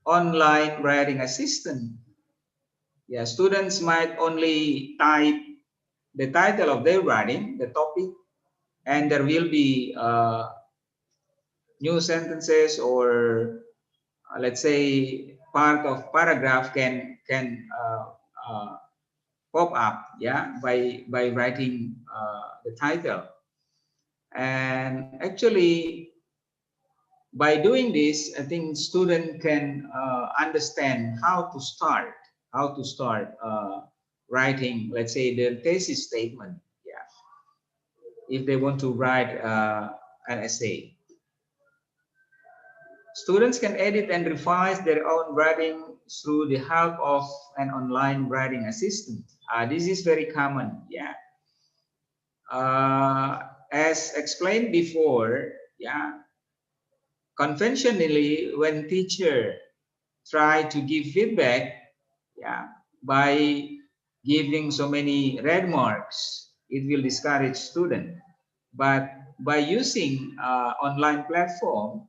online writing assistant, yeah, students might only type the title of their writing, the topic, and there will be new sentences, or let's say part of paragraph can pop up, yeah, by writing the title. And actually, by doing this, I think student can understand how to start writing, let's say, their thesis statement. Yeah, if they want to write an essay, students can edit and revise their own writing through the help of an online writing assistant. This is very common. Yeah, as explained before. Yeah, conventionally, when teacher try to give feedback, yeah, by giving so many red marks, it will discourage student. But by using online platform,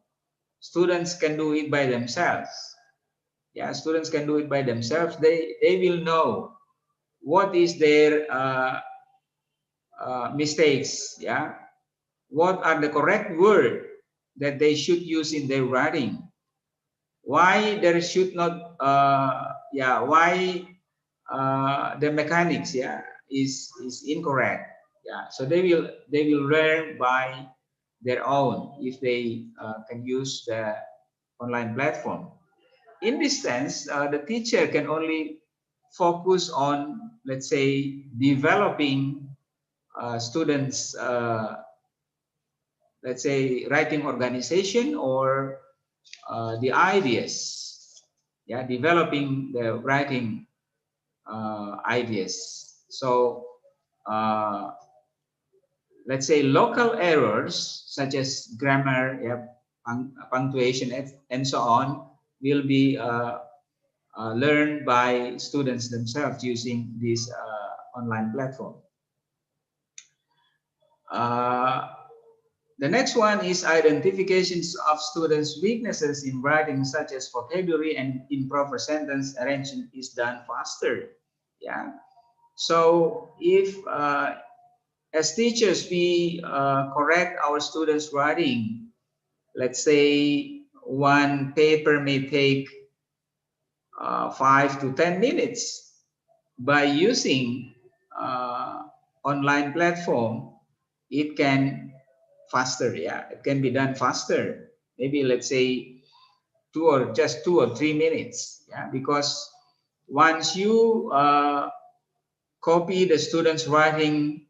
students can do it by themselves. Yeah, students can do it by themselves. They will know what is their mistakes. Yeah, what are the correct word that they should use in their writing. Why there should not why the mechanics, yeah, is incorrect. Yeah, so they will learn by their own if they can use the online platform. In this sense, the teacher can only focus on, let's say, developing students, let's say, writing organization or the ideas, yeah, developing the writing ideas. So let's say local errors such as grammar, yeah, punctuation, and so on will be learned by students themselves using this online platform. The next one is identifications of students' weaknesses in writing, such as vocabulary and improper sentence arrangement is done faster. Yeah. So if as teachers we correct our students' writing, let's say one paper may take 5 to 10 minutes. By using online platform, it can faster, yeah, it can be done faster. Maybe let's say 2 or 3 minutes, yeah, because once you copy the student's writing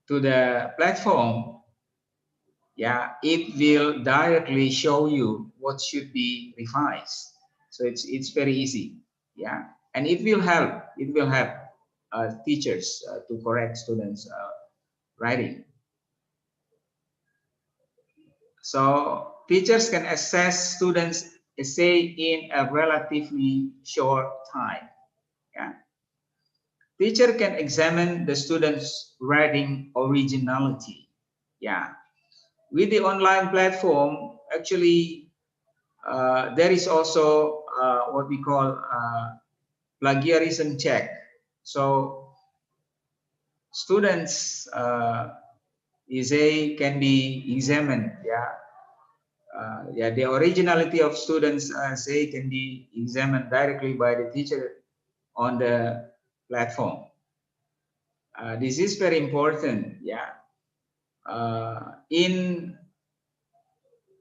to the platform, yeah, it will directly show you what should be revised. So it's very easy, yeah, and it will help teachers to correct students writing. So teachers can assess students' essay in a relatively short time. Yeah. Teacher can examine the students' writing originality. Yeah. With the online platform, actually, there is also what we call plagiarism check. So students' essay can be examined. Yeah. Yeah, the originality of students' say can be examined directly by the teacher on the platform. This is very important. Yeah, in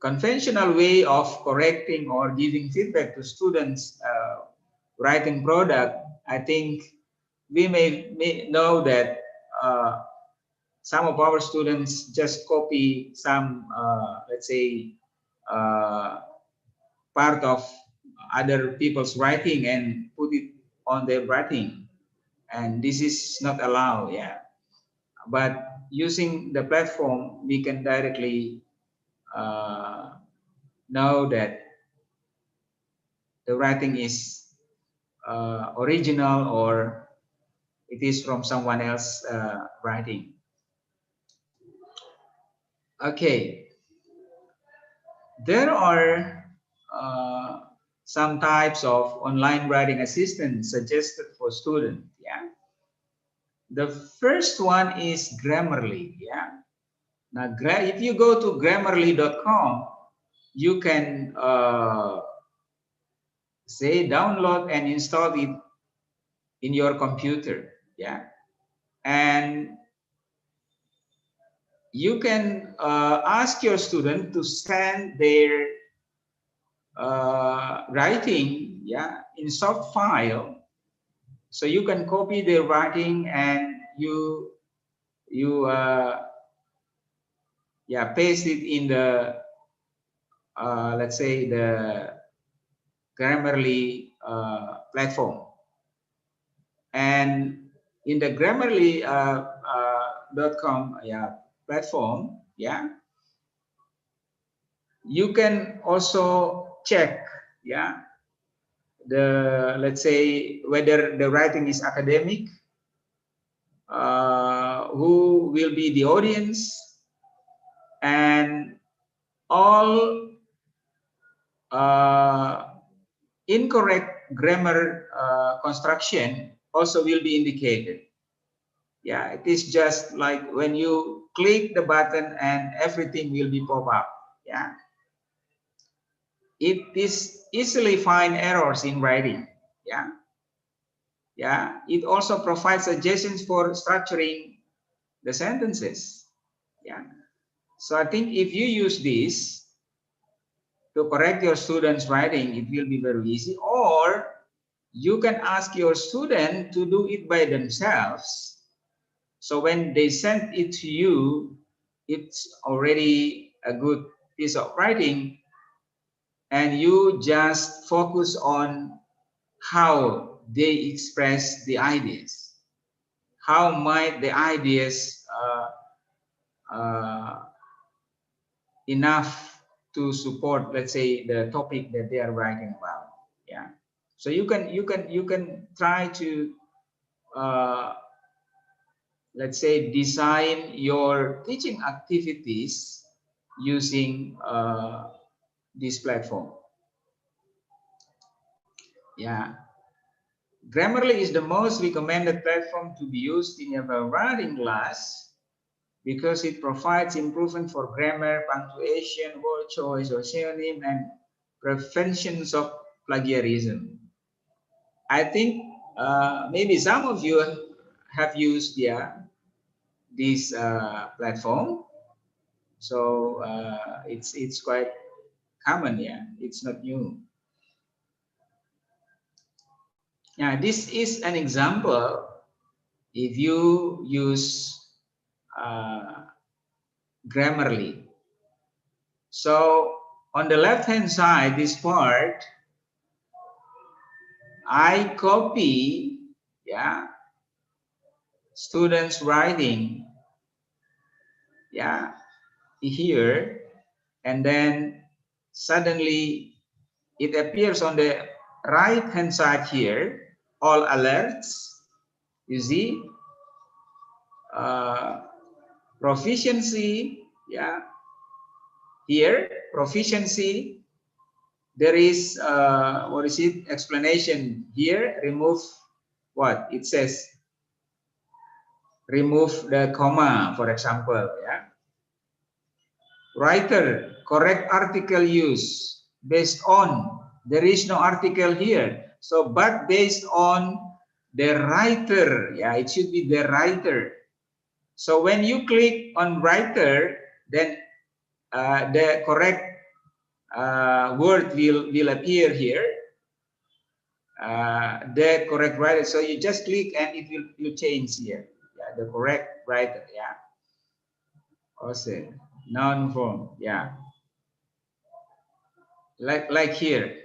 conventional way of correcting or giving feedback to students' writing product, I think we may know that some of our students just copy some, let's say, part of other people's writing and put it on their writing, and this is not allowed. Yeah, but using the platform we can directly know that the writing is original or it is from someone else writing. Okay, there are some types of online writing assistance suggested for students. Yeah, the first one is Grammarly. Yeah, now if you go to grammarly.com, you can say download and install it in your computer. Yeah, and you can ask your student to send their writing, yeah, in soft file, so you can copy their writing and you yeah, paste it in the let's say the Grammarly platform. And in the Grammarly.com yeah, platform, yeah, you can also check, yeah, the, let's say, whether the writing is academic, who will be the audience, and all incorrect grammar construction also will be indicated. Yeah, it is just like when you click the button and everything will be pop up. Yeah, it is easily find errors in writing. Yeah, yeah, it also provides suggestions for structuring the sentences. Yeah, so I think if you use this to correct your students' writing, it will be very easy. Or you can ask your student to do it by themselves. So when they send it to you, it's already a good piece of writing, and you just focus on how they express the ideas. How might the ideas enough to support, let's say, the topic that they are writing about? Yeah. So you can try to let's say design your teaching activities using this platform. Yeah. Grammarly is the most recommended platform to be used in your writing class because it provides improvement for grammar, punctuation, word choice or synonym, and preventions of plagiarism. I think maybe some of you have used this platform, so it's quite common. Yeah, it's not new. Yeah, this is an example. If you use Grammarly, so on the left hand side, this part, I copy, yeah, students writing, yeah, here, and then suddenly it appears on the right hand side here, all alerts. You see, proficiency, yeah, here, proficiency. There is, what is it, explanation here, remove what? It says, remove the comma, for example, yeah. Writer, correct article use, based on, there is no article here. So, but based on the writer, yeah, it should be the writer. So when you click on writer, then the correct word will appear here. The correct writer. So you just click and it will change here. Yeah, the correct writer. Yeah. Also, noun form. Yeah. Like here.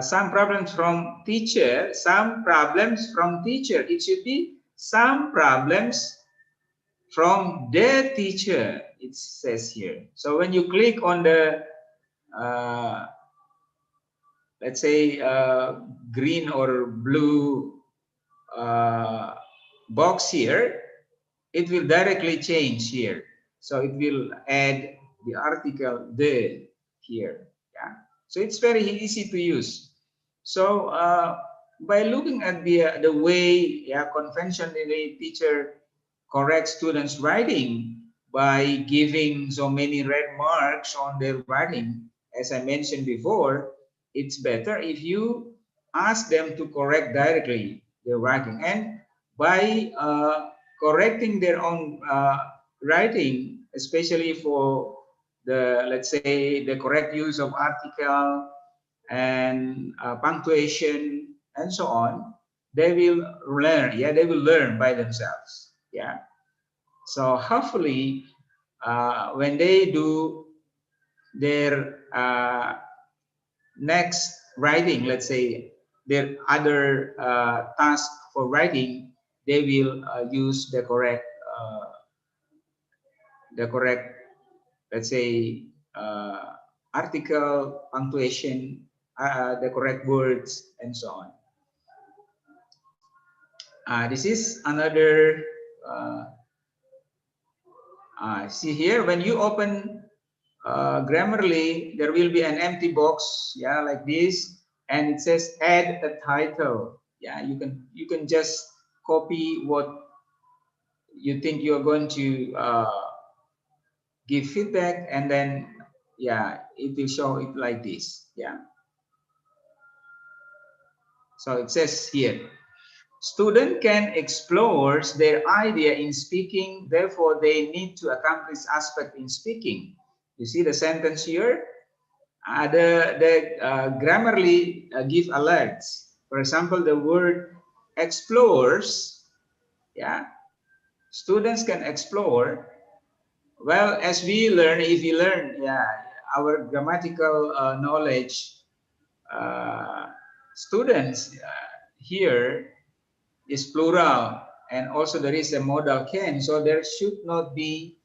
Some problems from teacher. Some problems from teacher. It should be some problems from the teacher. It says here. So when you click on the let's say green or blue box here, it will directly change here. So it will add the article the here. Yeah. So it's very easy to use. So by looking at the way, yeah, conventionally teacher corrects students' writing by giving so many red marks on their writing, as I mentioned before, it's better if you ask them to correct directly their writing. And by correcting their own writing, especially for the, let's say, the correct use of article and punctuation and so on, they will learn. Yeah, they will learn by themselves. Yeah. So hopefully, when they do their next writing, let's say their other task for writing, they will use the correct, let's say, article, punctuation, the correct words, and so on. This is another. See here, when you open Grammarly, there will be an empty box, yeah, like this, and it says add a title. Yeah, you can just copy what you think you're going to give feedback, and then yeah, it will show it like this. Yeah. So it says here, student can explore their idea in speaking, therefore they need to accomplish aspect in speaking. You see the sentence here? The Grammarly give alerts. For example, the word explores, yeah, students can explore. Well, as we learn, if we learn, yeah, our grammatical knowledge, students here is plural, and also there is a modal can, so there should not be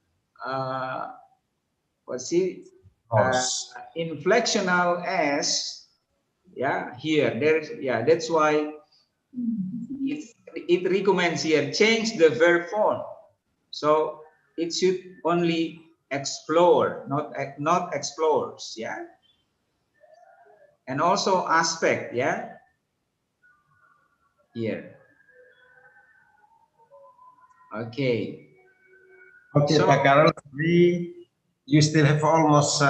inflectional s, yeah, here. There's, yeah, that's why it recommends here change the verb form, so it should only explore, not explores, yeah. And also aspect, yeah, here. Okay. Okay, So, Pak Carol, you still have almost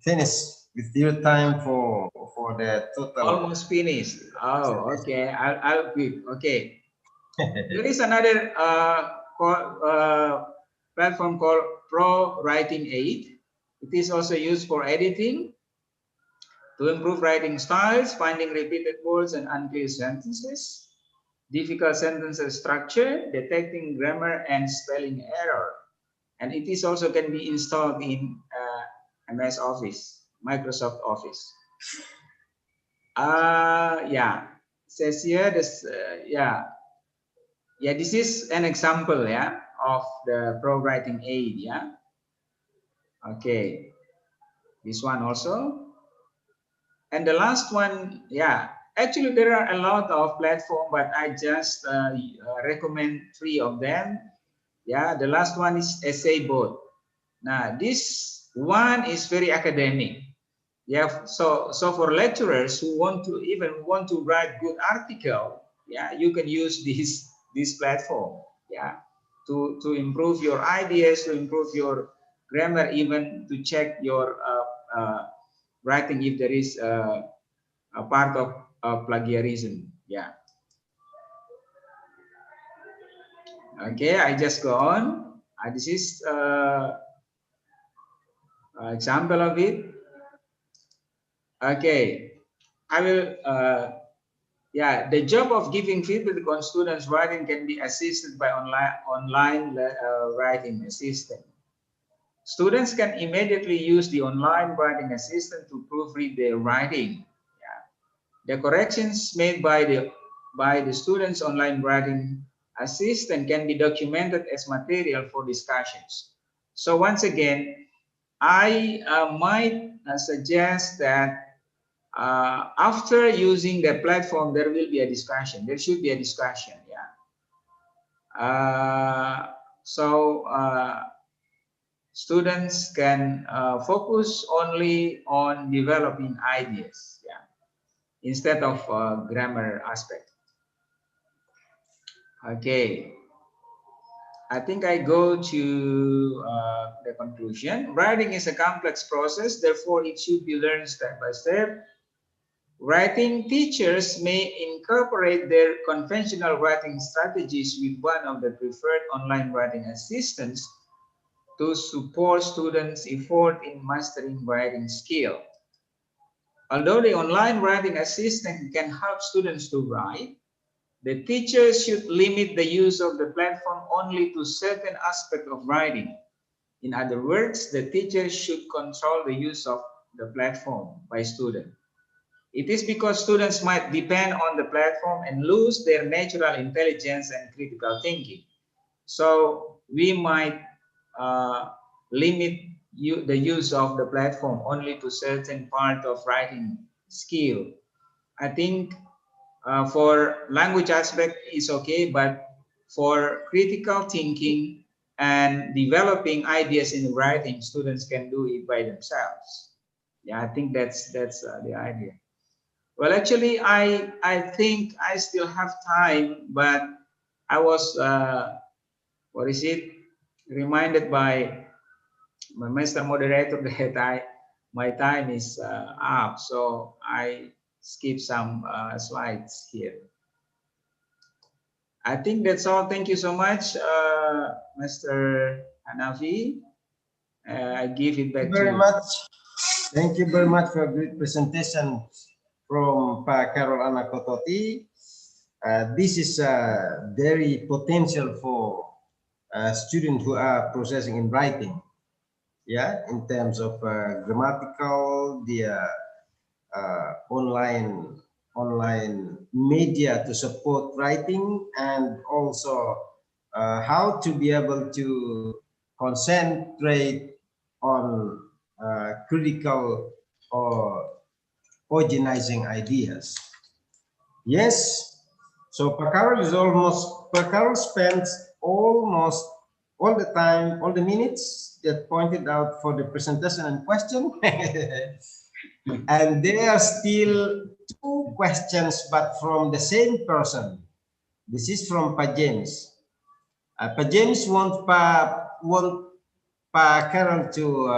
finished with your time for the total. Almost finished. Oh, okay. I'll quit. Okay. There is another platform called Pro Writing Aid. It is also used for editing, to improve writing styles, finding repeated words and unclear sentences, difficult sentences structure, detecting grammar and spelling error. And it is also can be installed in MS Office, Microsoft Office. Yeah, says here this, yeah, this is an example, yeah, of the Pro Writing Aid, yeah. Okay, this one also. And the last one, yeah, actually there are a lot of platforms, but I just recommend 3 of them. Yeah, the last one is EssayBot. Now this one is very academic. Yeah, so for lecturers who want to write good article, yeah, you can use this platform, yeah, to improve your ideas, to improve your grammar, even to check your writing if there is a part of plagiarism, yeah. Okay, I just go on. This is example of it. Okay, I will. Yeah, the job of giving feedback on students' writing can be assisted by online writing assistant. Students can immediately use the online writing assistant to proofread their writing. Yeah. The corrections made by the students' online writing assistant can be documented as material for discussions. So once again, I might suggest that after using the platform, there will be a discussion. There should be a discussion, yeah. Students can focus only on developing ideas, yeah, instead of grammar aspect. Okay, I think I go to the conclusion. Writing is a complex process, therefore it should be learned step by step. Writing teachers may incorporate their conventional writing strategies with one of the preferred online writing assistants to support students' effort in mastering writing skill. Although the online writing assistant can help students to write, the teachers should limit the use of the platform only to certain aspects of writing. In other words, the teacher should control the use of the platform by students. It is because students might depend on the platform and lose their natural intelligence and critical thinking. So we might limit the use of the platform only to certain part of writing skill. I think for language aspect is okay, but for critical thinking and developing ideas in writing, students can do it by themselves. Yeah, I think that's the idea. Well, actually, I think I still have time, but I was reminded by my master moderator that my time is up, so I skip some slides here. I think that's all. Thank you so much, Mr. Hanafi. I give it back to you. Thank you very much for a great presentation, from Pak Carol Anakototi. This is very potential for students who are processing in writing. Yeah, in terms of grammatical, the online media to support writing, and also how to be able to concentrate on critical or organizing ideas. Yes, so Pak Carol spends almost all the time, all the minutes that pointed out for the presentation and question. And there are still two questions, but from the same person. This is from Pa James. Pa James want Pa Carol to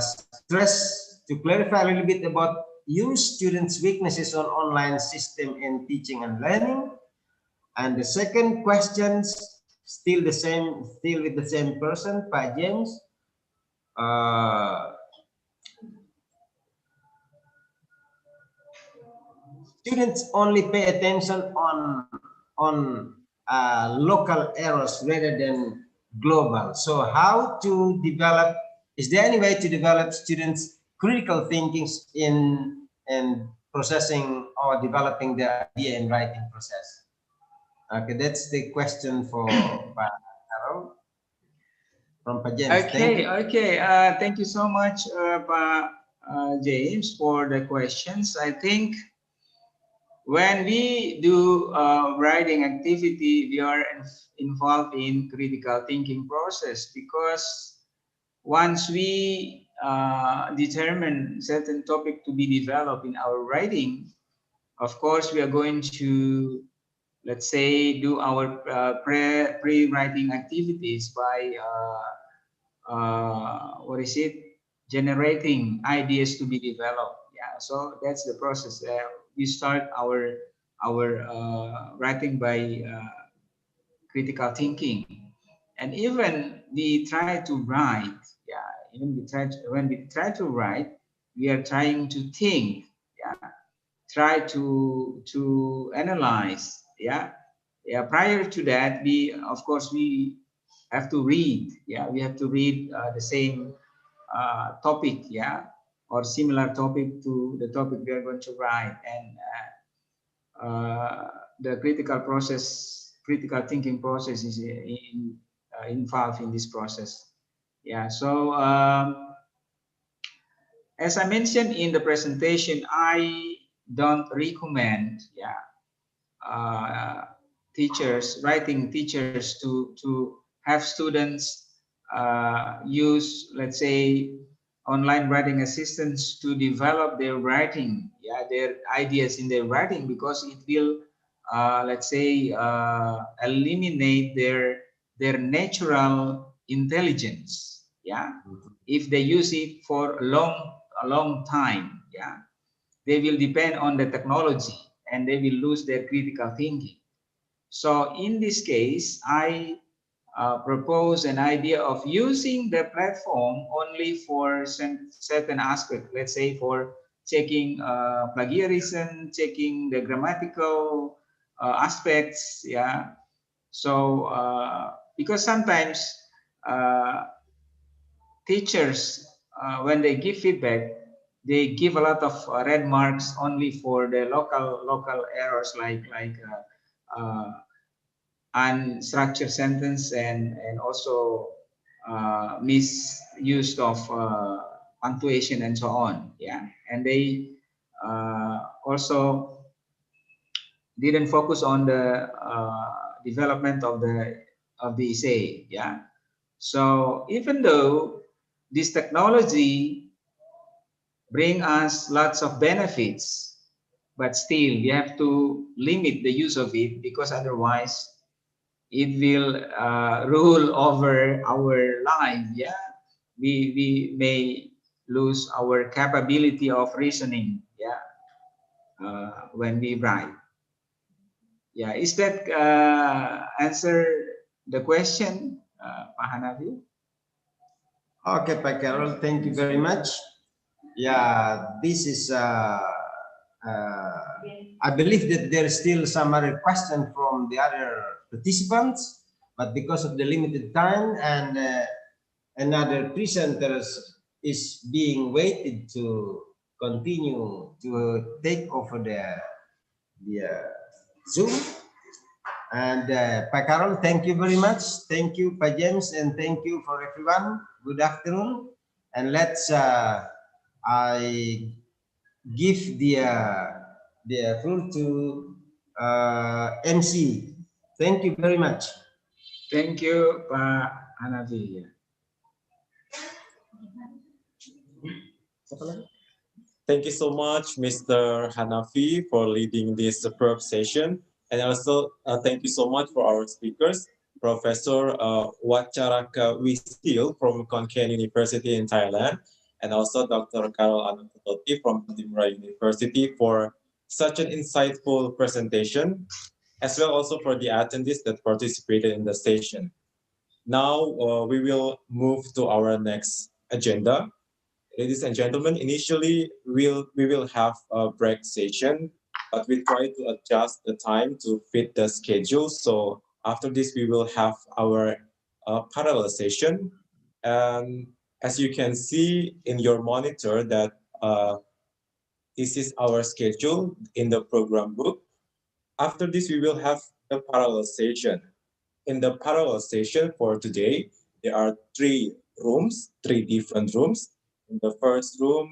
stress, to clarify a little bit about your students' weaknesses on online system in teaching and learning. And the second question, still with the same person, Pa James. Students only pay attention on local errors rather than global. So how to develop, is there any way to develop students' critical thinking in processing or developing the idea in writing process? Okay, that's the question for Carol from Pa James. Thank you so much, James, for the questions. I think when we do writing activity, we are involved in critical thinking process, because once we determine certain topic to be developed in our writing, of course, we are going to, let's say, do our pre-writing activities by generating ideas to be developed. Yeah, so that's the process. We start our writing by critical thinking, and even we try to write. Yeah, even when we try to write, we are trying to think. Yeah, try to analyze. Yeah, prior to that, we of course we have to read. Yeah, we have to read the same topic, yeah, or similar topic to the topic we are going to write, and the critical thinking process is involved in this process. Yeah, so as I mentioned in the presentation, I don't recommend, writing teachers to have students use, let's say, online writing assistants to develop their writing, their ideas in their writing, because it will, let's say, eliminate their natural intelligence. If they use it for a long time, they will depend on the technology and they will lose their critical thinking. So in this case, I propose an idea of using the platform only for certain aspects. Let's say for checking plagiarism, checking the grammatical aspects. Yeah. So because sometimes teachers, when they give feedback, they give a lot of red marks only for the local errors, like unstructured sentence and also misuse of punctuation and so on. Yeah, and they also didn't focus on the development of the essay. Yeah, so even though this technology bring us lots of benefits, but still we have to limit the use of it, because otherwise it will rule over our life. Yeah, we may lose our capability of reasoning. Yeah, when we write. Yeah, is that answer the question, Pak Hanafi? Okay, Pak Carol, thank you very much. yeah, this is, I believe that there's still some other question from the other participants, but because of the limited time and another presenters is being waited to continue to take over the Zoom. And Pak Carol, thank you very much. Thank you, Pak James, and thank you for everyone. Good afternoon. And let's, I give the floor to MC. Thank you very much. Thank you, Pak Hanafi. Thank you so much, Mr. Hanafi, for leading this superb session. And also, thank you so much for our speakers, Professor Wacharaka Wistil from Konkan University in Thailand, and also Dr. Carol Anantototi from Patimura University for such an insightful presentation, as well also for the attendees that participated in the session. Now, we will move to our next agenda. Ladies and gentlemen, initially we will have a break session, but we try to adjust the time to fit the schedule. So after this, we will have our parallel session. And as you can see in your monitor that this is our schedule in the program book. After this, we will have the parallel session. In the parallel session for today, there are three different rooms. In the first room,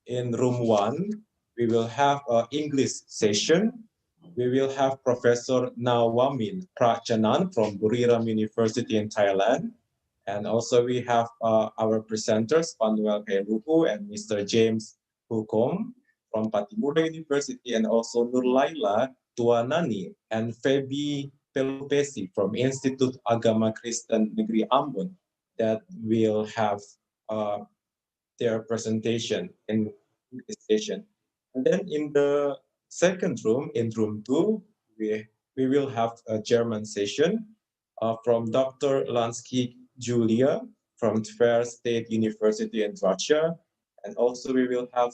in room 1, we will have an English session. We will have Professor Nawamin Prachanan from Buriram University in Thailand. And also we have our presenters, Panuel Kairuku and Mr. James Hukom from Patimura University, and also Nurlaila Tuanani and Febi Pelupesi from Institute Agama Kristen Negeri Ambon that will have their presentation in this session. And then in the second room, in room 2, we will have a German session from Dr. Lansky Julia from Tver State University in Russia. And also we will have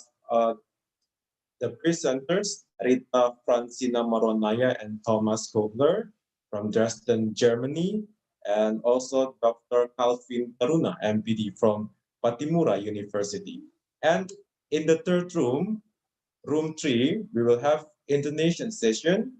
the presenters, Rita Francina Maronaya and Thomas Kobler from Dresden, Germany, and also Dr. Calvin Taruna, MPD from Patimura University. And in the third room, room 3, we will have Indonesian session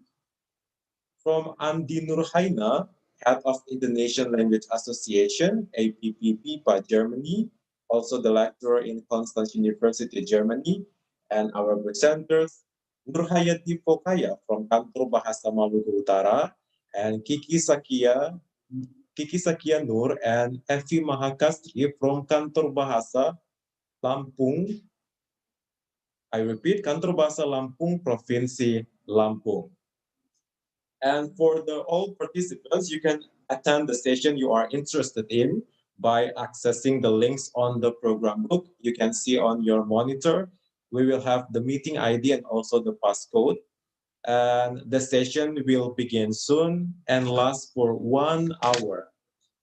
from Andi Nurhaina, Head of Indonesian Language Association, APPP, by Germany, also the lecturer in Konstanz University, Germany, and our presenters, Nurhayati Fokaya from Kantor Bahasa Maluku Utara, and Kiki Sakia Nur and Evi Mahakastri from Kantor Bahasa Lampung. I repeat, Kantor Bahasa Lampung, Provinsi Lampung. And for all participants, you can attend the session you are interested in by accessing the links on the program book. You can see on your monitor. We will have the meeting ID and also the passcode. And the session will begin soon and last for 1 hour.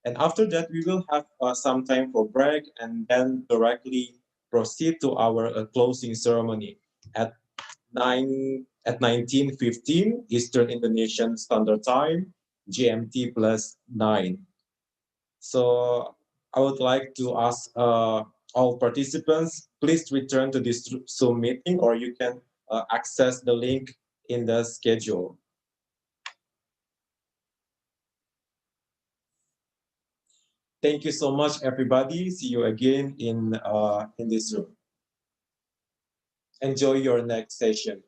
And after that, we will have some time for break and then directly proceed to our closing ceremony at 19:15 Eastern Indonesian Standard Time, GMT +9. So I would like to ask all participants, please return to this Zoom meeting, or you can access the link in the schedule. Thank you so much, everybody. See you again in this room. Enjoy your next session.